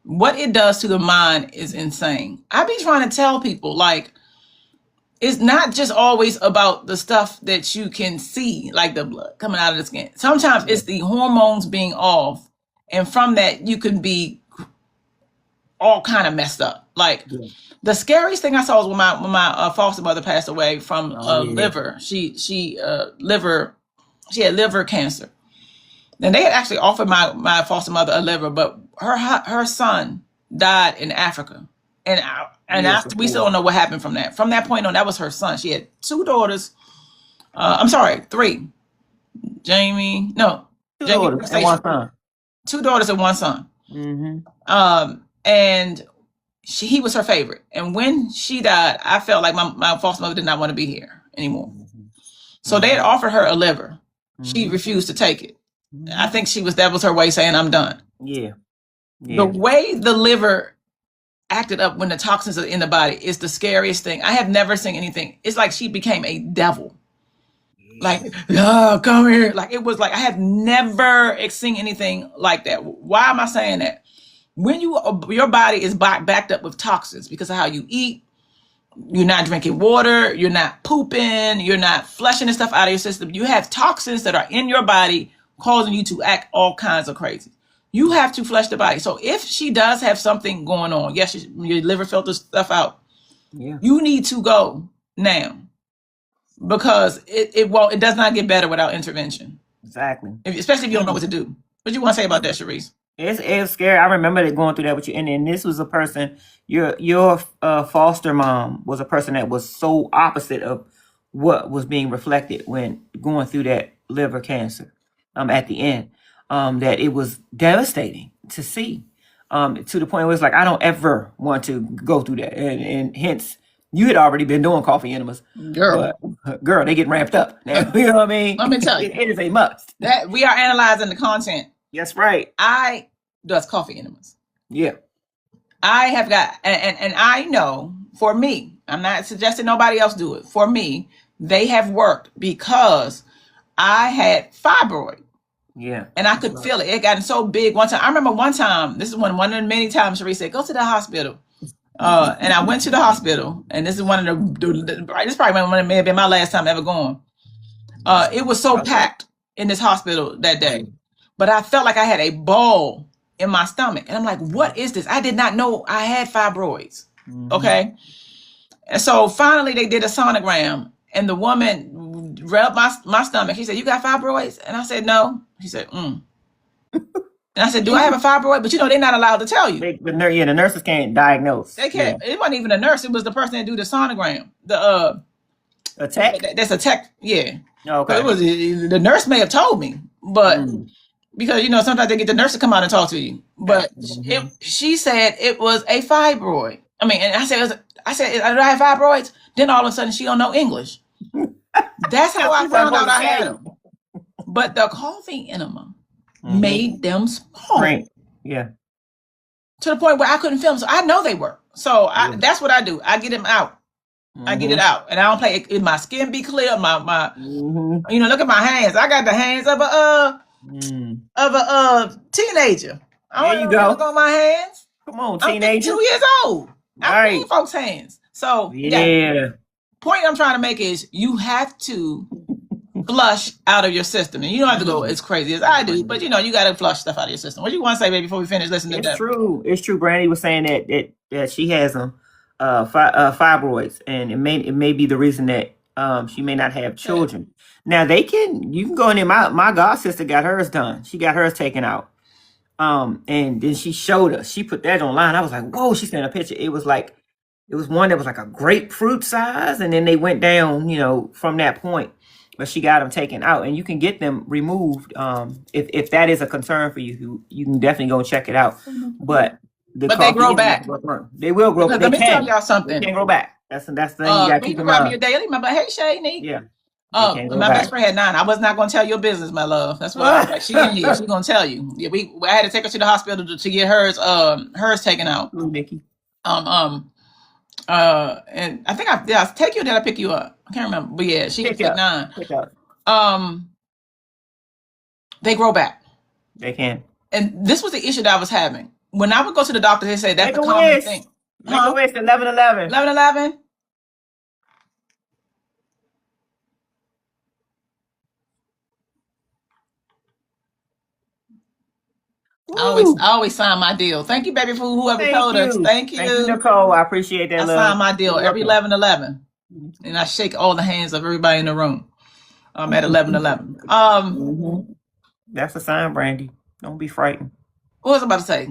what it does to the mind is insane. I be trying to tell people, like, it's not just always about the stuff that you can see, like the blood coming out of the skin. Sometimes it's the hormones being off, and from that you can be all kind of messed up. Like the scariest thing I saw was when my foster mother passed away from liver. She had liver cancer. And they had actually offered my foster mother a liver, but her son died in Africa. And after, we still don't know what happened from that. From that point on, that was her son. She had 2 daughters. 3. Jamie, no. 2 daughters and 1 son. 2 daughters and 1 son. And he was her favorite. And when she died, I felt like my foster mother did not want to be here anymore. So they had offered her a liver. She refused to take it. I think that was her way saying, I'm done. Yeah. The way the liver acted up when the toxins are in the body is the scariest thing. I have never seen anything. It's like she became a devil. Like, oh, come here. Like, it was like, I have never seen anything like that. Why am I saying that? When your body is backed up with toxins because of how you eat, you're not drinking water, you're not pooping, you're not flushing the stuff out of your system. You have toxins that are in your body causing you to act all kinds of crazy. You have to flush the body. So if she does have something going on, yes, your liver filters stuff out. Yeah. You need to go now because it does not get better without intervention. Exactly. Especially if you don't know what to do. What do you want to say about that, Sharice? It's scary. I remember it going through that with you, and this was a person. Your foster mom was a person that was so opposite of what was being reflected when going through that liver cancer. At the end, that it was devastating to see. To the point where it's like I don't ever want to go through that, and hence you had already been doing coffee enemas, girl. But, girl, they get ramped up now. You know what I mean? Let me tell you, it is a must. That we are analyzing the content. That's right. I does coffee enemas. Yeah. I have got, and I know for me, I'm not suggesting nobody else do it. For me, they have worked because I had fibroid. Yeah. And I could feel it. It gotten so big one time. I remember one time, this is one of the many times Sharice said, go to the hospital. And I went to the hospital, and this is one of this probably one of may have been my last time ever going. It was so packed in this hospital that day. But I felt like I had a ball in my stomach. And I'm like, what is this? I did not know I had fibroids. Mm-hmm. Okay. And so finally they did a sonogram, and the woman rubbed my stomach. She said, you got fibroids? And I said, no. She said, And I said, do I have a fibroid? But they're not allowed to tell you. The nurses can't diagnose. They can't. Yeah. It wasn't even a nurse. It was the person that do the sonogram. A tech? That's a tech. Yeah. Okay. It was the nurse may have told me, but because sometimes they get the nurse to come out and talk to you. But she said it was a fibroid. I mean, and I said, do I have fibroids? Then all of a sudden she don't know English. That's how I found out I had them. But the coffee enema made them small. Right. Yeah. To the point where I couldn't feel them. So I know they work. So that's what I do. I get them out. I get it out, and I don't play. My skin be clear. My look at my hands. I got the hands of a teenager. There you go. Look on my hands. Come on, teenager. I'm 2 years old. I'm in folks' hands. So point I'm trying to make is you have to flush out of your system, and you don't have to go as crazy as I do, but you got to flush stuff out of your system. What do you want to say, baby, before we finish listening to that? It's true. Brandy was saying that she has them. Fibroids, and it may be the reason that she may not have children. Now you can go in there. My god sister got hers done. She got hers taken out. And then she showed us. She put that online. I was like, whoa! She sent a picture. It was one that was like a grapefruit size, and then they went down, from that point. But she got them taken out, and you can get them removed. If that is a concern for you, you can definitely go check it out. But they grow back. They will grow back. Let me tell y'all something. They can grow back. That's the thing you got to keep in mind. Your daily, my hey Shane. Yeah. My best friend had 9. I was not going to tell your business, my love. That's what she in here. She's going to tell you. Yeah, I had to take her to the hospital to get hers taken out. Nikki. And I think I'll take you, or did I pick you up? I can't remember. But yeah, she was 9. They grow back. They can. And this was the issue that I was having. When I would go to the doctor, they say that's the common thing. Make a wish, 11/11. 11/11? I always sign my deal. Thank you, baby, for whoever told us. Thank you. Thank you, Nicole. I appreciate that. I sign my deal every 11/11. And I shake all the hands of everybody in the room. I'm at 11/11. That's a sign, Brandy. Don't be frightened. What was I about to say?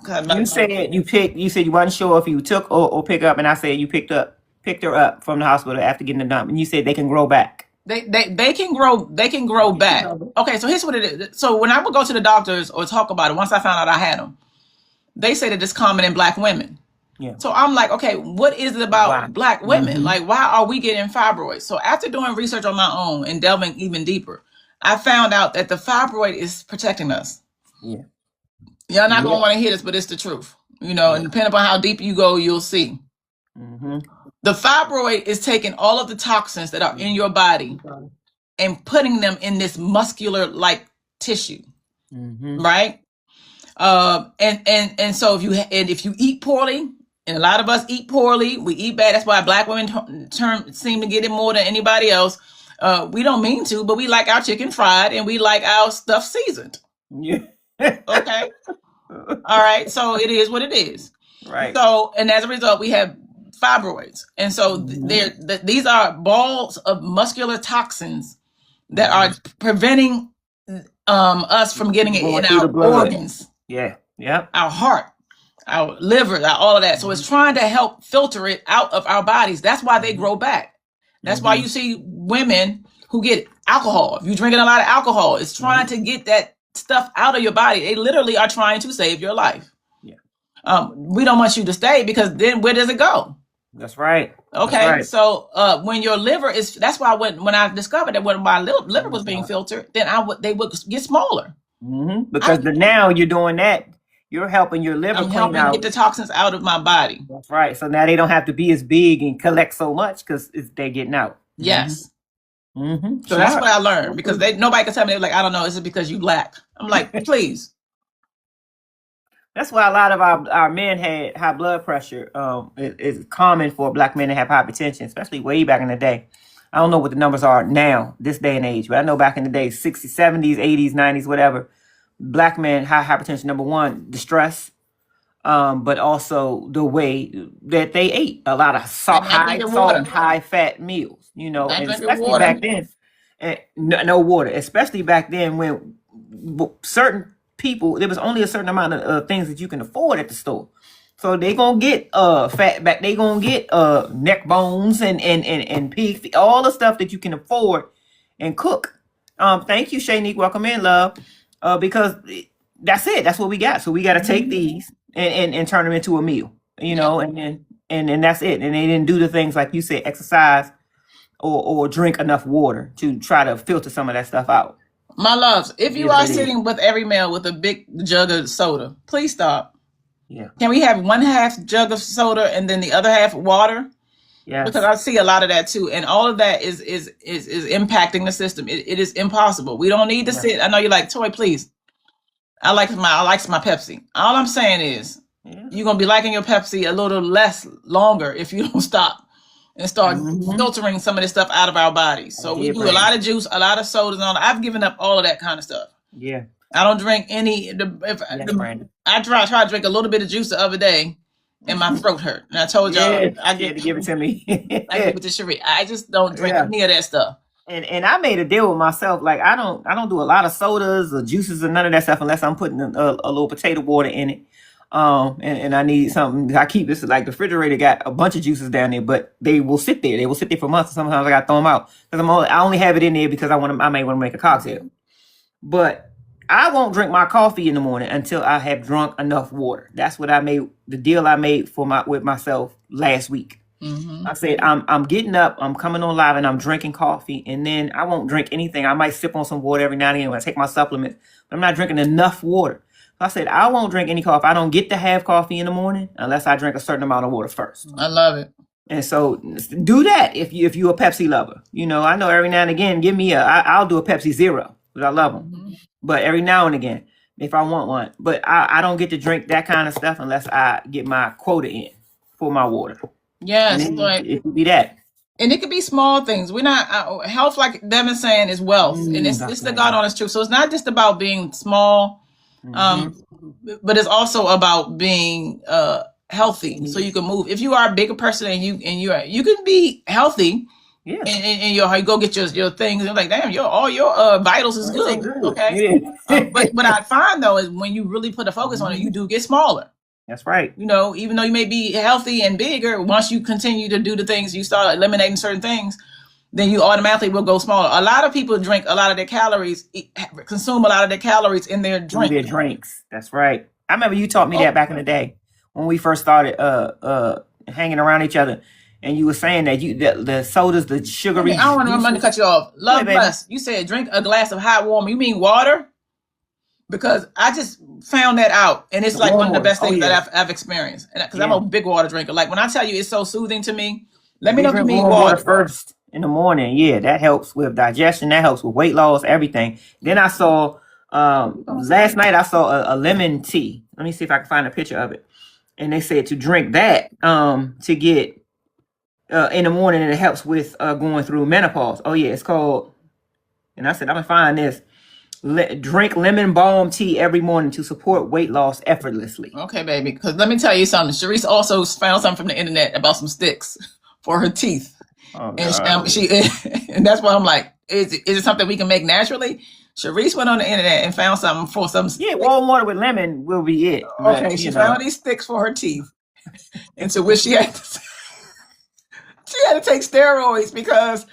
You said you wasn't sure if you took or pick up, and I said you picked her up from the hospital after getting the dump, and you said they can grow back. They can grow back. Okay, so here's what it is. So when I would go to the doctors or talk about it, once I found out I had them, they say that it's common in Black women. Yeah. So I'm like, okay, what is it about Black women? Like, why are we getting fibroids? So after doing research on my own and delving even deeper, I found out that the fibroid is protecting us. Yeah. Y'all not gonna want to hear this, but it's the truth. And depending upon how deep you go, you'll see. The fibroid is taking all of the toxins that are in your body and putting them in this muscular like tissue, right? And so if you eat poorly, and a lot of us eat poorly, we eat bad. That's why Black women seem to get it more than anybody else. We don't mean to, but we like our chicken fried and we like our stuff seasoned. Yeah. Okay. All right. So it is what it is. Right. So, and as a result, we have fibroids. And so these are balls of muscular toxins that are preventing us from getting it in our organs. Yeah. Yep. Our heart, our liver, all of that. So it's trying to help filter it out of our bodies. That's why they grow back. That's why you see women who get alcohol. If you're drinking a lot of alcohol, it's trying to get that stuff out of your body. They literally are trying to save your life. Yeah. We don't want you to stay because then where does it go? That's right. Okay. That's right. So when your liver is, that's why when I discovered that when my liver was being filtered, then they would get smaller. Because now you're doing that. You're helping your liver clean out. Get the toxins out of my body. That's right. So now they don't have to be as big and collect so much because they're getting out. Yes. So that's what I learned because nobody can tell me, like, I don't know, is it because you black? I'm like, please. That's why a lot of our men had high blood pressure. It's common for Black men to have hypertension, especially way back in the day. I don't know what the numbers are now, this day and age, but I know back in the day, 60s, 70s, 80s, 90s, whatever, Black men, high hypertension, number one, the stress, but also the way that they ate. A lot of high salt and high fat meals, and especially back then. No water, especially back then when certain people, there was only a certain amount of things that you can afford at the store. So they gonna get fat back, they gonna get neck bones and pig feet, all the stuff that you can afford and cook. Thank you, Shanique. Welcome in, love. Because that's it. That's what we got. So we got to take these and turn them into a meal, and then that's it. And they didn't do the things like you said, exercise or drink enough water to try to filter some of that stuff out. My loves, if you are sitting with every meal with a big jug of soda, please stop. Yeah. Can we have 1/2 jug of soda and then the other half water? Yeah. Because I see a lot of that too. And all of that is impacting the system. It is impossible. We don't need to sit. I know you're like, Toy, please. I like my Pepsi. All I'm saying is you're going to be liking your Pepsi a little less longer if you don't stop and start filtering some of this stuff out of our bodies. So we do a lot of juice, a lot of sodas. I've given up all of that kind of stuff. Yeah. I don't drink any. I try to drink a little bit of juice the other day, and my throat hurt. And I told y'all, I had to give it to me. I give it to Cherie. I just don't drink any of that stuff. And I made a deal with myself. Like I don't do a lot of sodas or juices or none of that stuff unless I'm putting a little potato water in it. And I need something. I keep this, like the refrigerator got a bunch of juices down there, but they will sit there. They will sit there for months. Sometimes I got to throw them out because I only have it in there because I may want to make a cocktail. But I won't drink my coffee in the morning until I have drunk enough water. That's what the deal I made with myself last week. I said, I'm getting up, I'm coming on live and I'm drinking coffee, and then I won't drink anything. I might sip on some water every now and then when I take my supplements, but I'm not drinking enough water. So I said, I won't drink any coffee. I don't get to have coffee in the morning unless I drink a certain amount of water first. I love it. And so do that if you're a Pepsi lover. I know every now and again, I'll do a Pepsi Zero because I love them. But every now and again, if I want one. But I don't get to drink that kind of stuff unless I get my quota in for my water. Yes, it could be that. And it could be small things. We're not health, like Devin's saying, is wealth, and it's the God honest truth. So it's not just about being small, but it's also about being healthy, so you can move. If you are a bigger person and you can be healthy. Yeah, and you go get your things and like, damn, all your vitals is good. Okay, but what I find though is when you really put a focus on it, you do get smaller. That's right. Even though you may be healthy and bigger, once you continue to do the things, you start eliminating certain things, then you automatically will go smaller. A lot of people drink a lot of their calories, consume a lot of their calories in their drink. Their drinks. That's right. I remember you taught me that back in the day when we first started hanging around each other. And you were saying that the sodas, the sugary. I don't want to cut you off. Love bless. You said drink a glass of hot warm. You mean water? Because I just found that out, and it's like one of the best things that I've experienced. And because I'm a big water drinker. Like when I tell you, it's so soothing to me. Let me know if you mean water first. in the morning. Yeah, that helps with digestion. That helps with weight loss, everything. Then I saw last night I saw a lemon tea. Let me see if I can find a picture of it. And they said to drink that to get in the morning, and it helps with going through menopause. Oh yeah, it's called. And I said I'm gonna find this. Drink lemon balm tea every morning to support weight loss effortlessly. Okay, baby. Because let me tell you something. Sharice also found something from the internet about some sticks for her teeth. Oh, and she and that's why I'm like, is it something we can make naturally? Sharice went on the internet and found something for some sticks. Yeah, warm water with lemon will be it. Okay, but, she found these sticks for her teeth. And so which she had to take steroids because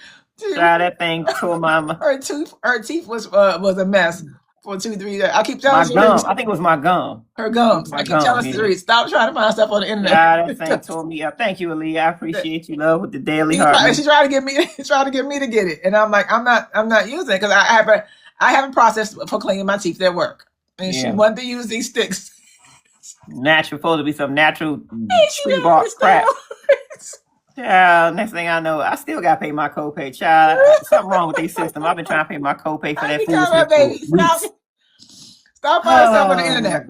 that thing tore my her teeth was a mess for 2-3 days. I keep telling you, I think it was my gum. Her gums. I keep telling you, stop trying to find stuff on the internet. That thing tore me up. Thank you, Aaliyah. I appreciate you, love, with the daily heart. She tried to get me to get it, and I'm like, I'm not using it because I have a process for cleaning my teeth that work, and she wanted to use these sticks. Natural, supposed to be some natural tree bark crap. Child, next thing I know, I still gotta pay my copay. Child, something wrong with their system. I've been trying to pay my copay for that food. Stop buying stuff on the internet.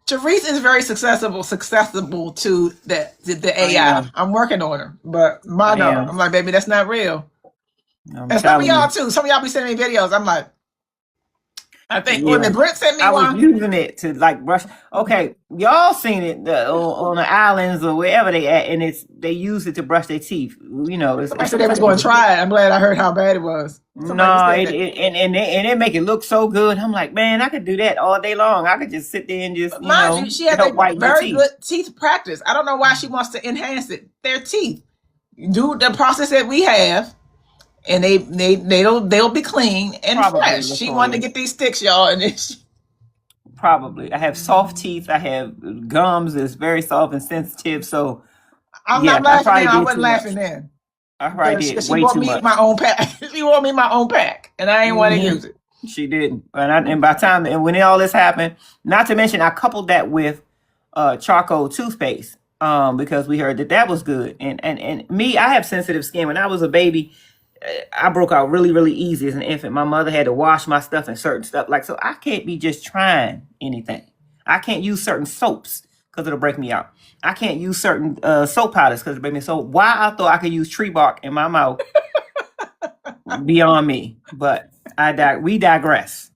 Therese is very successful to the AI. I'm working on her, but I'm like, baby, that's not real. And some of y'all too. Some of y'all be sending me videos. I'm like, I think when the Brent sent me I was using it to like brush. Okay, y'all seen it on the islands or wherever they at, and they use it to brush their teeth. You know, I said they was going to try it. I'm glad I heard how bad it was. And they make it look so good. I'm like, man, I could do that all day long. I could just sit there and just she has a very good teeth practice. I don't know why she wants to enhance it. Their teeth, do the process that we have. And they'll be clean and fresh. She wanted to get these sticks, y'all, and probably. I have soft teeth. I have gums that's very soft and sensitive. So I'm not laughing now. I wasn't laughing then. I probably did way too much. My own pack. She bought me my own pack, and I ain't want to use it. She didn't. And by the time when all this happened, not to mention I coupled that with charcoal toothpaste because we heard that was good. And me, I have sensitive skin. When I was a baby, I broke out really, really easy as an infant. My mother had to wash my stuff and certain stuff. So I can't be just trying anything. I can't use certain soaps because it'll break me out. I can't use certain soap powders because it'll break me. So why I thought I could use tree bark in my mouth, beyond me. But we digress.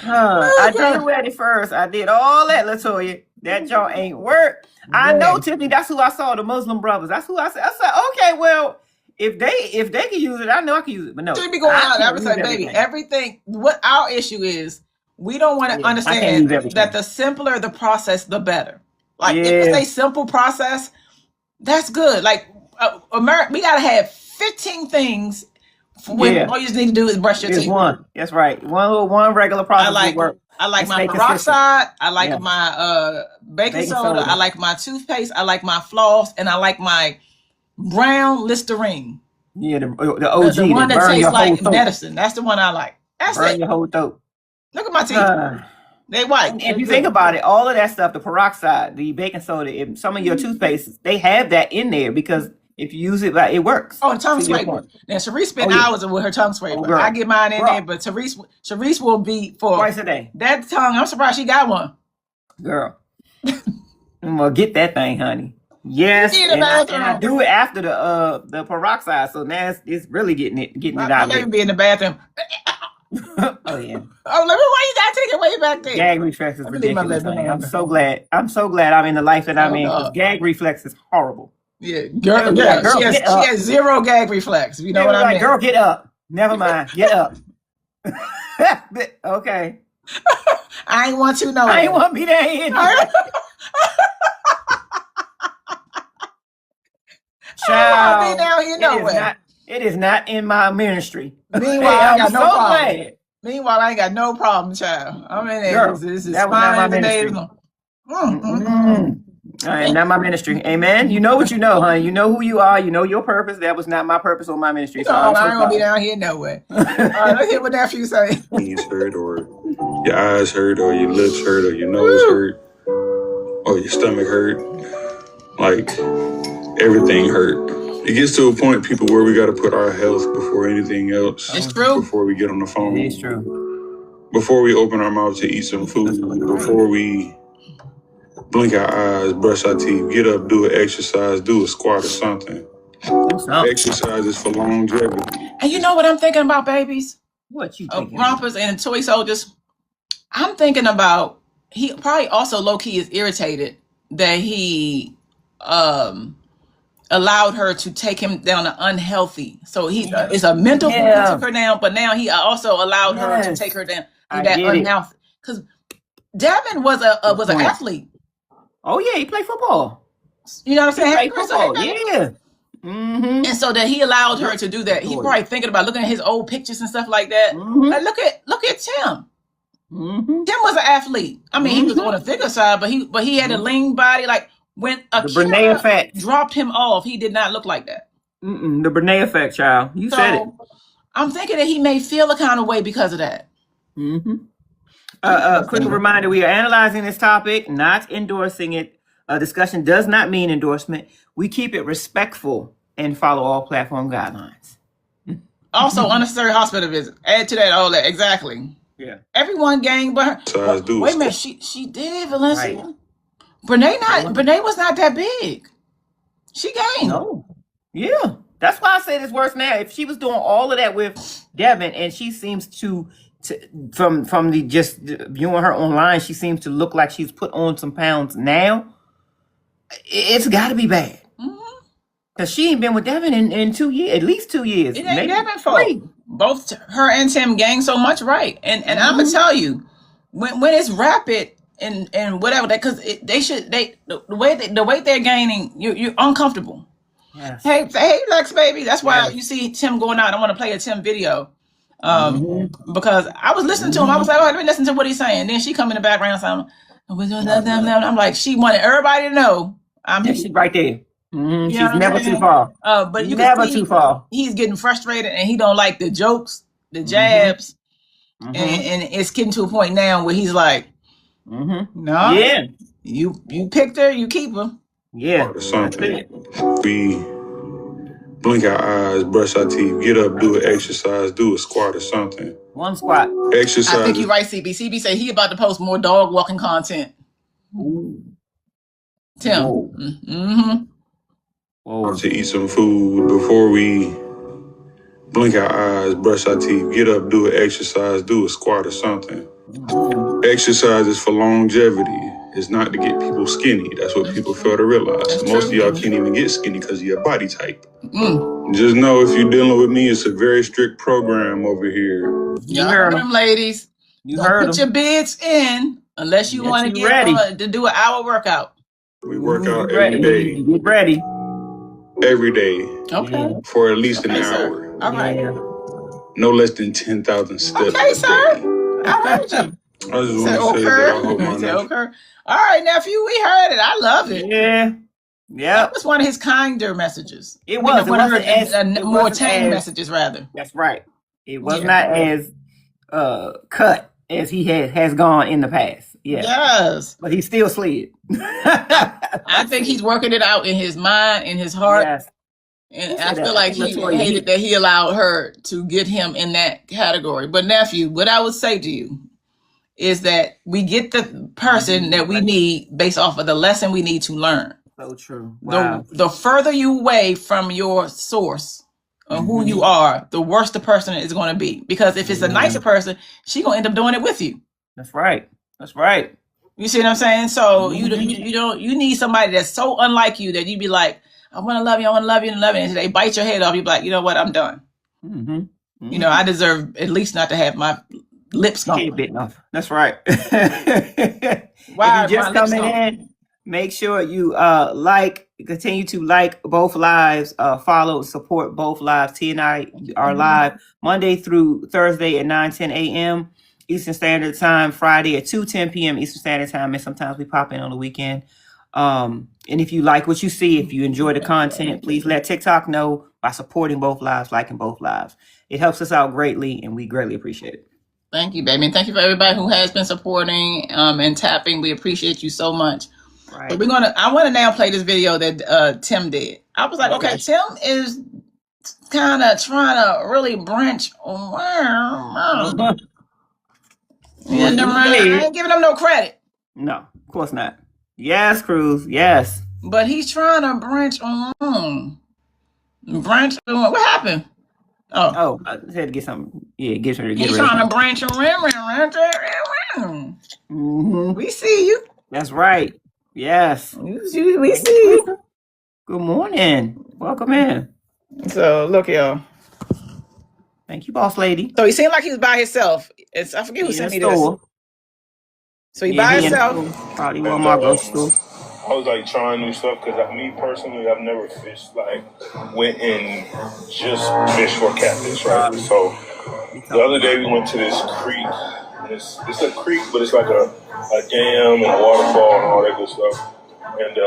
I did ready first. I did all that, Latoya. That jaw ain't work. I know, Tiffany. That's who I saw. The Muslim brothers. That's who I said. I said, okay, well, if they can use it, I know I can use it. But no, should be going out. I was like, baby, everything. What our issue is, we don't want to understand that the simpler the process, the better. Like if it's a simple process, that's good. Like America, we gotta have 15 things. When all you just need to do is brush your teeth. One. That's right. One regular process will work. I like my peroxide. I like my baking soda. I like my toothpaste. I like my floss, and I like my brown Listerine. Yeah, the OG, the one that tastes like medicine. That's the one I like. That's burn your whole throat. Look at my teeth. They white. If you think about it, all of that stuff, the peroxide, the baking soda, some of your toothpaste, they have that in there because if you use it, it works. Oh, tongue scraper. Now, Sharice spent hours with her tongue scraper. I get mine in there, but Sharice will be for twice a day. That tongue, I'm surprised she got one. Girl. Well, get that thing, honey. Yes, and I do it after the peroxide, so now it's really getting it out. I can't even be in the bathroom. Oh yeah. Oh, let me. Why you gotta take it way back there? Gag reflex is ridiculous. I'm so glad I'm in the life that I'm in. Because gag reflex is horrible. Yeah, girl, she has zero gag reflex. You know what I mean? Girl, get up. Never mind. Get up. Okay. I ain't want to know. I ain't want to be there either. Child, be down here nowhere. It is not in my ministry. Meanwhile, I got no problem. Meanwhile, I ain't got no problem, child. I'm in there. Girl, this is fine today. Not my ministry. Amen. You know what you know, honey. You know who you are. You know your purpose. That was not my purpose or my ministry. So I ain't gonna be down here nowhere. All right, let's hear what nephew say. Knees hurt, or your eyes hurt, or your lips hurt, or your nose hurt, or your stomach hurt. Like everything hurt. It gets to a point, people, where we got to put our health before anything else. It's true. Before we get on the phone. It's true. Before we open our mouth to eat some food. Before we blink our eyes, brush our teeth, get up, do an exercise, do a squat or something. Exercise is for longevity. And you know what I'm thinking about, babies? What you thinking? Rompers and toy soldiers. I'm thinking about, he probably also low-key is irritated that he allowed her to take him down an unhealthy. So it's a mental thing he took her down, but now he also allowed her to take her down that unhealthy. Because Devin was an athlete. Oh yeah, he played football. You know what I'm saying? He played football. Yeah. Mm-hmm. And so that he allowed her to do that. He's probably thinking about looking at his old pictures and stuff like that. Like, look at Tim. Tim was an athlete. I mean, he was on the figure side, but he had a lean body. Like when Brene effect dropped him off, he did not look like that. The Brene effect, child. You said it. I'm thinking that he may feel a kind of way because of that. Quick reminder: we are analyzing this topic, not endorsing it. Discussion does not mean endorsement. We keep it respectful and follow all platform guidelines. Also, unnecessary hospital visit. Add to that all that. Exactly. Yeah. Everyone gang, but wait a minute. She did, Valencia. Right. Brene was not that big. She gained. No. Yeah. That's why I said it's worse now. If she was doing all of that with Devin, and she seems to from the just viewing her online, she seems to look like she's put on some pounds now. It's got to be bad. Because she ain't been with Devin in 2 years, at least 2 years. It ain't Devin fault. Both her and Tim gained so much, right? And I'm gonna tell you, when it's rapid and whatever, that because the way they're gaining, you're uncomfortable. Yes. Hey Lex baby, that's why you see Tim going out. I want to play a Tim video. Because I was listening to him, I was like, let me listen to what he's saying. Then she come in the background saying, I'm like, she wanted everybody to know. She's right there. She's never too far. But you never too far. He's getting frustrated and he don't like the jokes, the jabs, and it's getting to a point now where he's like, no, you picked her, you keep her. Yeah, we blink our eyes, brush our teeth, get up, do an exercise, do a squat or something. One squat. Exercise. I think you're right, CB. CB say he about to post more dog walking content. Tim. To eat some food before we blink our eyes, brush our teeth, get up, do an exercise, do a squat or something. Exercise is for longevity. It's not to get people skinny. That's what people fail to realize. Most of y'all can't even get skinny because of your body type. Just know if you're dealing with me, it's a very strict program over here. You heard them, ladies. You heard put your bids in unless you want to get ready to do an hour workout. We work out every day. Get ready. Every day. Okay. For at least an hour. All right. No less than 10,000 steps. Okay, sir. I heard you. I just want to say that. Okay. All right, nephew, we heard it. I love it. Yeah. That was one of his kinder messages. It was. More tame messages, rather. That's right. It was not as cut as he has gone in the past. Yeah. Yes. But he still slid. I think he's working it out in his mind, in his heart. Yes. And I feel like he hated that he allowed her to get him in that category. But nephew, what I would say to you is that we get the person that we need based off of the lesson we need to learn. So true. Wow. The further you away from your source of who you are, the worse the person is going to be. Because if it's a nicer person, she's going to end up doing it with you. That's right. That's right. You see what I'm saying? So you need somebody that's so unlike you that you be like, I want to love you, I want to love you, and love you. And they bite your head off. You be like, you know what? I'm done. You know, I deserve at least not to have my lips gone. That's right. Wow, if you just coming in, make sure you continue to like both lives, follow, support both lives. T and I are live Monday through Thursday at 9:10 a.m. Eastern Standard Time, Friday at 2:10 p.m. Eastern Standard Time, and sometimes we pop in on the weekend. And if you like what you see, if you enjoy the content, please let TikTok know by supporting both lives, liking both lives. It helps us out greatly, and we greatly appreciate it. Thank you, baby. And thank you for everybody who has been supporting and tapping. We appreciate you so much. Right. But I want to now play this video that Tim did. I was like, okay, Tim is kind of trying to really branch. I ain't giving him no credit. No, of course not. Yes, Cruz. Yes. But he's trying to branch on. What happened? Oh, I had to get something. Yeah, get her to get he's ready. Trying to branch on. We see you. That's right. Yes. We see you. Good morning. Welcome in. So look, y'all. Thank you, boss lady. So he seemed like he was by himself. I forget who sent me this. So he by himself. Probably Walmart grocery store. I was like trying new stuff because me personally, I've never fished went and just fished for catfish, right? So the other day we went to this creek. It's a creek, but it's like a dam and a waterfall and all that good stuff. And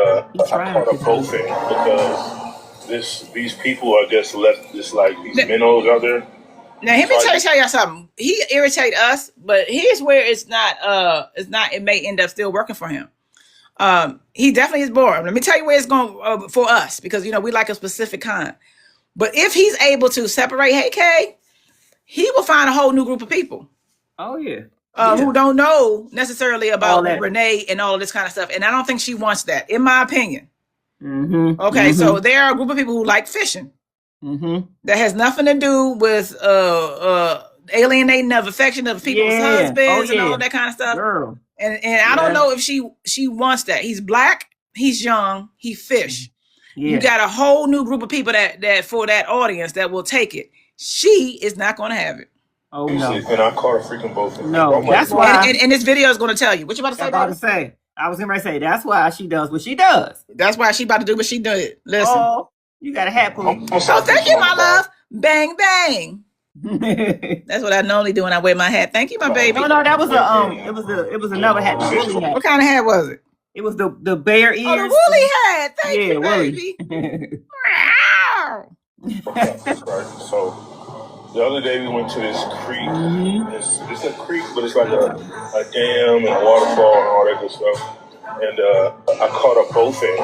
I caught a bowfin because these people are just left these minnows out there. Now let me tell y'all something. He irritate us, but here's where it may end up still working for him. He definitely is boring. Let me tell you where it's going for us, because we like a specific kind. But if he's able to separate, hey Kay, he will find a whole new group of people. Oh yeah. Who don't know necessarily about Renee and all of this kind of stuff. And I don't think she wants that, in my opinion. Mm-hmm. Okay, so there are a group of people who like fishing. Mm-hmm. That has nothing to do with alienating of affection of people's husbands and all that kind of stuff. Girl. And I don't know if she wants that. He's black, he's young, he fish. Yeah. You got a whole new group of people that for that audience that will take it. She is not going to have it. Oh no! And I caught a freaking bowfin. No, that's why. And this video is going to tell you. What you about to say? I was going to say that's why she does what she does. That's why she about to do what she did. Listen. Oh, you got a hat pull. Oh, thank you, my love. Bang bang. That's what I normally do when I wear my hat. Thank you, my baby. No, that was it was another hat. The woolly hat. What kind of hat was it? It was the bear ears. Oh, the woolly hat. Thank you, baby. So the other day we went to this creek. Mm-hmm. It's a creek, but it's like a dam and a waterfall and all that good stuff. And I caught a bowfin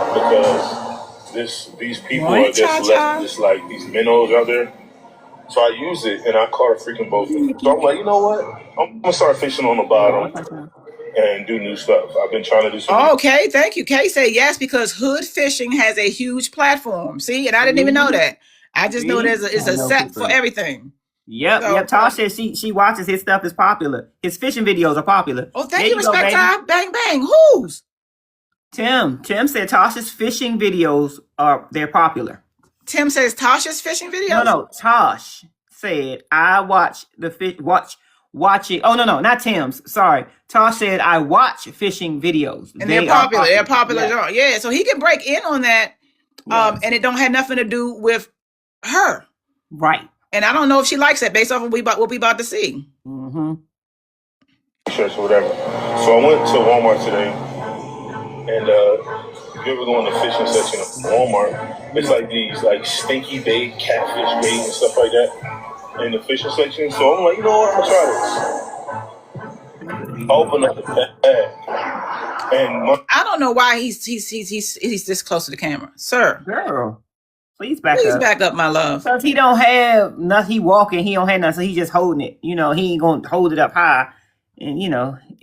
because these people are just left these minnows out there. So I used it and I caught a freaking bowfin. So I'm like, you know what? I'm gonna start fishing on the bottom and do new stuff. I've been trying to do some. Okay, thank you. Kay said yes because hood fishing has a huge platform. See, and I didn't even know that. I just know it's a set for everything. Yep. Tasha says she watches his stuff is popular. His fishing videos are popular. Oh, thank you, Respect Time. Bang bang. Whose? Tim said Tasha's fishing videos they're popular. Tim says Tasha's fishing videos? No. Tosh said I watch watching. Oh no, not Tim's. Sorry. Tosh said I watch fishing videos. And they're popular. They're popular. Yeah. So he can break in on that. And it don't have nothing to do with her. Right. And I don't know if she likes that based off of what we about to see. Mm-hmm. Shirts or whatever. So I went to Walmart today, and if you ever go in the fishing section of Walmart, it's like these stinky bait, catfish bait, and stuff like that in the fishing section. So I'm like, you know what? I'm gonna try this. Open up the bag, and I don't know why he's this close to the camera, sir. Girl. Please back up, my love. Because he don't have nothing. He walking. He don't have nothing. So he just holding it. He ain't gonna hold it up high. And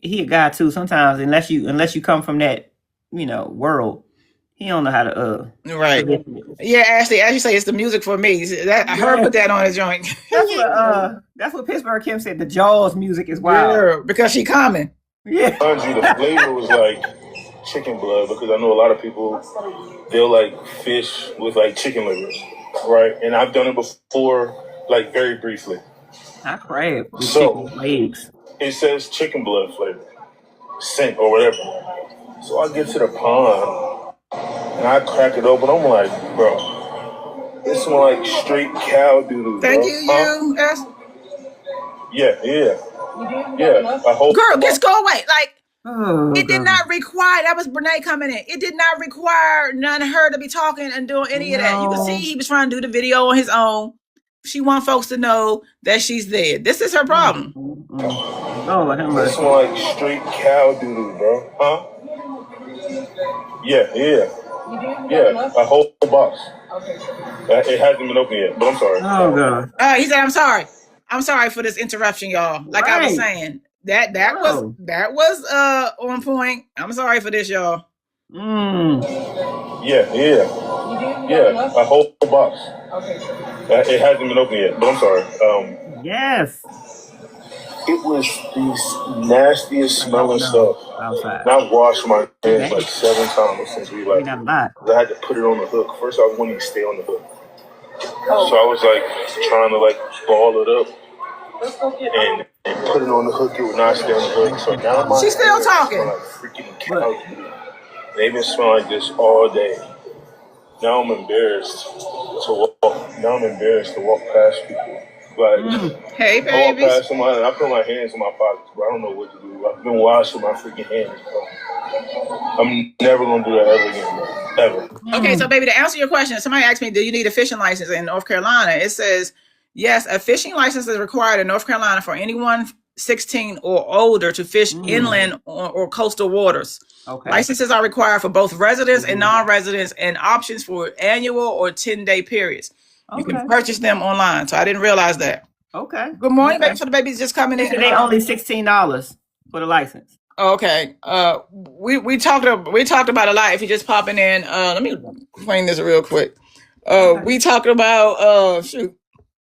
he a guy too. Sometimes unless you come from that world, he don't know how to right. Yeah, Ashley, as you say, it's the music for me. I heard put that on his joint. That's what Pittsburgh Kim said. The Jaws music is wild. Yeah, because she common. Yeah. The flavor was like chicken blood, because I know a lot of people, they'll fish with chicken livers, right? And I've done it before, very briefly. I crave so legs. It says chicken blood flavor, scent or whatever. So I get to the pond and I crack it open. I'm like, bro, it smells like straight cow doo-doo. Thank you, Yeah. A whole girl, just go away. It did not require, that was Brene coming in. It did not require none of her to be talking and doing any of that. You can see he was trying to do the video on his own. She wants folks to know that she's there. This is her problem. Oh, it smells like straight cow doo-doo, bro. Yeah. A whole box. Okay. It hasn't been opened yet, but I'm sorry. Oh god. He said, "I'm sorry. I'm sorry for this interruption, y'all. Like I was saying, that was on point. I'm sorry for this, y'all. Yeah. A whole box. Okay. It hasn't been opened yet, but I'm sorry. Yes. It was the nastiest smelling stuff. Outside. And I've washed my hands like 7 times since we left. I had to put it on the hook. First, I wanted to stay on the hook. So I was like trying to like ball it up and put it on the hook. It would not stay on the hook. So now my She's still talking. Smell like freaking cow. They've been smelling like this all day. Now I'm embarrassed to walk. Now I'm embarrassed to walk past people. Like, hey, baby. I walk past somebody and I put my hands in my pockets, but I don't know what to do. I've been washing my freaking hands, bro. I'm never gonna do that ever again, bro. Ever. Okay, so baby, to answer your question, somebody asked me, do you need a fishing license in North Carolina? It says, yes, a fishing license is required in North Carolina for anyone 16 or older to fish inland or coastal waters. Okay. Licenses are required for both residents and non-residents, and options for annual or 10-day periods. You can purchase them online. So I didn't realize that. Okay. Good morning, baby. For the babies just coming in. They only $16 for the license. Okay. We talked about a lot. If you're just popping in, let me explain this real quick. We talked about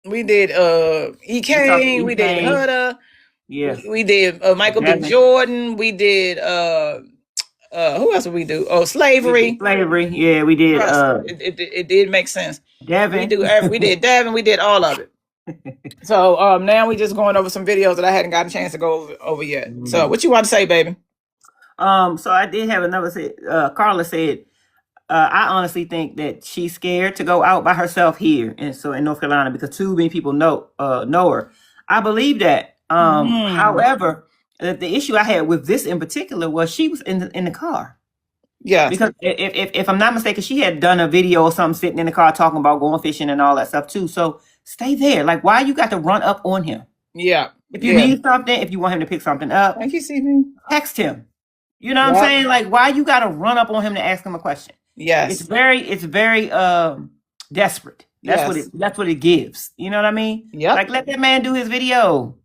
we did EK, we did Huda, we did Michael B. Jordan, we did who else did we do? Oh, slavery. Yeah, we did. It did make sense. Devin. We did Devin. We did all of it. So now we just going over some videos that I hadn't gotten a chance to go over yet. So what you want to say, baby? So I did have another. Carla said, I honestly think that she's scared to go out by herself here, and so in North Carolina because too many people know her. I believe that. However, the issue I had with this in particular was she was in the car. Yeah. Because if I'm not mistaken, she had done a video or something sitting in the car talking about going fishing and all that stuff too. So stay there. Like, why you got to run up on him? Yeah. If you need something, if you want him to pick something up, thank you, CB. Text him. You know what I'm saying? Like, why you got to run up on him to ask him a question? Yes. It's very desperate. That's what it gives. You know what I mean? Yeah. Like, let that man do his video.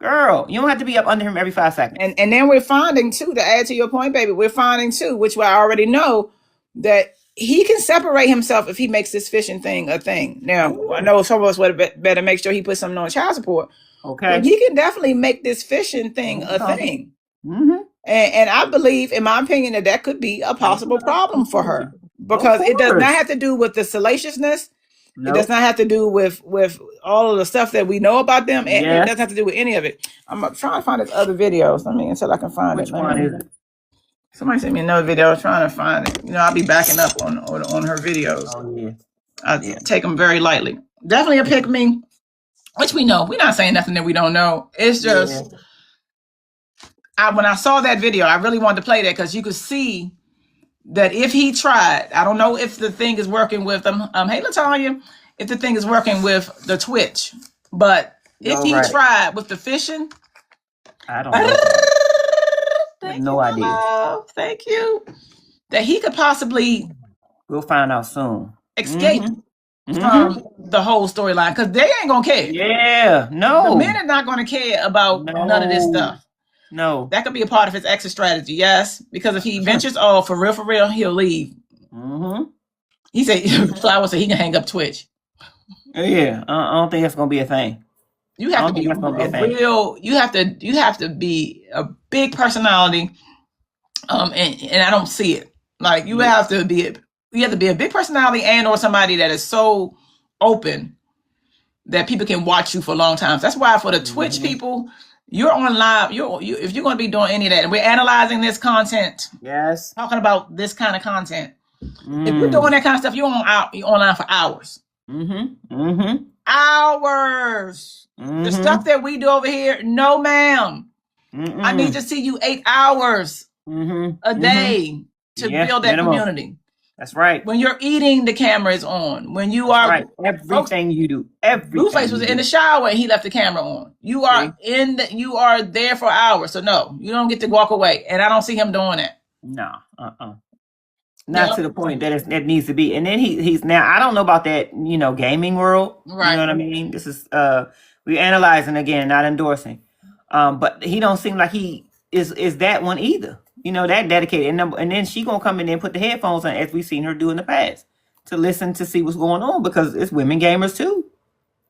Girl, you don't have to be up under him every 5 seconds. And then we're finding too, to add to your point, baby, we're finding too, which I already know, that he can separate himself if he makes this fishing thing a thing. Now, I know some of us would better make sure he puts something on child support. Okay. But he can definitely make this fishing thing a thing. Mm-hmm. And I believe, in my opinion, that could be a possible problem for her. Because it does not have to do with the salaciousness. Nope. It does not have to do with all of the stuff that we know about them. And it doesn't have to do with any of it. I'm trying to find his other videos. Until I can find it. Which one is it? Somebody sent me another video. I was trying to find it. You know, I'll be backing up on her videos. Oh, yeah. I take them very lightly. Definitely a pick me, which we know. We're not saying nothing that we don't know. It's just, when I saw that video, I really wanted to play that because you could see that if he tried, I don't know if the thing is working with them. Hey, LaTanya, if the thing is working with the Twitch, but if he tried with the fishing, I don't know. I have no idea. Love. Thank you. That he could possibly. We'll find out soon. Escape from the whole storyline because they ain't gonna care. Yeah, no. The men are not gonna care about none of this stuff. No. That could be a part of his exit strategy, yes. Because if he ventures off for real, he'll leave. Mm-hmm. He said, Flower said he can hang up Twitch. Yeah, I don't think that's gonna be a thing. You have to be real. You have to be a big personality. And I don't see it. Like you have to be a big personality and or somebody that is so open that people can watch you for long times. That's why for the Twitch people, you're on live. If you're going to be doing any of that, and we're analyzing this content. Yes. Talking about this kind of content. If you're doing that kind of stuff, you're online for hours. Mm-hmm. Mm-hmm. Hours. Mm-hmm. The stuff that we do over here, no, ma'am. Mm-mm. I need to see you 8 hours a day to build that community. That's right. When you're eating, the camera is on. When you are everything you do. Blueface was in the shower and he left the camera on. You are you are there for hours. So no, you don't get to walk away. And I don't see him doing that. No. Not to the point that it needs to be. And then he's now, I don't know about that, gaming world. Right. You know what I mean? This is we're analyzing again, not endorsing. But he don't seem like he is that one either. That dedicated. And then she gonna come in there and put the headphones on, as we've seen her do in the past, to listen to see what's going on, because it's women gamers too.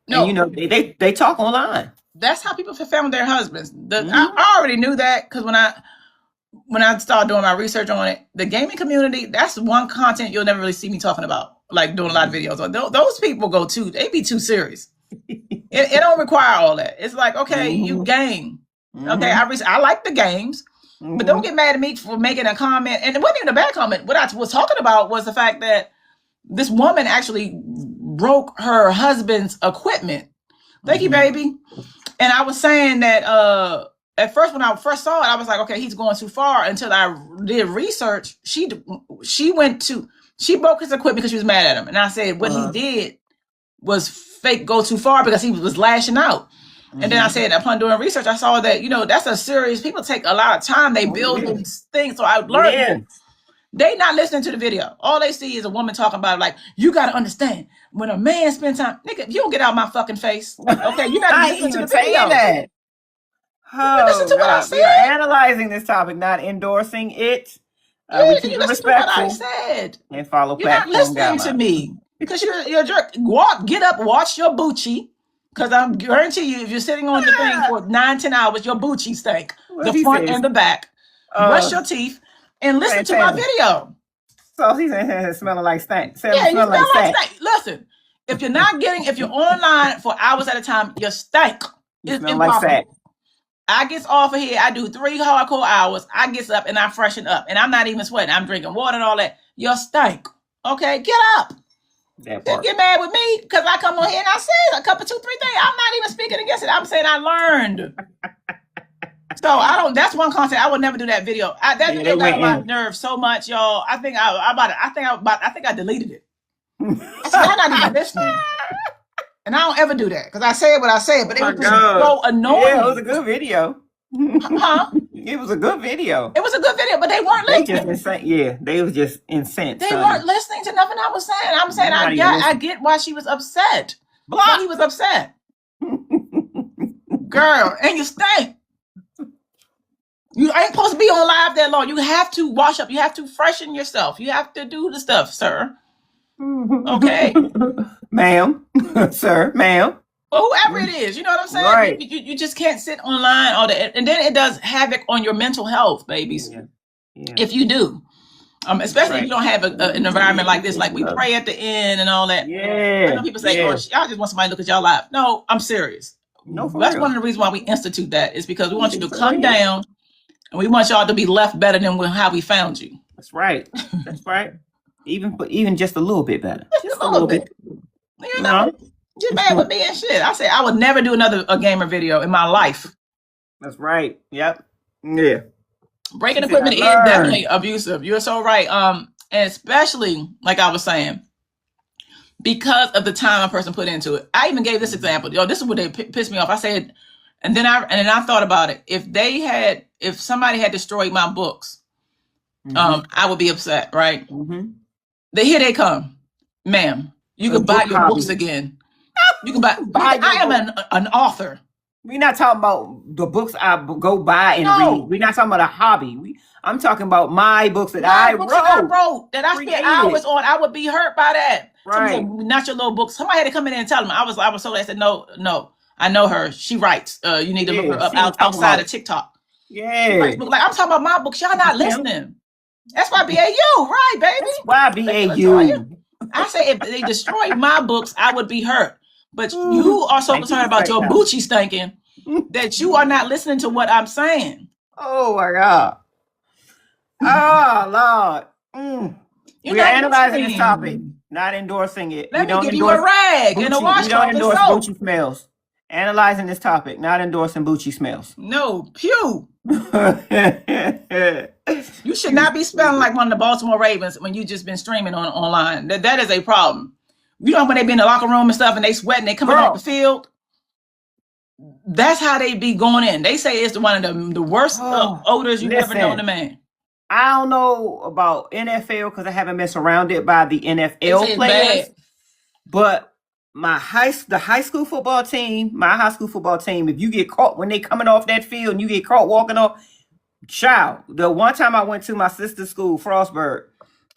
No, and they talk online. That's how people found their husbands. I already knew that, because when I started doing my research on it, the gaming community, that's one content you'll never really see me talking about, like doing a lot of videos on. Those people they be too serious. It don't require all that. It's like, okay, you game. Okay, I like the games, but don't get mad at me for making a comment. And it wasn't even a bad comment. What I was talking about was the fact that this woman actually broke her husband's equipment. Thank you, baby. And I was saying that at first, when I first saw it, I was like, okay, he's going too far. Until I did research, she broke his equipment because she was mad at him. And I said what he did was fake go too far, because he was lashing out. And then I said, upon doing research, I saw that, that's a serious, people take a lot of time. They build these things. So I learned they not listening to the video. All they see is a woman talking about, like, you got to understand, when a man spends time, nigga, you don't get out of my fucking face. Okay, you're not listening to the video. That. Listen to what I said. We are analyzing this topic, not endorsing it. We keep it respectful. What I said. And follow You're not listening to me, because you're a jerk. Get up, watch your Bucci, because I'm guarantee you, if you're sitting on the thing for 9-10 hours, your Bucci stink, the front and the back. Brush your teeth and listen to my video. So he's smelling like stank. Yeah, you smell like stank. Listen, if you're online for hours at a time, you stink. You smell like stank. I get off of here. I do 3 hardcore hours. I get up and I freshen up, and I'm not even sweating. I'm drinking water and all that. You stink. Okay, get up. Don't get mad with me because I come on here and I say a couple, 2, 3 things. I'm not even speaking against it. I'm saying I learned. So that's one content. I would never do that video. That video got on my nerves so much, y'all. I think I deleted it. I'm not even listening. And I don't ever do that, because I say what I say, but it was so annoying. Yeah, it was a good video. Huh? It was a good video. It was a good video, but they weren't listening. They was just incensed. They weren't listening to nothing I was saying. I'm saying I get why she was upset. Why he was upset. Girl, and you stink. You ain't supposed to be on live that long. You have to wash up. You have to freshen yourself. You have to do the stuff, sir. Okay. Ma'am. Sir, ma'am. Well, whoever it is, you know what I'm saying? Right. You just can't sit online all day. And then it does havoc on your mental health, babies. Yeah. If you do. Especially if you don't have an environment like this, like we pray at the end and all that. Yeah. I know people say, y'all just want somebody to look at y'all live. No, I'm serious. No, that's one of the reasons why we institute that, is because we want you to come down, and we want y'all to be left better than how we found you. That's right. That's right. Even just a little bit better. Just a little bit. You know, you're mad with me and shit. I said I would never do another gamer video in my life. That's right. Yep. Yeah. Breaking equipment is definitely abusive. You're so right. And especially, like I was saying, because of the time a person put into it. I even gave this example. Yo, this is what they pissed me off. I said, and then I thought about it. If somebody had destroyed my books, I would be upset, right? Here they come, ma'am. You can buy your books again. You can buy. I am an author. We're not talking about the books I go buy and read. We're not talking about a hobby. I'm talking about my books that I wrote. That I spent hours on. I would be hurt by that. Right. Somebody, not your little books. Somebody had to come in and tell them. I was so glad. I said, no. I know her. She writes. You need to look her up outside of TikTok. Yeah. Like I'm talking about my books. Y'all not listening. That's why BAU, right, baby? That's why BAU. I say if they destroyed my books, I would be hurt. But you are so concerned about your Bucci stinking that you are not listening to what I'm saying. Oh my God. Oh Lord. We're analyzing this topic, not endorsing it. Let me give you a rag and a washcloth. We don't endorse Bucci smells. Analyzing this topic, not endorsing Bucci smells. No, pew. You should not be smelling like one of the Baltimore Ravens when you just been streaming online. That is a problem. You know when they be in the locker room and stuff and they sweat and they come off the field? That's how they be going in. They say it's one of the worst odors you've ever known a man. I don't know about NFL because I haven't been surrounded by the NFL players. Bad. But the high school football team, if you get caught when they coming off that field and you get caught walking off, child. The one time I went to my sister's school, Frostburg,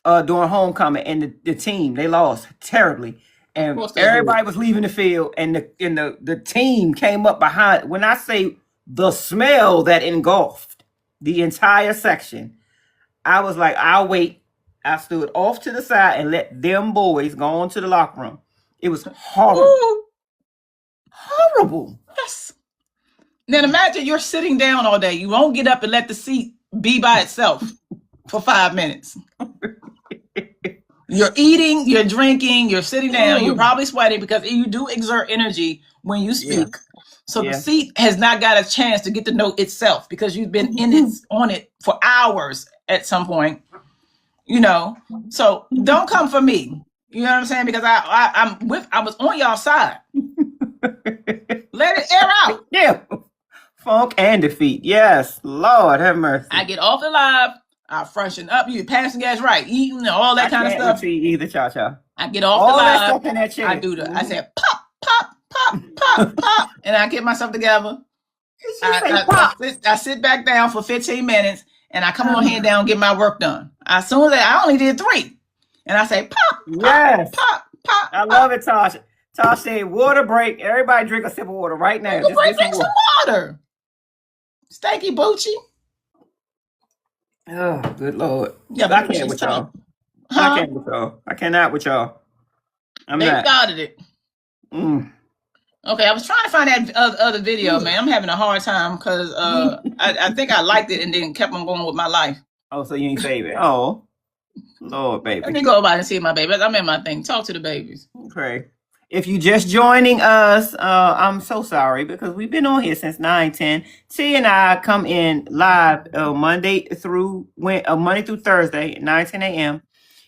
during homecoming, and the team, they lost terribly. And everybody was leaving the field, and the team came up behind. When I say the smell that engulfed the entire section, I was like, I'll wait. I stood off to the side and let them boys go on to the locker room. It was horrible. Ooh. Horrible. Yes. Now imagine you're sitting down all day. You won't get up and let the seat be by itself for 5 minutes. You're eating, you're drinking, you're sitting down, you're probably sweating because you do exert energy when you speak. Yeah. So the seat has not got a chance to get to know itself because you've been on it for hours at some point, you know. So don't come for me. You know what I'm saying? Because I was on y'all side. Let it air out. Yeah. Funk and defeat. Yes. Lord have mercy. I get off the live. I freshen up. You passing gas right, eating and all that kind of stuff. Either, Tasha. I get off all the live. That stuff in that chair. I do I said pop, pop, pop, pop, pop, and I get myself together. I sit back down for 15 minutes, and I come on here down and get my work done. As soon as I only did 3, and I say pop, yes, pop, pop. I love it, Tasha. Tasha said, "Water break. Everybody drink a sip of water right now. Drink some water. Stanky Boochie." Oh, good Lord. Yeah, I can't with y'all. I can't with y'all. I cannot with y'all. They started it. Okay, I was trying to find that other video, man. I'm having a hard time because I think I liked it and then kept on going with my life. Oh, so you ain't save it? Oh, Lord, baby. Let me go by and see my baby. I'm in my thing. Talk to the babies. Okay. If you just joining us, I'm so sorry because we've been on here since 9:10. T and I come in live Monday through Thursday at 9:10 a.m.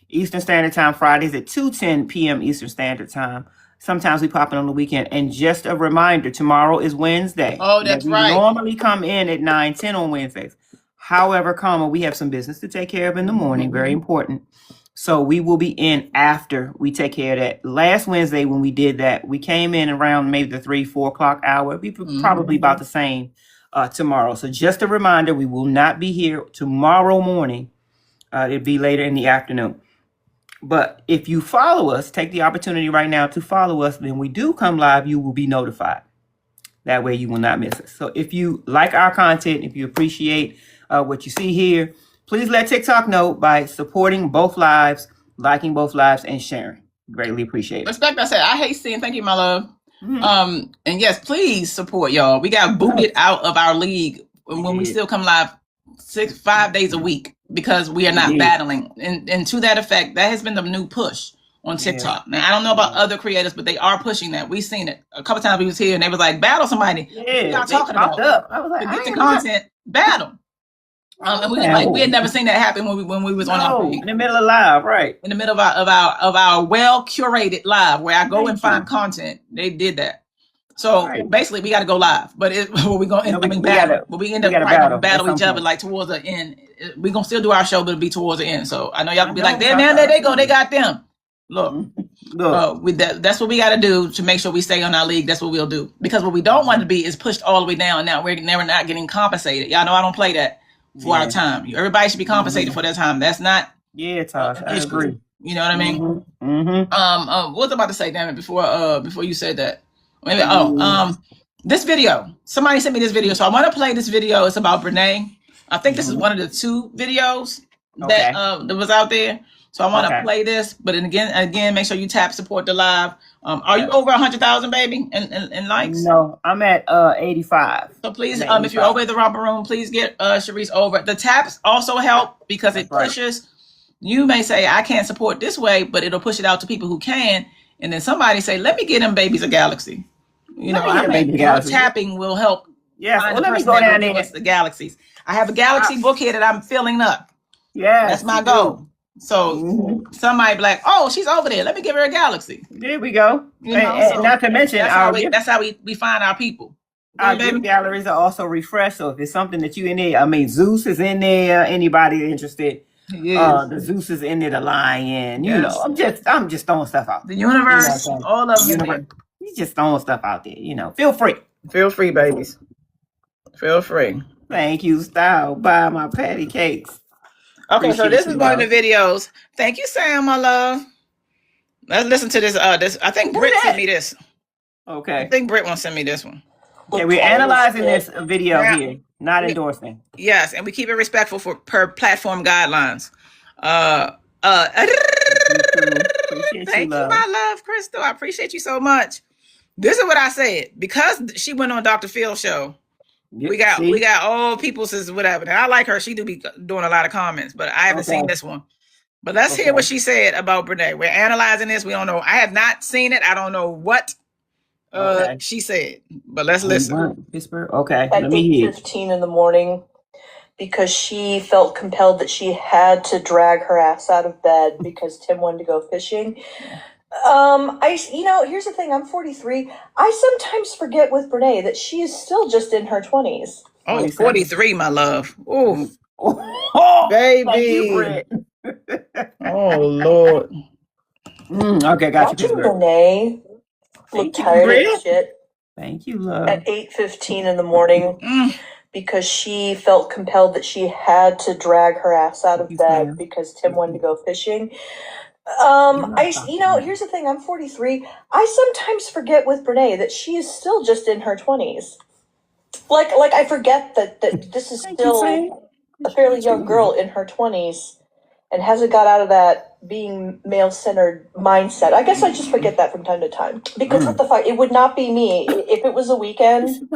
Eastern Standard Time. Fridays at 2:10 p.m. Eastern Standard Time. Sometimes we pop in on the weekend. And just a reminder, tomorrow is Wednesday. Oh, that's right. We normally come in at 9:10 on Wednesdays. However, we have some business to take care of in the morning. Very important. So we will be in after we take care of that. Last Wednesday when we did that, we came in around maybe the 3-4 o'clock hour. We probably about the same tomorrow. So just a reminder, we will not be here tomorrow morning. It'll be later in the afternoon. But if you follow us, take the opportunity right now to follow us. When we do come live, you will be notified. That way you will not miss us. So if you like our content, if you appreciate what you see here, please let TikTok know by supporting both lives, liking both lives, and sharing. Greatly appreciate it. Respect, I said, I hate seeing. Thank you, my love. And yes, please support y'all. We got booted out of our league when we still come live 5 days a week because we are not battling. And to that effect, that has been the new push on TikTok. Now, I don't know about other creators, but they are pushing that. We've seen it. A couple times we was here and they was like, battle somebody. Yeah, y'all talking about? I was like, to get the content, battle. And we had never seen that happen when we was on our in the middle of live, right? In the middle of our well curated live where I go and find content. They did that. So basically, we got to go live. But we're going to end up battle. But we end up battle each other like towards the end. We're gonna still do our show, but it'll be towards the end. So I know y'all can be like, there they go, they got them. Look. That's what we got to do to make sure we stay on our league. That's what we'll do. Because what we don't want to be is pushed all the way down. Now we're never not getting compensated. Y'all know I don't play that. For our time, everybody should be compensated for their time. That's not. Yeah, Tasha, I agree. You know what I mean? What was I about to say? Damn it! Before you said that, maybe. This video. Somebody sent me this video, so I want to play this video. It's about Brene. I think this is one of the 2 videos that was out there. So I want to play this, but again, make sure you tap support the live. Are you over 100,000, baby, in likes? No, I'm at 85. So please, if you're over at the romper room, please get Sharice over. The taps also help because it pushes. You may say I can't support this way, but it'll push it out to people who can. And then somebody say, let me get them babies a galaxy. You know, tapping will help. Yes, let me go down there. The galaxies. I have a galaxy book here that I'm filling up. Yeah, that's my goal. So somebody be like, oh, she's over there. Let me give her a galaxy. There we go. You know, and not to mention, that's how we find our people. Our gift galleries are also refreshed. So if it's something that you in there, I mean, Zeus is in there. Anybody interested? The Zeus is in there. The lion. You know, I'm just throwing stuff out. The universe, all of them. You just throwing stuff out there. You know, feel free. Feel free, babies. Feel free. Thank you, Style. Buy my patty cakes. Okay, so this is one of the videos. Thank you, Sam, my love. Let's listen to this. I think Britt sent me this. Okay. I think Britt wants to send me this one. Okay, we're analyzing this video here, not endorsing. Yes, and we keep it respectful per platform guidelines. Thank you, my love, Crystal. I appreciate you so much. This is what I said. Because she went on Dr. Phil's show, we got all people says whatever. And I like her. She do be doing a lot of comments, but I haven't seen this one. But let's hear what she said about Brene. We're analyzing this. We don't know. I have not seen it. I don't know what she said. But let's listen. Pittsburgh. Okay. At 8:15 in the morning, because she felt compelled that she had to drag her ass out of bed because Tim wanted to go fishing. Here's the thing. I'm 43. I sometimes forget with Brene that she is still just in her 20s. Oh, 43, my love. Ooh. Baby. Oh, Lord. Okay, got you. Brene looked tired as shit. Thank you, love. At 8:15 in the morning, because she felt compelled that she had to drag her ass out of bed because Tim wanted to go fishing. Here's the thing. I'm 43. I sometimes forget with Brene that she is still just in her 20s. Like I forget that this is still a fairly young girl in her 20s and hasn't got out of that being male-centered mindset. I guess I just forget that from time to time. Because what the fuck? It would not be me if it was a weekend.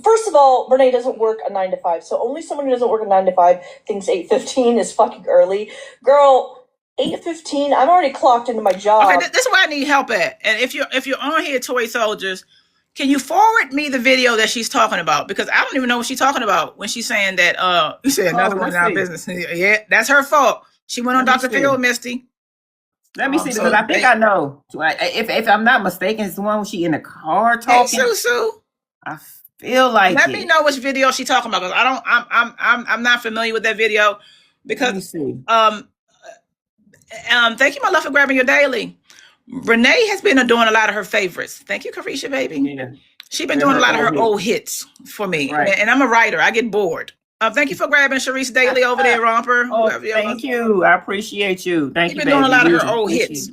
First of all, Brene doesn't work a 9 to 5, so only someone who doesn't work a 9 to 5 thinks 8:15 is fucking early. Girl, 8:15, I'm already clocked into my job. Okay, this is where I need help at. And if you're on here, Toy Soldiers, can you forward me the video that she's talking about? Because I don't even know what she's talking about when she's saying that you said nothing in our business. Yeah, that's her fault. She went on Dr. Phil, Misty. Let me see, because I think I know. If I'm not mistaken, it's the one where she in the car talking. Hey, Susu. I feel like Let me know which video she's talking about, because I'm not familiar with that video. Because let me see. Thank you, my love, for grabbing your daily. Renee has been doing a lot of her favorites. Thank you, Carisha, baby. Yeah. She's been doing a lot of her old hits for me. Right. And I'm a writer. I get bored. Thank you for grabbing Sharice Daily over there, Romper. Thank you. I appreciate you. Thank you, She's been doing a lot of her old hits.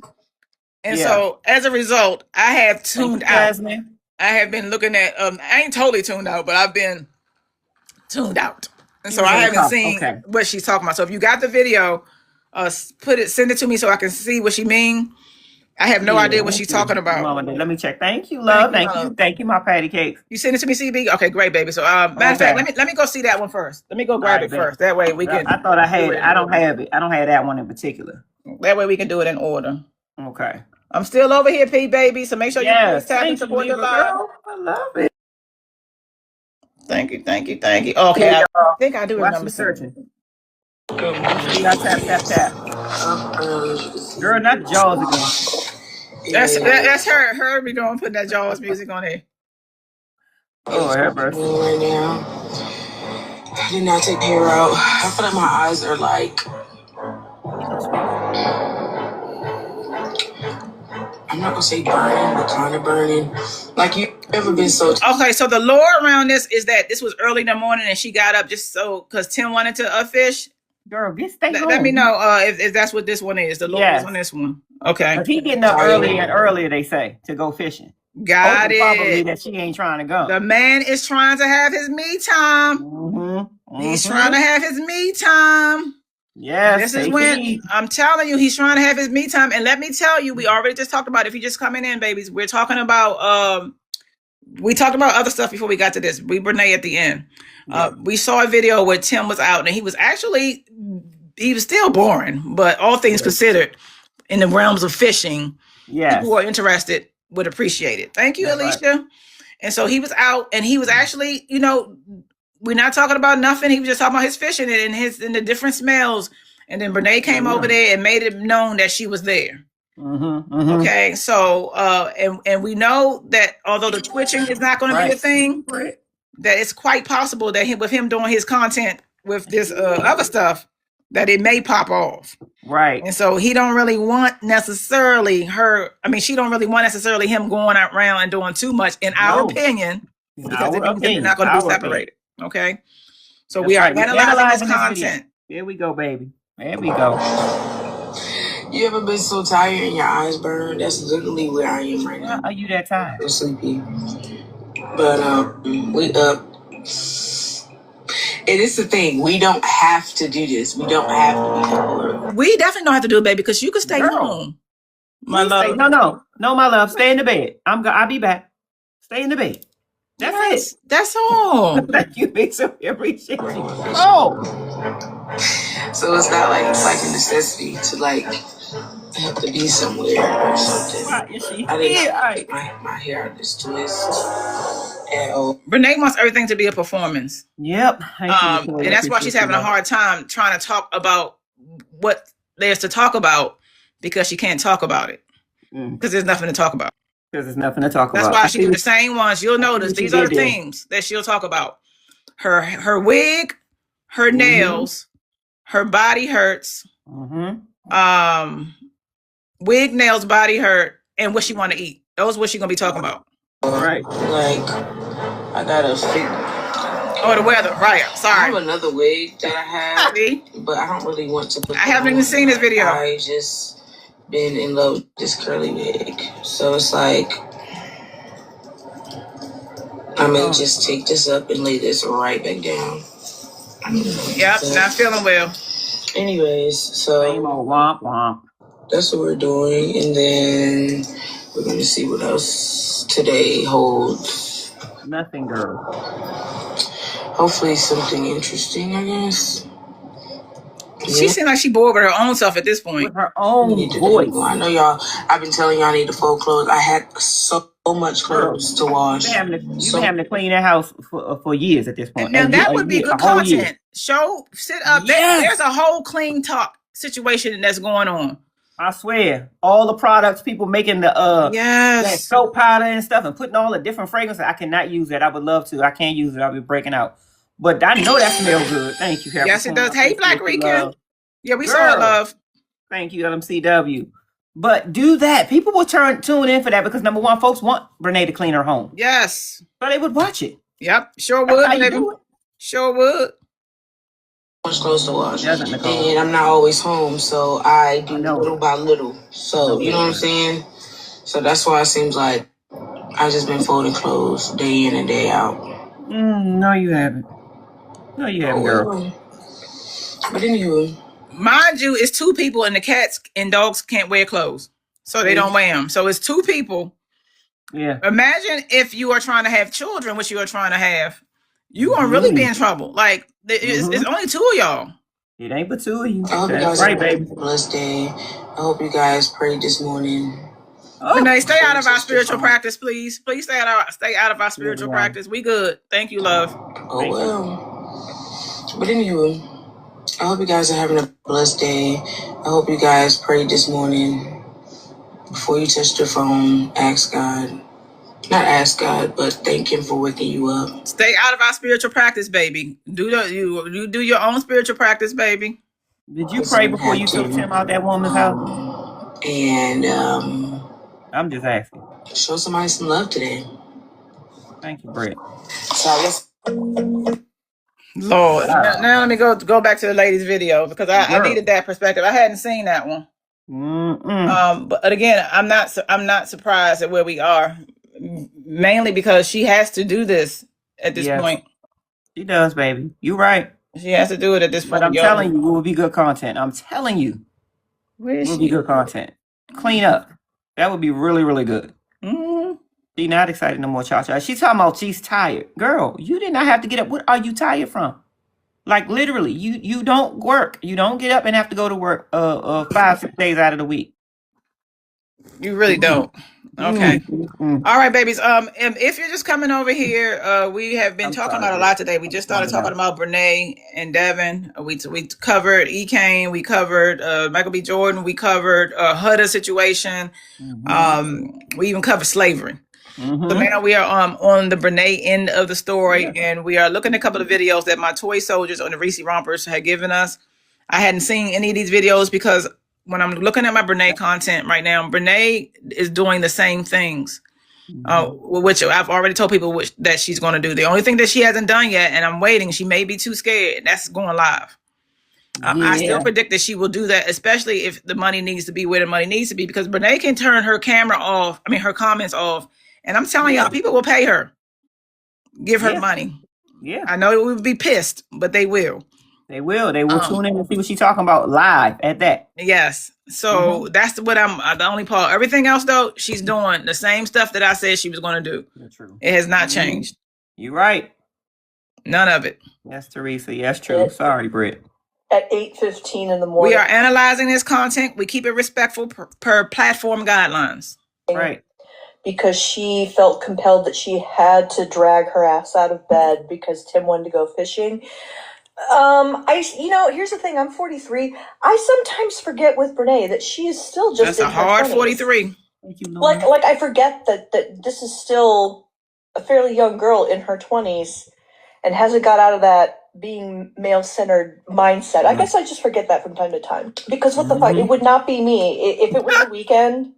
And so, as a result, I have tuned out. I have been looking at, I ain't totally tuned out, but I've been tuned out. And so I haven't seen what she's talking about. So if you got the video, send it to me so I can see what she mean. I have no idea what she's talking about. Let me check. Thank you, love. Thank you, my patty cakes. You send it to me, CB? Okay, great, baby. So matter of fact, let me go see that one first. Let me go grab it first. That way we can. I thought I had it. I don't have it. I don't have that one in particular. That way we can do it in order. Okay. I'm still over here, P baby. So make sure you tap and support the live. I love it. Thank you. Okay, I think I do remember searching. Tap. Girl, not Jaws again. That's her be doing, putting that Jaws music on there. Oh, her birthday. Right now, I did not take hair out. I feel like my eyes are like, I'm not gonna say burning, but kind of burning. Like, you ever been so... Okay, so the lore around this is that this was early in the morning and she got up just so because Tim wanted to fish. Girl, let me know if that's what this one is. The lore is on this one. Okay. But he getting up earlier, they say, to go fishing. Got it. Probably that she ain't trying to go. The man is trying to have his me time. He's trying to have his me time. Yes. This is when I'm telling you, he's trying to have his me time. And let me tell you, we already just talked about, if you're just coming in, babies, we're talking about we talked about other stuff before we got to this. Brene at the end. We saw a video where Tim was out and he was still boring, but all things considered, in the realms of fishing, people who are interested would appreciate it. Thank you, Alicia. Right. And so he was out and he was actually, we're not talking about nothing. He was just talking about his fishing and the different smells. And then Brene came over there and made it known that she was there. Okay, so and we know that although the twitching is not going to be a thing, that it's quite possible that with him doing his content with this other stuff, that it may pop off. Right. And so he don't really want necessarily her. I mean, she don't really want necessarily him going around and doing too much, in our opinion, because it means they're not going to be separated. Okay. So we are analyzing this content. Here we go, baby. There we go. You ever been so tired and your eyes burn? That's literally where I am right now. Are you that tired? I'm sleepy. But we up. And it's the thing. We don't have to do this. We don't have to be bored. We definitely don't have to do it, baby, because you can stay home. My love. No, my love. Stay in the bed. I'll be back. Stay in the bed. That's it. That's all. Thank you, big. So appreciate you. Oh. So it's not like it's like a necessity to like have to be somewhere or something. I didn't get my hair out this twist at all. Renee wants everything to be a performance. Yep. And that's why she's having a hard time trying to talk about what there's to talk about, because she can't talk about it. Because there's nothing to talk about. Because there's nothing to talk about. That's why she do the same ones. You'll notice these are the themes that she'll talk about. Her wig, her nails, her body hurts. Wig, nails, body hurt, and what she want to eat. Those what she gonna be talking about. Right. Like I gotta fit. Oh, the weather. Right. Sorry. I have another wig that I have, but I don't really want to put. I haven't even seen this video. I just been in love with this curly wig, so it's like I may just take this up and lay this right back down. Yep, not feeling well. Anyways, so womp womp. That's what we're doing, and then we're gonna see what else today holds. Nothing, girl. Hopefully something interesting, I guess. She seems like she bored with her own self at this point. With her own voice. I know y'all. I've been telling y'all I need to fold clothes. I had so much clothes to wash. You've been having to clean that house for years at this point. Now that would be good content. Sit up. Yes. There's a whole clean talk situation that's going on. I swear, all the products people making that soap powder and stuff and putting all the different fragrances. I cannot use that. I would love to. I can't use it. I'll be breaking out. But I know that smells good. Thank you, Carol. Yes, it does. Hey, Black Rican. Yeah, we saw it, love. Thank you, LMCW. But do that. People will tune in for that because number one, folks want Renee to clean her home. Yes. So they would watch it. Yep. Sure would, baby. Sure would. Much clothes to wash, and I'm not always home, so I do little by little. So you know what I'm saying. So that's why it seems like I've just been folding clothes day in and day out. No, you haven't. No, you haven't, girl. But anywho, mind you, it's two people, and the cats and dogs can't wear clothes, so they don't wear them. So it's two people. Yeah. Imagine if you are trying to have children, which you are trying to have. You gonna really be in trouble. Like it's only two of y'all. It ain't but two of you. I hope you guys have a blessed day. I hope you guys prayed this morning. Renee, stay out of our spiritual practice, please. Please stay out of our spiritual practice. We good. Thank you, love. Oh well. But anyway, I hope you guys are having a blessed day. I hope you guys prayed this morning. Before you touched your phone, ask God. Not ask God, but thank Him for waking you up. Stay out of our spiritual practice, baby. You do your own spiritual practice, baby. Did you pray before you took Tim out that woman's house? And I'm just asking. Show somebody some love today. Thank you, Brett. Lord, now let me go back to the ladies' video because I needed that perspective. I hadn't seen that one. But again, I'm not surprised at where we are. Mainly because she has to do this at this point. She does, baby. You're right. She has to do it at this point. But I'm telling you, it will be good content. I'm telling you. Where is it will be good content. Clean up. That would be really, really good. She's not excited no more, Tasha. She's talking about she's tired. Girl, you did not have to get up. What are you tired from? Like literally, you don't work. You don't get up and have to go to work 5-6 days out of the week. You really don't. Okay. All right, babies. If you're just coming over here, we have been talking about a lot today. We just started talking about Brene and Devin. We covered E. Kane. We covered Michael B. Jordan. We covered Huda situation. We even covered slavery. So now we are on the Brene end of the story, and we are looking at a couple of videos that my toy soldiers on the Reese Rompers had given us. I hadn't seen any of these videos because when I'm looking at my Brene content right now, Brene is doing the same things, which I've already told people that she's going to do. The only thing that she hasn't done yet, and I'm waiting, she may be too scared, that's going live. I still predict that she will do that, especially if the money needs to be where the money needs to be, because Brene can turn her her comments off. And I'm telling y'all, people will pay her. Give her money. Yeah. I know it would be pissed, but they will. They will tune in and see what she's talking about live at that. Yes. So that's what I'm the only part. Everything else though, she's doing the same stuff that I said she was going to do. That's true. It has not changed. You're right. None of it. Yes, Teresa. Yes, true. Sorry, Britt. At 8:15 in the morning. We are analyzing this content. We keep it respectful per platform guidelines. Right. Because she felt compelled that she had to drag her ass out of bed because Tim wanted to go fishing. Here's the thing. I'm 43. I sometimes forget with Brene that she is still just. That's a hard 43. Like I forget that this is still a fairly young girl in her 20s and hasn't got out of that being male-centered mindset. I guess I just forget that from time to time. Because what the fuck? It would not be me if it was the weekend.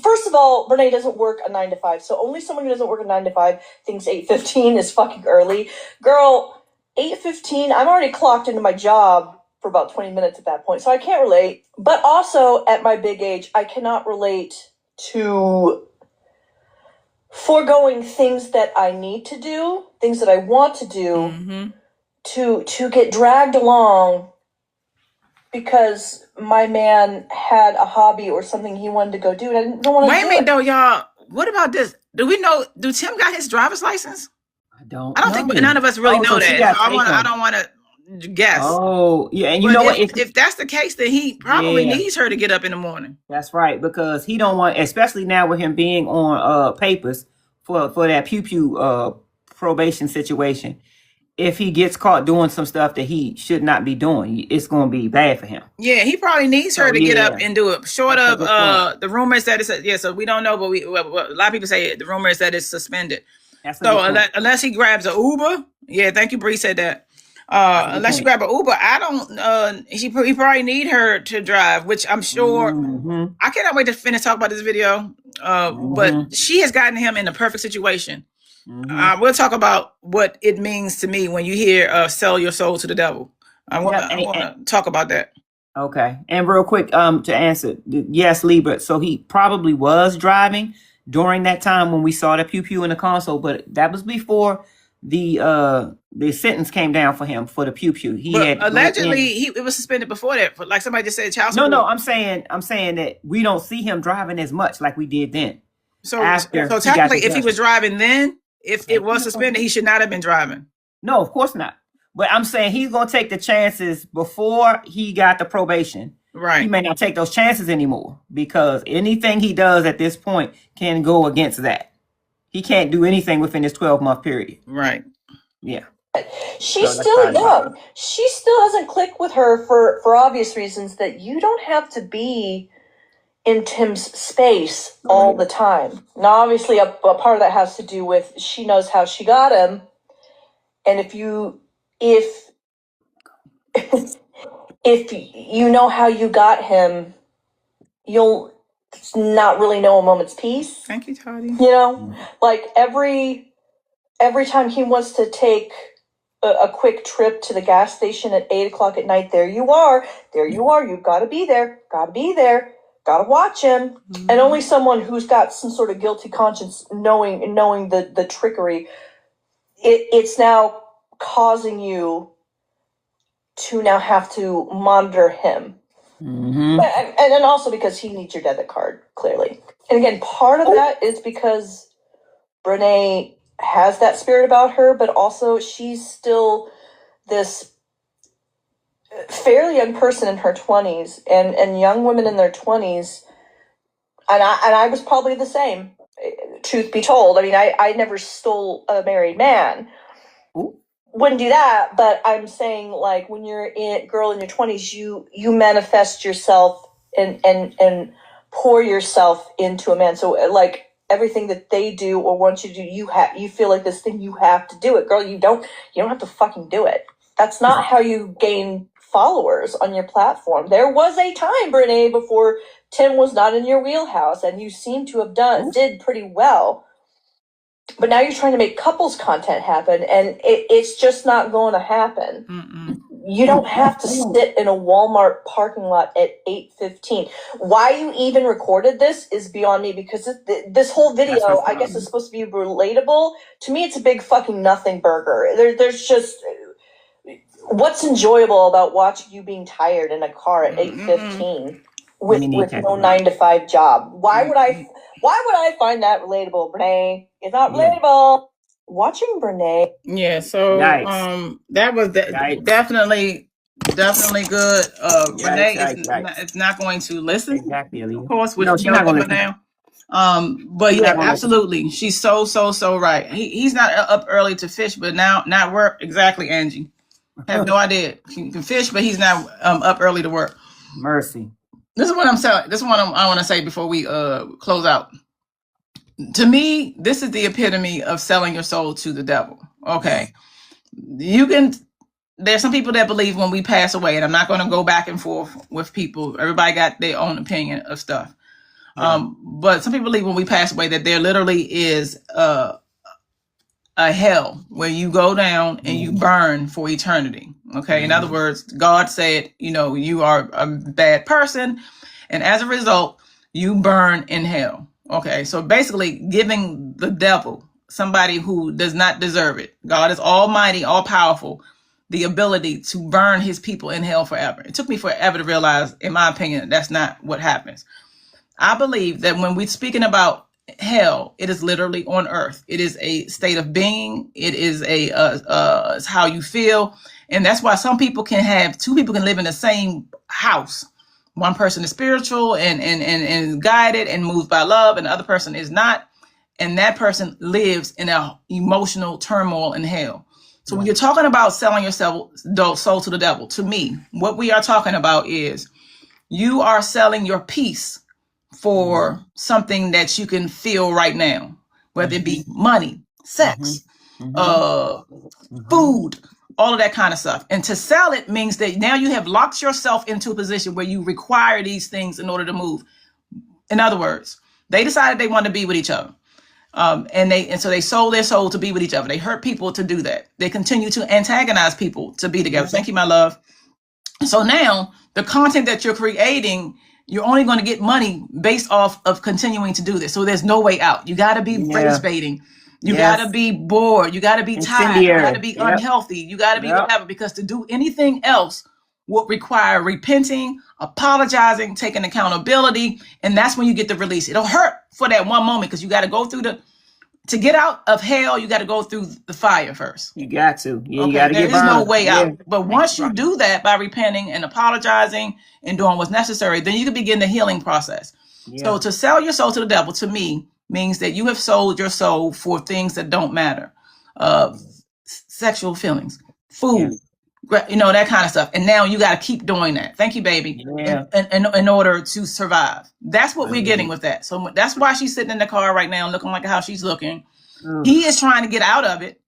First of all, Brene doesn't work a 9 to 5, so only someone who doesn't work a 9 to 5 thinks 8:15 is fucking early. Girl, 8:15, I'm already clocked into my job for about 20 minutes at that point, so I can't relate. But also, at my big age, I cannot relate to foregoing things that I need to do, things that I want to do, to get dragged along because my man had a hobby or something he wanted to go do, and I didn't want to do it. Wait a minute, though, y'all. What about this? Do Tim got his driver's license? I don't think none of us really know that. I don't want to guess. Oh, yeah. And know what? If that's the case, then he probably needs her to get up in the morning. That's right, because he don't want, especially now with him being on papers for that pew probation situation. If he gets caught doing some stuff that he should not be doing, it's going to be bad for him. Yeah, he probably needs her to get up and do it. Short of the rumors that it's so we don't know, but a lot of people say the rumor is that it's suspended. So unless he grabs an Uber, thank you, Bree said that. Unless she grab an Uber, he probably need her to drive, which I'm sure. I cannot wait to finish talking about this video. But she has gotten him in the perfect situation. We'll talk about what it means to me when you hear "sell your soul to the devil." I want to talk about that. Okay, and real quick, to answer, yes, Libra. So he probably was driving during that time when we saw the pew in the console, but that was before the sentence came down for him for the pew. He had allegedly it was suspended before that. Like somebody just said, child support. No, I'm saying that we don't see him driving as much like we did then. So technically, if he was driving then. If it was suspended, he should not have been driving. No, of course not. But I'm saying he's going to take the chances before he got the probation. Right. He may not take those chances anymore because anything he does at this point can go against that. He can't do anything within this 12-month period. Right. Yeah. She's still young. She still hasn't clicked with her for obvious reasons that you don't have to be in Tim's space all the time. Now, obviously, a part of that has to do with she knows how she got him, and if you know how you got him, you'll not really know a moment's peace. Thank you, Toddy. Like every time he wants to take a quick trip to the gas station at 8:00 at night, there you are. You've got to be there. Gotta watch him. And only someone who's got some sort of guilty conscience knowing the trickery, it's now causing you to now have to monitor him. And then also because he needs your debit card, clearly. And again, part of that is because Brene has that spirit about her, but also she's still this fairly young person in her 20s, and young women in their 20s, And I was probably the same, truth be told. I mean, I never stole a married man. Ooh. Wouldn't do that, but I'm saying, like, when you're a girl in your 20s, you manifest yourself and pour yourself into a man. So, like, everything that they do or want you to do, you feel like this thing, you have to do it. Girl, you don't have to fucking do it. That's not how you gain followers on your platform. There was a time, Brene, before Tim was not in your wheelhouse, and you seem to have did pretty well. But now you're trying to make couples content happen, and it's just not going to happen. Mm-mm. You don't have to sit in a Walmart parking lot at 8:15. Why you even recorded this is beyond me, because this whole video, I guess, is supposed to be relatable. To me, it's a big fucking nothing burger. There's just... What's enjoyable about watching you being tired in a car at 8:15 with no 9-to-5 job? Why would I find that relatable, Brene? It's not relatable. Watching Brene. Yeah, so that was definitely good. Brene is not going to listen. Exactly. Of course, no, she's not going to now. But yeah, absolutely. She's so right. He's not up early to fish, but now not work. Exactly, Angie. I have no idea. He can fish, but he's not up early to work. Mercy. This is what I'm saying. This is what I want to say before we close out. To me, this is the epitome of selling your soul to the devil. Okay. There's some people that believe when we pass away, and I'm not going to go back and forth with people. Everybody got their own opinion of stuff. But some people believe when we pass away that there literally is a hell where you go down and you burn for eternity. Okay. In other words, God said, you are a bad person, and as a result, you burn in hell. Okay. So basically giving the devil, somebody who does not deserve it, God is almighty, all powerful, the ability to burn his people in hell forever. It took me forever to realize, in my opinion, that's not what happens. I believe that when we're speaking about hell, it is literally on earth. It is a state of being. It is it's how you feel. And that's why two people can live in the same house. One person is spiritual and guided and moved by love, and the other person is not. And that person lives in an emotional turmoil in hell. So when you're talking about selling your soul to the devil, to me, what we are talking about is you are selling your peace for something that you can feel right now, whether it be money, sex, food, all of that kind of stuff. And to sell it means that now you have locked yourself into a position where you require these things in order to move. In other words, they decided they wanted to be with each other. And so they sold their soul to be with each other. They hurt people to do that. They continue to antagonize people to be together. Thank you, my love. So now the content that you're creating, you're only going to get money based off of continuing to do this. So there's no way out. You got to be race baiting. You got to be bored. You got to be tired. You got to be unhealthy. You got to be whatever, because to do anything else would require repenting, apologizing, taking accountability. And that's when you get the release. It'll hurt for that one moment, because you got to go through to get out of hell, you got to go through the fire first. You got to. Yeah, okay, you got to get burned. There's no way out. But once you do that by repenting and apologizing and doing what's necessary, then you can begin the healing process. Yeah. So to sell your soul to the devil, to me, means that you have sold your soul for things that don't matter. Sexual feelings, food, that kind of stuff. And now you got to keep doing that. Thank you, baby. Yeah. In order to survive. That's what we're getting with that. So that's why she's sitting in the car right now looking like how she's looking. He is trying to get out of it.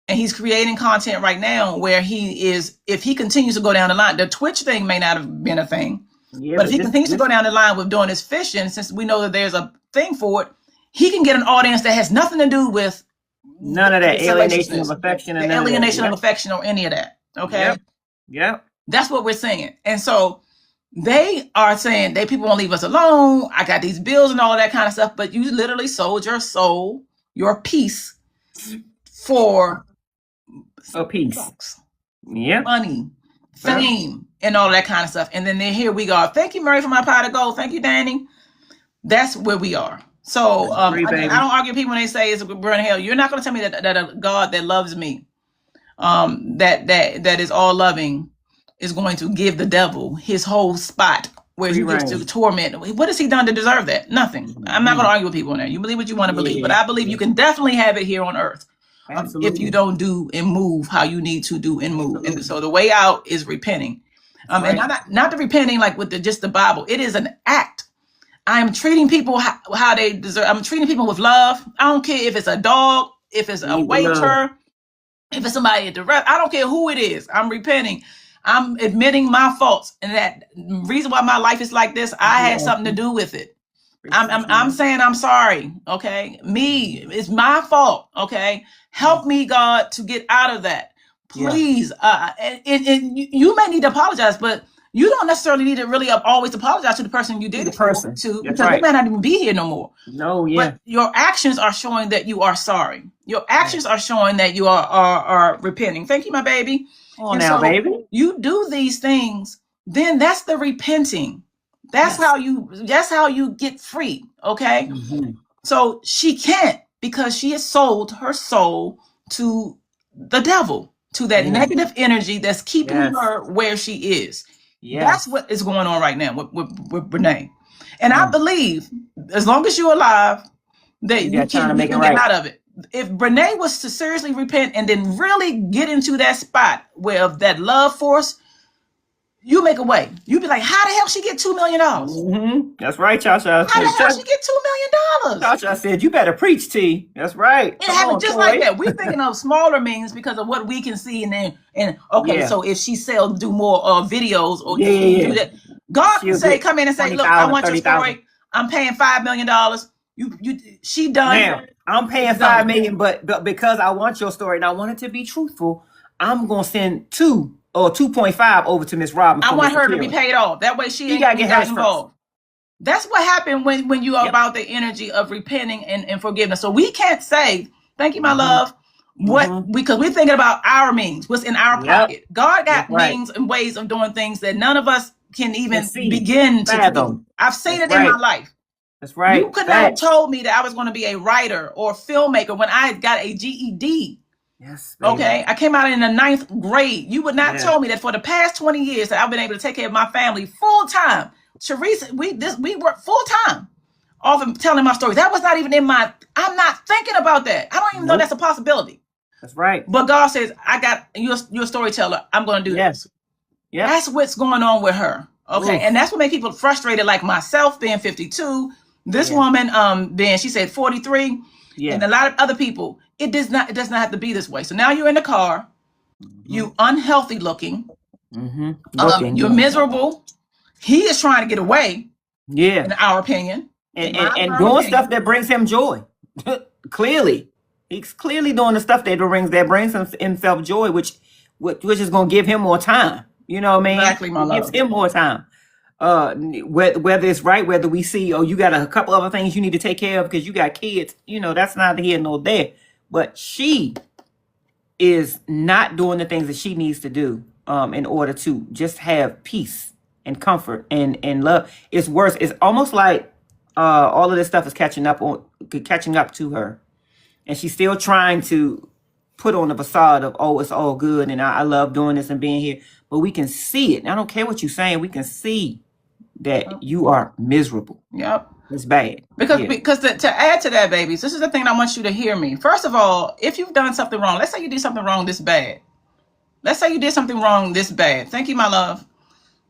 And he's creating content right now where he is, if he continues to go down the line, the Twitch thing may not have been a thing. Yeah, but if he continues to go down the line with doing his fishing, since we know that there's a thing for it, he can get an audience that has nothing to do with none of that alienation of affection and alienation of affection or any of that. Okay. Yep. That's what we're saying. And so they are saying people won't leave us alone. I got these bills and all of that kind of stuff, but you literally sold your soul, your peace for a piece. Bucks, yeah, money, fame, and all that kind of stuff. And then here we go. Thank you, Murray, for my pot of gold. Thank you, Danny. That's where we are. So I don't argue with people when they say it's burn hell. You're not going to tell me that a God that loves me, that is all loving, is going to give the devil his whole spot where he gets to torment. What has he done to deserve that? Nothing. I'm not going to argue with people on that. You believe what you want to believe, but I believe you can definitely have it here on earth. If you don't do and move how you need to do and move. And so the way out is repenting. And not the repenting like with just the Bible. It is an act. I'm treating people how they deserve. I'm treating people with love. I don't care if it's a dog, if it's a waiter, if it's somebody at the restaurant. I don't care who it is. I'm repenting. I'm admitting my faults, and that reason why my life is like this, I had something to do with it. I'm saying I'm sorry. Okay, it's my fault. Okay, help me, God, to get out of that, please. And you may need to apologize, but you don't necessarily need to really always apologize to the person you did it to, because they may not even be here no more. But your actions are showing that you are sorry. Your actions are showing that you are repenting. Thank you, my baby. Baby. You do these things, then that's the repenting. That's how you get free. Okay. So she can't, because she has sold her soul to the devil, to that negative energy that's keeping her where she is. That's what is going on right now with Brene. And I believe as long as you're alive, that you can get out of it. If Brene was to seriously repent and then really get into that spot where that love force, you make a way. You'd be like, how the hell she get $2 million? That's right, Tasha. How the hell she get $2 million? Tasha said, you better preach, T. That's right. It happened just like that. We're thinking of smaller means because of what we can see, so if she do more videos or do that, God can say, come in and say, look, I want your story. I'm paying $5 million. She done. Now, I'm paying $5 million, but because I want your story and I want it to be truthful, I'm gonna send 2 or 2.5 over to Miss Robin. I want her to be paid off. That way she ain't got involved. That's what happened when you are about the energy of repenting and forgiveness. So we can't say, thank you, my love, because we're thinking about our means, what's in our pocket. God got means and ways of doing things that none of us can even begin to do. I've seen it in my life. That's right. You could not have told me that I was going to be a writer or a filmmaker when I got a GED. Yes. Baby. Okay. I came out in the 9th grade. You would not tell me that for the past 20 years that I've been able to take care of my family full time. Teresa, we work full time off of telling my story. That was not even I'm not thinking about that. I don't even know that's a possibility. That's right. But God says, I got you're a storyteller. I'm going to do this. Yeah. That's what's going on with her. Okay. Oof. And that's what makes people frustrated, like myself being 52. This woman, she said 43, and a lot of other people. It does not have to be this way. So now you're in the car, you unhealthy looking, you're miserable. He is trying to get away. Yeah, in our opinion, and doing stuff that brings him joy. Clearly, he's clearly doing the stuff that brings himself joy, which is going to give him more time. You know what I mean? Exactly, my love. Gives him more time. Whether it's right, whether we see, you got a couple other things you need to take care of because you got kids, that's neither here nor there. But she is not doing the things that she needs to do in order to just have peace and comfort and love. It's worse. It's almost like all of this stuff is catching up to her, and she's still trying to put on the facade of, it's all good and I love doing this and being here. But we can see it. I don't care what you're saying. We can see that you are miserable. Yep. It's bad. Because to add to that, babies, this is the thing I want you to hear me. First of all, if you've done something wrong, let's say you did something wrong this bad. Thank you, my love.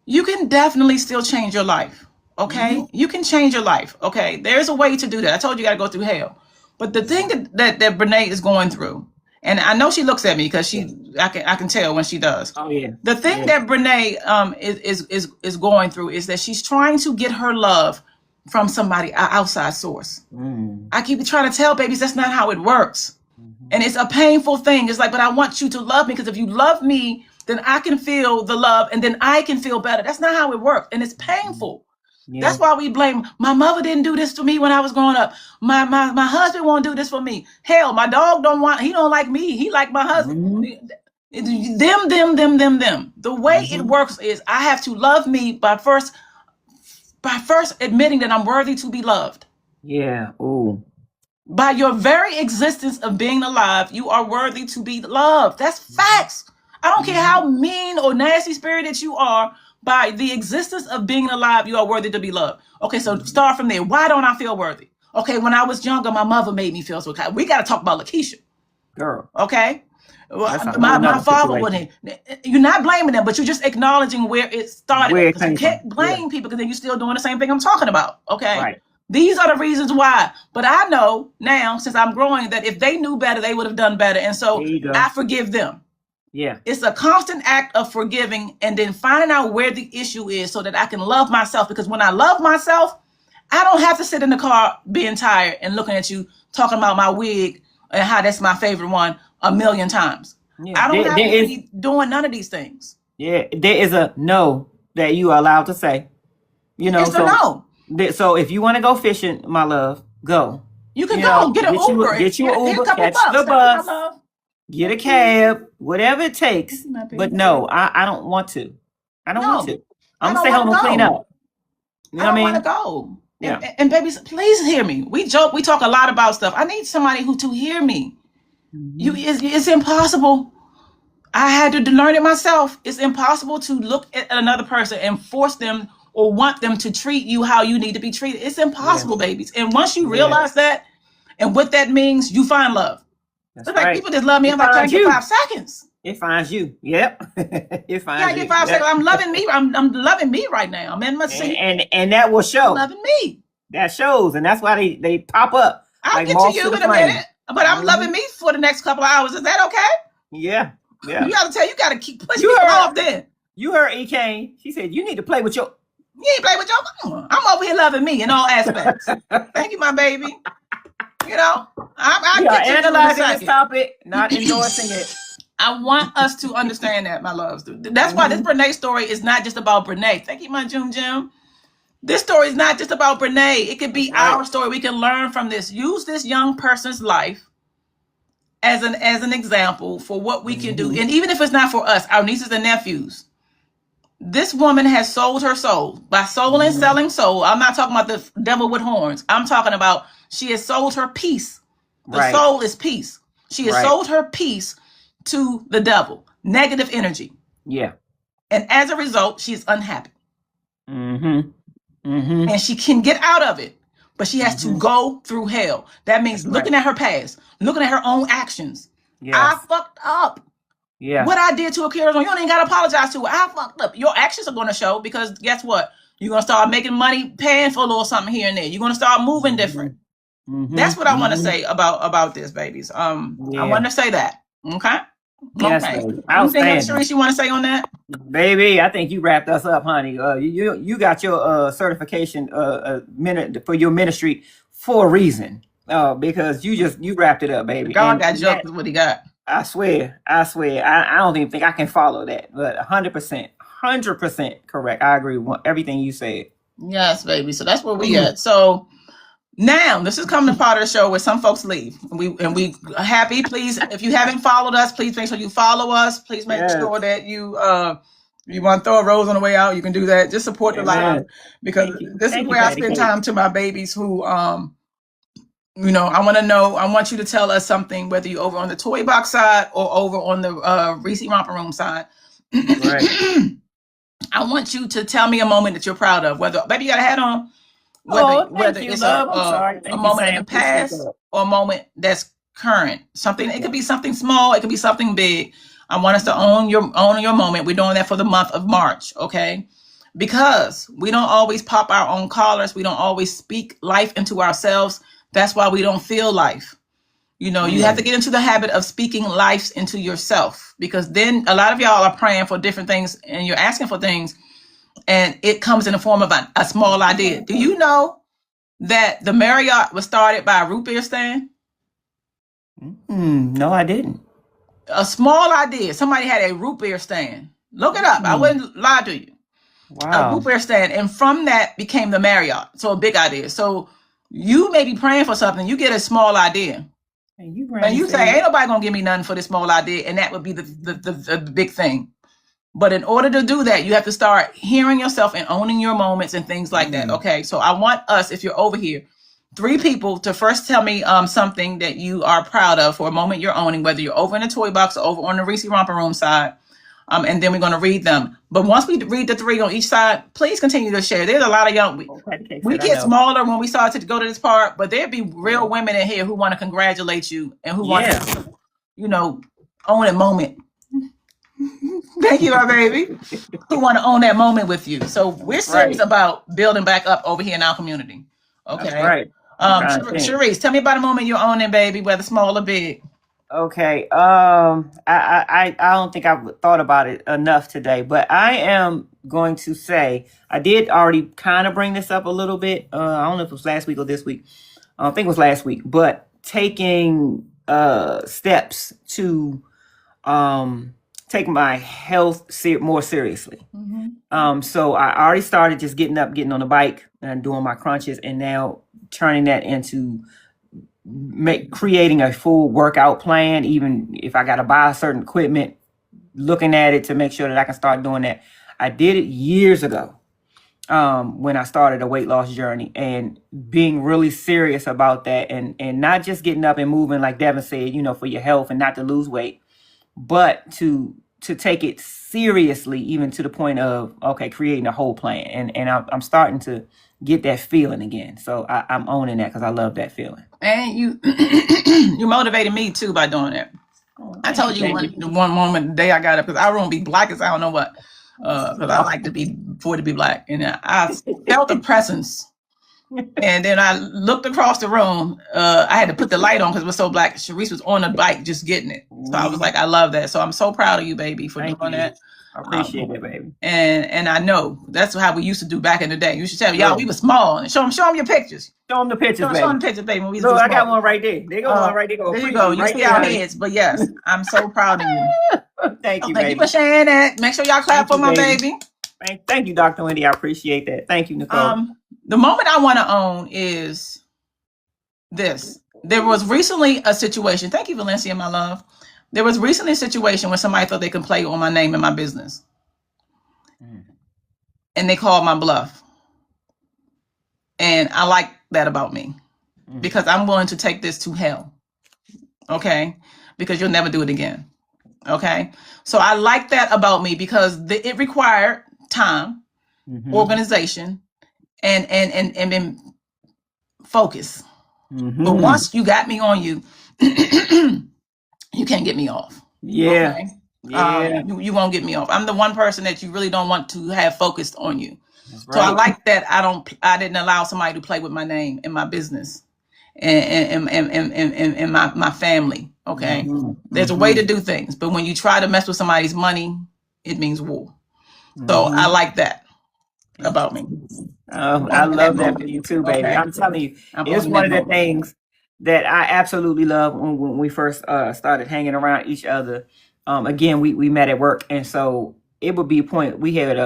You can definitely still change your life. Okay? You can change your life. Okay? There's a way to do that. I told you got to go through hell. But the thing that Brene is going through, and I know she looks at me because I can tell when she does. Oh yeah. The thing that Brene is going through is that she's trying to get her love from somebody, an outside source. I keep trying to tell babies that's not how it works. And it's a painful thing. It's like, but I want you to love me, because if you love me, then I can feel the love and then I can feel better. That's not how it works. And it's painful. Yeah. That's why we blame, my mother didn't do this to me when I was growing up. My husband won't do this for me. Hell, my dog he don't like me. He like my husband. Them. The way it works is I have to love me by first admitting that I'm worthy to be loved. Yeah. Ooh. By your very existence of being alive, you are worthy to be loved. That's facts. I don't care how mean or nasty spirited you are. by the existence of being alive, you are worthy to be loved. Okay, so start from there. Why don't I feel worthy? Okay, when I was younger, my mother made me feel so kind. We got to talk about Lakeisha. Girl. Okay? My father wouldn't. You're not blaming them, but you're just acknowledging where it started. Because you can't blame people because then you're still doing the same thing I'm talking about. Okay? Right. These are the reasons why. But I know now, since I'm growing, that if they knew better, they would have done better. And so I forgive them. Yeah. It's a constant act of forgiving and then finding out where the issue is so that I can love myself. Because when I love myself, I don't have to sit in the car being tired and looking at you talking about my wig and how that's my favorite one a million times. Yeah. I don't have to be doing none of these things. Yeah, there is a no that you are allowed to say. You know, it's a no. So if you want to go fishing, my love, go. You can go get an Uber. Get you an Uber, catch the bus, get a cab, whatever it takes. But no, I don't want to. I don't want to. I'm gonna stay home and clean up. You know what I mean? I want to go. Yeah. And babies, please hear me. We joke, we talk a lot about stuff. I need somebody to hear me. It's impossible. I had to learn it myself. It's impossible to look at another person and force them or want them to treat you how you need to be treated. It's impossible, babies. And once you realize that and what that means, you find love. It's like people just love me. I'm like, trying to get 5 seconds. It finds you. Yep. It finds you. Get 5 seconds. I'm loving me. I'm loving me right now. I'm in my seat. And that will show. I'm loving me. That shows. And that's why they pop up. I'll get to you in a minute. But I'm loving me for the next couple of hours. Is that okay? Yeah. Yeah. You got to keep pushing me off then. You heard E.K. She said, you need to play with your... You ain't play with your mama. I'm over here loving me in all aspects. Thank you, my baby. You know, I'm analyzing this topic, not endorsing it. I want us to understand that, my loves. That's why this Brene story is not just about Brene. Thank you, my Jim. This story is not just about Brene. It could be our story. We can learn from this. Use this young person's life as an example for what we can do. And even if it's not for us, our nieces and nephews. This woman has sold her soul. By soul and selling soul, I'm not talking about the devil with horns. I'm talking about she has sold her peace. The soul is peace. She has sold her peace to the devil. Negative energy. Yeah. And as a result, she's unhappy. And she can get out of it, but she has to go through hell. That means looking at her past, looking at her own actions. Yes. I fucked up. Yeah. What I did to a kid, you don't even got to apologize to her. I fucked up. Your actions are going to show because guess what? You're going to start making money, paying for a little something here and there. You're going to start moving different. That's what I want to say about this, babies. I want to say that. Okay? Yes, okay. Anything else, Sharice, you want to say on that? Baby, I think you wrapped us up, honey. You got your certification minute for your ministry for a reason. Because you wrapped it up, baby. God got joked with what he got. I swear. I don't even think I can follow that, but 100% correct. I agree with everything you said. Yes, baby. So that's where we at. So now this is coming to part of the show where some folks leave. And we are happy. Please, if you haven't followed us, please make sure you follow us. Please make sure that you want to throw a rose on the way out. You can do that. Just support the live because this is where I spend time to my babies who you know, I want you to tell us something, whether you're over on the toy box side or over on the Reese Romper Room side. Right. I want you to tell me a moment that you're proud of, whether, baby, you got a hat on, whether it's a moment in the past or a moment that's current. Something, it could be something small, it could be something big. I want us to own your moment. We're doing that for the month of March, okay? Because we don't always pop our own collars. We don't always speak life into ourselves. That's why we don't feel life. You know, you have to get into the habit of speaking life into yourself, because then a lot of y'all are praying for different things and you're asking for things and it comes in the form of a small idea. Do you know that the Marriott was started by a root beer stand? No, I didn't. A small idea. Somebody had a root beer stand. Look it up. I wouldn't lie to you. Wow. A root beer stand. And from that became the Marriott. So a big idea. So you may be praying for something. You get a small idea. And you say, ain't nobody going to give me nothing for this small idea. And that would be the big thing. But in order to do that, you have to start hearing yourself and owning your moments and things like that. Okay. So I want us, if you're over here, 3 people to first tell me something that you are proud of for a moment you're owning, whether you're over in the toy box or over on the Reese Romper Room side. And then we're going to read them. But once we read the 3 on each side, please continue to share. There's a lot of young. We get smaller when we start to go to this part, but there'll be real women in here who want to congratulate you and who want to, own a moment. Thank you, my baby. Who want to own that moment with you. So we're serious about building back up over here in our community. Okay. That's right. Sharice, tell me about a moment you're owning, baby, whether small or big. Okay. I don't think I've thought about it enough today, but I am going to say I did already kind of bring this up a little bit. I don't know if it was last week or this week. I think it was last week, but taking steps to take my health more seriously. So I already started just getting on the bike and doing my crunches, and now turning that into creating a full workout plan. Even if I got to buy certain equipment, looking at it to make sure that I can start doing that. I did it years ago when I started a weight loss journey, and being really serious about that, and not just getting up and moving like Devin said, for your health and not to lose weight, but to take it seriously, even to the point of creating a whole plan. And I'm starting to get that feeling again. So I'm owning that because I love that feeling. And you you motivated me too by doing it. I told you one moment the day I got up, because I won't be black as I don't know what, because I like to be black, and I felt the presence. And then I looked across the room. I had to put the light on because it was so black. Sharice was on the bike just getting it. So I was like, I love that. So I'm so proud of you, baby, for doing that. I appreciate it, baby. And I know that's how we used to do back in the day. You should tell y'all we were small. And show them your pictures. Show them the pictures, baby. Show them the pictures, baby. When we I got one right there. There go one right there. There you go. You see our heads. But yes, I'm so proud of you. Thank you, baby. Thank you for sharing that. Make sure y'all clap for my baby. Thank you, Dr. Wendy. I appreciate that. Thank you, Nicole. The moment I want to own is this. There was recently a situation. Thank you, Valencia, my love. There was recently a situation where somebody thought they could play on my name and my business. And they called my bluff. And I like that about me, because I'm willing to take this to hell. Okay? Because you'll never do it again. Okay? So I like that about me, because it required time, organization, and then focus. But once you got me on you, you can't get me off. Yeah. Okay? Yeah. You won't get me off. I'm the one person that you really don't want to have focused on you. Right. So I like that I didn't allow somebody to play with my name and my business and my family. Okay. There's a way to do things, but when you try to mess with somebody's money, it means war. So I like that about me. I love that for you too, baby. Okay. I'm telling you, it's one of the things that I absolutely love when we first started hanging around each other. Again, we met at work, and so it would be a point we had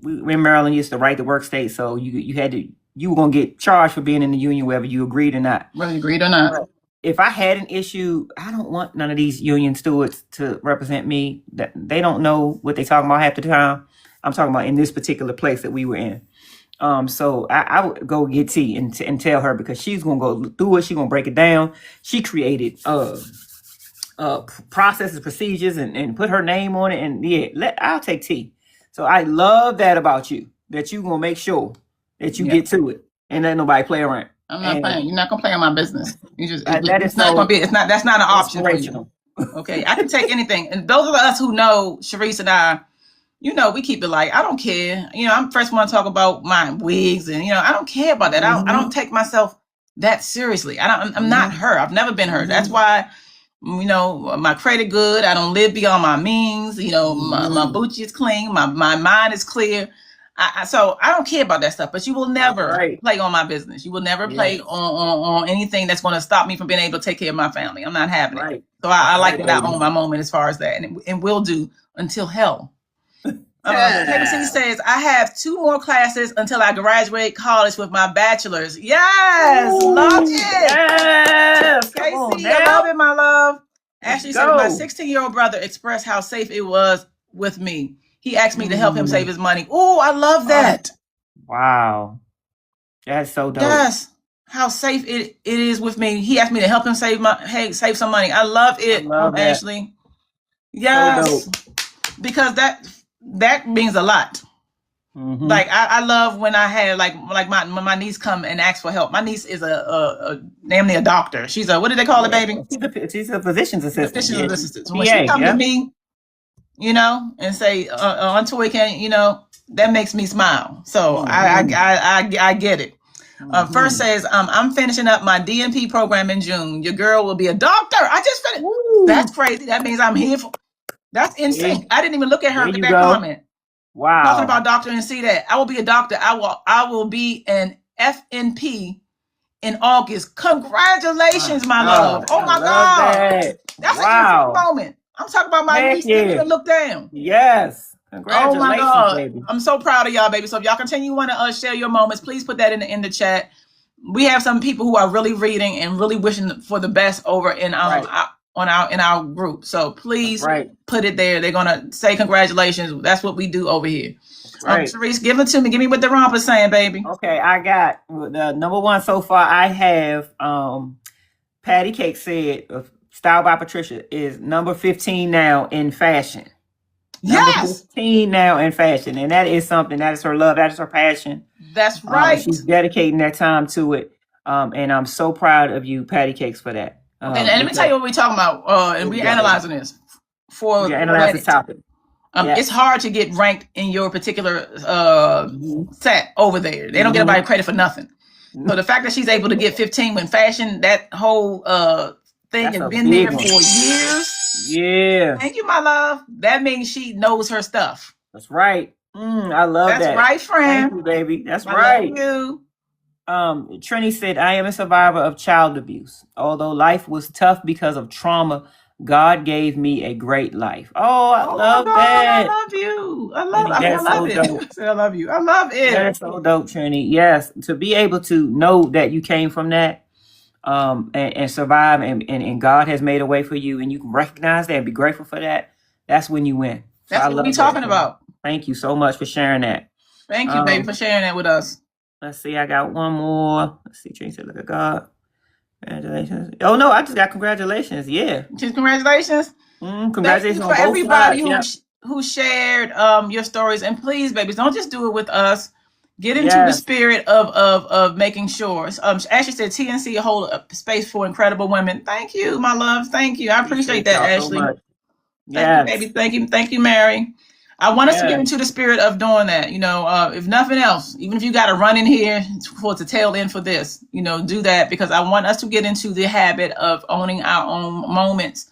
in Maryland used to right to work state, so you were gonna get charged for being in the union whether you agreed or not. Whether you agreed or not. If I had an issue, I don't want none of these union stewards to represent me. That they don't know what they talking about half the time. I'm talking about in this particular place that we were in. So I would go get T and tell her, because she's gonna go through it. She's gonna break it down. She created processes, procedures, and put her name on it. And I'll take T. So I love that about you, that you gonna make sure that you get to it and let nobody play around. I'm not playing. You're not gonna play on my business. You just that's not an option for you. Okay, I can take anything. And those of us who know Sharice and I, we keep it light. I don't care. I'm the first one to talk about my wigs, and I don't care about that. I don't take myself that seriously. I'm not her. I've never been her. That's why, my credit good. I don't live beyond my means. My booty is clean. My mind is clear. So I don't care about that stuff. But you will never play on my business. You will never play on anything that's going to stop me from being able to take care of my family. I'm not having it. So I like that I own my moment as far as that, and will do until hell. Casey says, I have 2 more classes until I graduate college with my bachelor's. Yes, love it. Yes, Casey, I love it, my love. Ashley said, my 16-year-old brother expressed how safe it was with me. He asked me to help him save his money. Oh, I love that. Wow, that's so dope. Yes, how safe it is with me. He asked me to help him save some money. I love it, Ashley. Yes. So because that means a lot. Mm-hmm. Like I love when I had like my niece come and ask for help. My niece is a namely a doctor. She's a, what do they call it, baby? She's a physician's assistant. Physician's assistant. So when she come to me, you know, and say, Aunt Toy, can, you know, that makes me smile. So I get it. First says, I'm finishing up my DNP program in June. Your girl will be a doctor. I just finished. Woo. That's crazy. That means I'm here for. That's insane. I didn't even look at her with that comment. Wow. Talking about doctor and see that. I will be a doctor. I will be an FNP in August. Congratulations, my love. Oh my God. That's a huge moment. I'm talking about my niece. Give me a look down. Yes. Congratulations, oh my God. baby. I'm so proud of y'all, baby. So if y'all continue want to share your moments, please put that in the chat. We have some people who are really reading and really wishing for the best over in in our group. So please put it there. They're gonna say congratulations. That's what we do over here. Sharice, give it to me. Give me what the romper's saying, baby. Okay, I got the number one so far. I have Patty Cake said Style by Patricia is number 15 now in fashion. Yes. Number 15 now in fashion. And that is something. That is her love. That is her passion. That's right. She's dedicating that time to it. And I'm so proud of you, Patty Cakes, for that. And let me tell you what we're talking about. And we're analyzing this. We're analyzing this topic. It's hard to get ranked in your particular set over there. They don't get anybody credit for nothing. So the fact that she's able to get 15 when fashion, that whole thing has been there for years. Yeah. Thank you, my love. That means she knows her stuff. That's right. I love that. That's right, friend. Thank you, baby. That's right. Love you. Trini said, I am a survivor of child abuse. Although life was tough because of trauma, God gave me a great life. Oh, I love that. I love you. I love it. I love you. I love it. That's so dope, Trini. Yes, to be able to know that you came from that and survive and God has made a way for you and you can recognize that and be grateful for that. That's when you win. That's what we're talking about. Thank you so much for sharing that. Thank you, babe, for sharing that with us. Let's see. I got one more. Let's see. Trini said, look at God. Congratulations. Oh, no. I just got congratulations. Yeah. Just congratulations. Congratulations for everybody who shared your stories. And please, babies, don't just do it with us. Get into the spirit of making sure. Ashley said TNC hold a space for incredible women. Thank you, my love. Thank you. I appreciate that, Ashley. So thank you, baby. Thank you, Mary. I want us to get into the spirit of doing that. You know, if nothing else, even if you got to run in here to tail end for this, you know, do that because I want us to get into the habit of owning our own moments.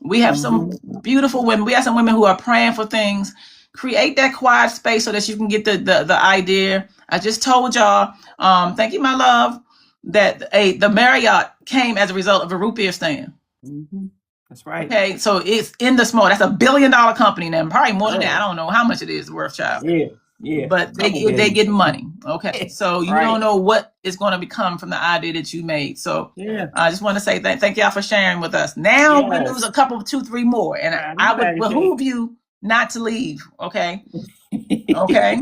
We have some beautiful women. We have some women who are praying for things. Create that quiet space so that you can get the idea. I just told y'all, thank you, my love, that the Marriott came as a result of a root beer stand. That's right. Okay, so it's in the small. That's $1 billion company now. Probably more than that. I don't know how much it is worth, child. Yeah. But they get money. Okay, so you don't know what is going to become from the idea that you made. So I just want to say thank y'all for sharing with us. Now we lose a couple, 2, 3 more, and I would behoove you not to leave. Okay. Okay.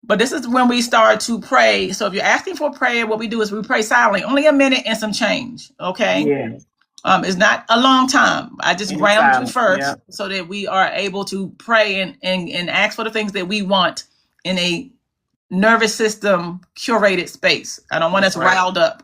But this is when we start to pray. So if you're asking for prayer, what we do is we pray silently, only a minute and some change. Okay. Yeah. It's not a long time. I just ground you first so that we are able to pray and ask for the things that we want in a nervous system curated space. I don't want us riled up.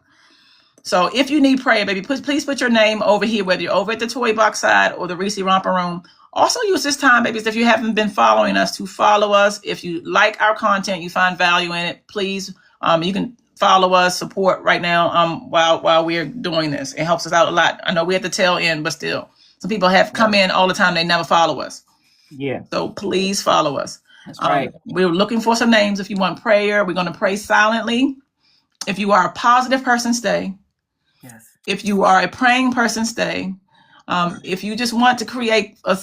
So if you need prayer, baby, please put your name over here, whether you're over at the Toy Box side or the Reese Romper Room. Also use this time, babies, if you haven't been following us, to follow us. If you like our content, you find value in it, please, you can follow us, support right now while we're doing this. It helps us out a lot. I know we're at the tail end, but still, some people have come in all the time. They never follow us. Yeah. So please follow us. That's right. We're looking for some names. If you want prayer, we're going to pray silently. If you are a positive person, stay. Yes. If you are a praying person, stay. If you just want to create a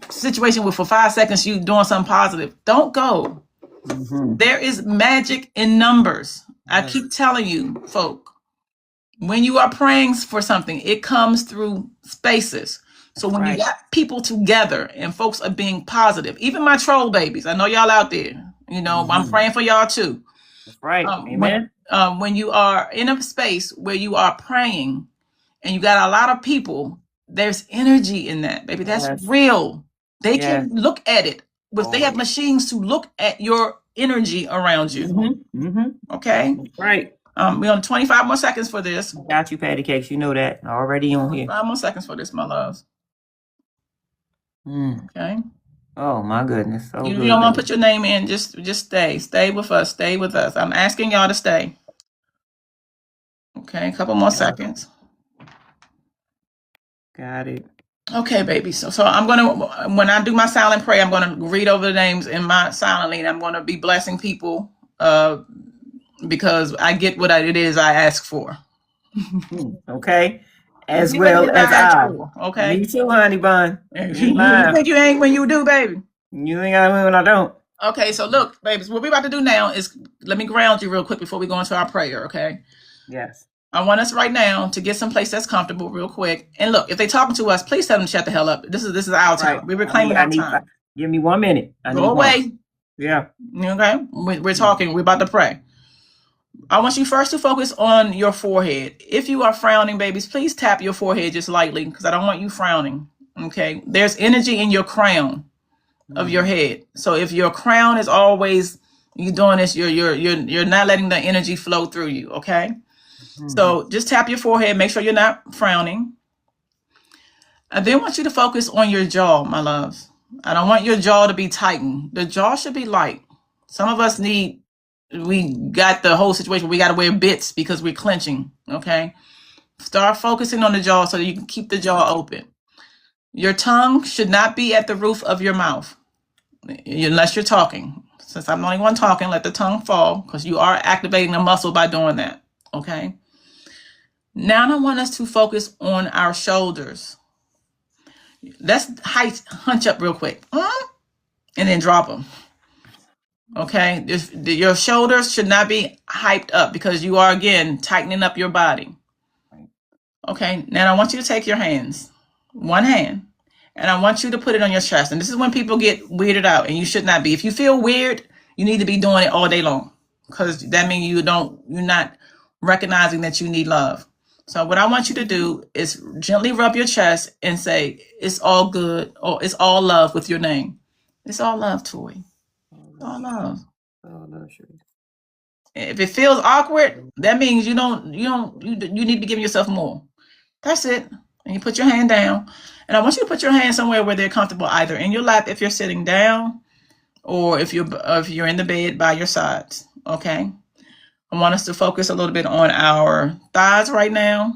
situation where for 5 seconds you doing something positive, don't go. There is magic in numbers. I keep telling you, folk, when you are praying for something, it comes through spaces. So when you got people together and folks are being positive, even my troll babies, I know y'all out there, you know, I'm praying for y'all too. That's right. Amen. When you are in a space where you are praying and you got a lot of people, there's energy in that, baby. That's real. They can look at it. They have machines to look at your energy around you. Okay? Right. We're on 25 more seconds for this. Got you, patty cakes. You know that. Already on here. 5 more seconds for this, my loves. Okay. Oh my goodness. So you don't want to put your name in. Just stay. Stay with us. Stay with us. I'm asking y'all to stay. Okay, a couple more seconds. Got it. Okay, baby. So I'm gonna, when I do my silent prayer, I'm gonna read over the names in my silently, and I'm gonna be blessing people because I get what it is I ask for. Okay. As well as I. Okay. Me too, honey bun. You think you ain't when you do, baby? You ain't got when I don't. Okay, so look, babies, what we're about to do now is, let me ground you real quick before we go into our prayer, okay? Yes. I want us right now to get someplace that's comfortable real quick. And look, if they talking to us, please tell them to shut the hell up. This is our time. Right. We're reclaiming our time. Give me 1 minute. Go away. Yeah. Okay? We're talking. We're about to pray. I want you first to focus on your forehead. If you are frowning, babies, please tap your forehead just lightly, because I don't want you frowning. Okay? There's energy in your crown of your head. So if your crown is always, you doing this, you're not letting the energy flow through you. Okay? So just tap your forehead. Make sure you're not frowning. I then want you to focus on your jaw, my loves. I don't want your jaw to be tightened. The jaw should be light. Some of us we got the whole situation. We got to wear bits because we're clenching. Okay. Start focusing on the jaw so that you can keep the jaw open. Your tongue should not be at the roof of your mouth unless you're talking. Since I'm the only one talking, let the tongue fall, because you are activating the muscle by doing that. Okay. Now I want us to focus on our shoulders. Let's hunch up real quick. And then drop them. Okay? Your shoulders should not be hyped up, because you are, again, tightening up your body. Okay? Now I want you to take your hands. One hand. And I want you to put it on your chest. And this is when people get weirded out, and you should not be. If you feel weird, you need to be doing it all day long, because that means you're not recognizing that you need love. So what I want you to do is gently rub your chest and say, it's all good, or it's all love with your name. It's all love, Toy. It's all love. If it feels awkward, that means you need to be giving yourself more. That's it. And you put your hand down. And I want you to put your hand somewhere where they're comfortable, either in your lap if you're sitting down, or if you're in the bed by your sides. Okay? I want us to focus a little bit on our thighs right now.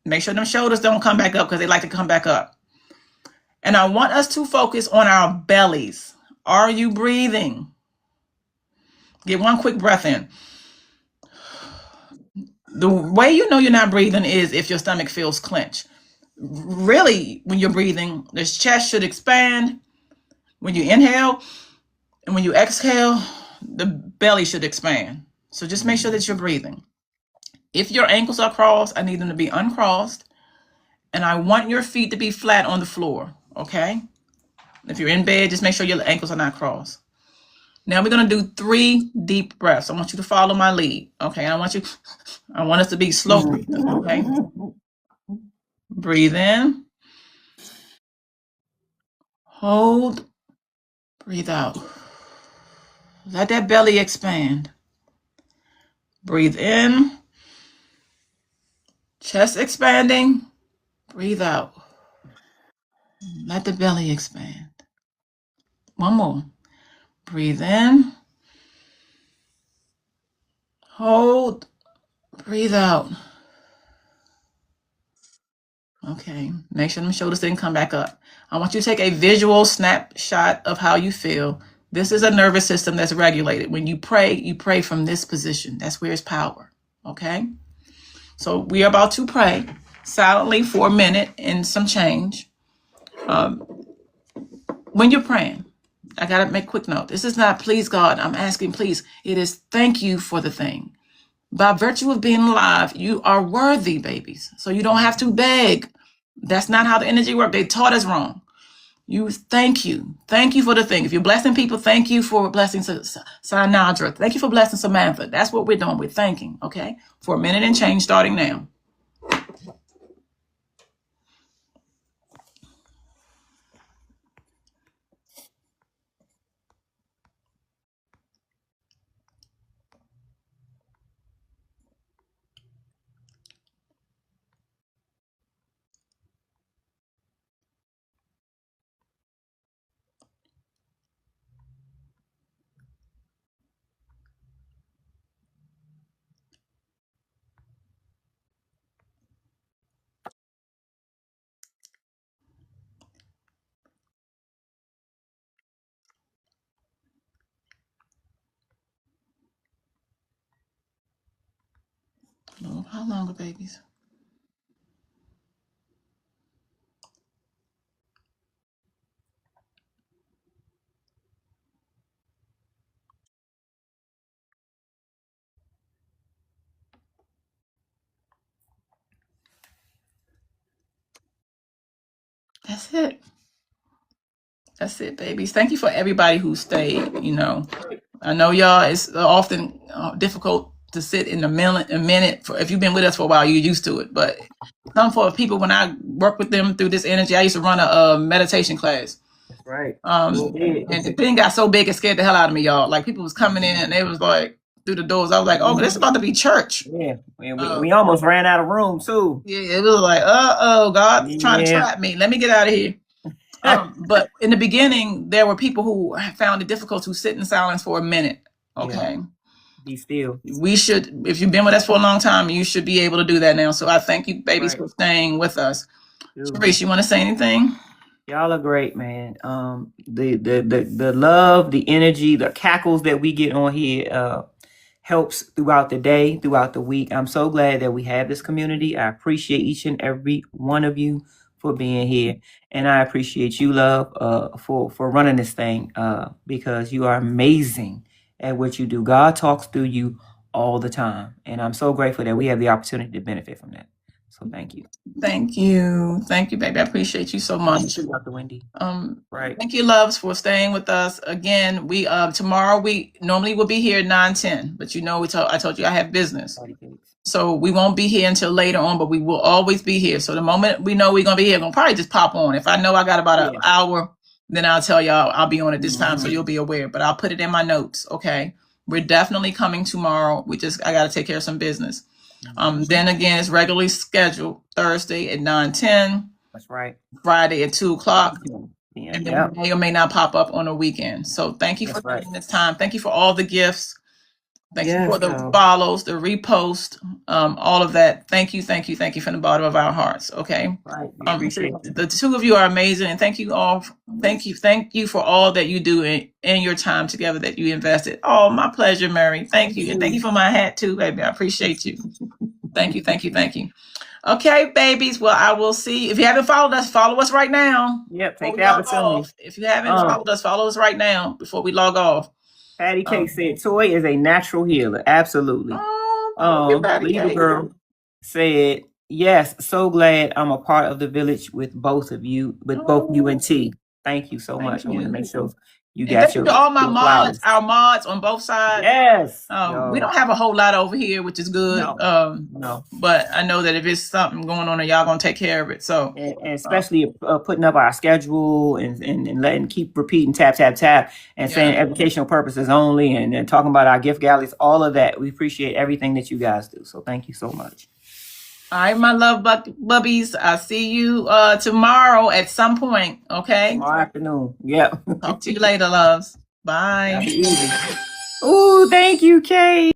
Make sure them shoulders don't come back up, because they like to come back up. And I want us to focus on our bellies. Are you breathing? Get one quick breath in. The way you know you're not breathing is if your stomach feels clenched. Really, when you're breathing, the chest should expand. When you inhale and when you exhale, the belly should expand. So just make sure that you're breathing. If your ankles are crossed, I need them to be uncrossed. And I want your feet to be flat on the floor, okay? If you're in bed, just make sure your ankles are not crossed. Now we're going to do 3 deep breaths. I want you to follow my lead, okay? I want us to be slow breathing, okay? Breathe in. Hold. Breathe out. Let that belly expand. Breathe in. Chest expanding. Breathe out. Let the belly expand. One more. Breathe in. Hold. Breathe out. Okay. Make sure them shoulders didn't come back up. I want you to take a visual snapshot of how you feel. This is a nervous system that's regulated. When you pray from this position. That's where it's power. Okay? So we are about to pray silently for a minute and some change. When you're praying, I got to make a quick note. This is not, please God, I'm asking, please. It is thank you for the thing. By virtue of being alive, you are worthy, babies. So you don't have to beg. That's not how the energy works. They taught us wrong. You thank you. Thank you for the thing. If you're blessing people, thank you for blessing Sanadra. Thank you for blessing Samantha. That's what we're doing. We're thanking, okay? For a minute and change starting now. How long are babies? That's it. That's it, babies. Thank you for everybody who stayed. You know, I know y'all, it's often difficult to sit in a minute. For if you've been with us for a while, you're used to it. But some for people, when I work with them through this energy, I used to run a meditation class. That's right. And the thing got so big it scared the hell out of me, y'all. Like people was coming in and they was like through the doors. I was like, oh, this is about to be church. Yeah, we almost ran out of room too. Yeah, it was like, God's trying to trap me. Let me get out of here. But in the beginning, there were people who found it difficult to sit in silence for a minute. Okay. Yeah. Be still. We should, if you've been with us for a long time, you should be able to do that now. So I thank you, babies, for staying with us. Therese, you want to say anything? Y'all are great, man. The love, the energy, the cackles that we get on here helps throughout the day, throughout the week. I'm so glad that we have this community. I appreciate each and every one of you for being here. And I appreciate you, love, for running this thing because you are amazing at what you do. God talks through you all the time. And I'm so grateful that we have the opportunity to benefit from that. So thank you. Thank you. Thank you, baby. I appreciate you so much. Dr. Wendy. Right. Thank you, loves, for staying with us. Again, we tomorrow we normally will be here at 9:10, but you know I told you I have business. So we won't be here until later on, but we will always be here. So the moment we know we're gonna be here, we're gonna probably just pop on. If I know I got about an hour, then I'll tell y'all I'll be on at this time, so you'll be aware. But I'll put it in my notes, okay? We're definitely coming tomorrow. I gotta take care of some business. Then again, it's regularly scheduled Thursday at 9:10. That's right. Friday at 2:00. And then may or may not pop up on a weekend. So thank you for taking this time. Thank you for all the gifts. Thank you for the follows, the repost, all of that. Thank you from the bottom of our hearts. Okay. Right. The two of you are amazing, and thank you all. Thank you for all that you do in your time together that you invested. Oh, my pleasure, Mary. Thank you, and thank you for my hat too, baby. I appreciate you. Thank you. Okay, babies. Well, I will see. If you haven't followed us, follow us right now. Yep, take the opportunity. If you haven't followed us, follow us right now before we log off. Patty K said, Toy is a natural healer. Absolutely. Little girl said, yes, so glad I'm a part of the village with both of you, both you and T. Thank you so much. I want to make sure you got your all my mods, our mods on both sides. Yes. We don't have a whole lot over here, which is good. No. But I know that if it's something going on, y'all gonna take care of it. So and especially putting up our schedule and letting keep repeating tap and saying educational purposes only and talking about our gift galleries, all of that. We appreciate everything that you guys do. So thank you so much. All right, my love bubbies. I'll see you tomorrow at some point. Okay. Tomorrow afternoon. Yeah. Talk to you later, loves. Bye. Ooh, thank you, Kay.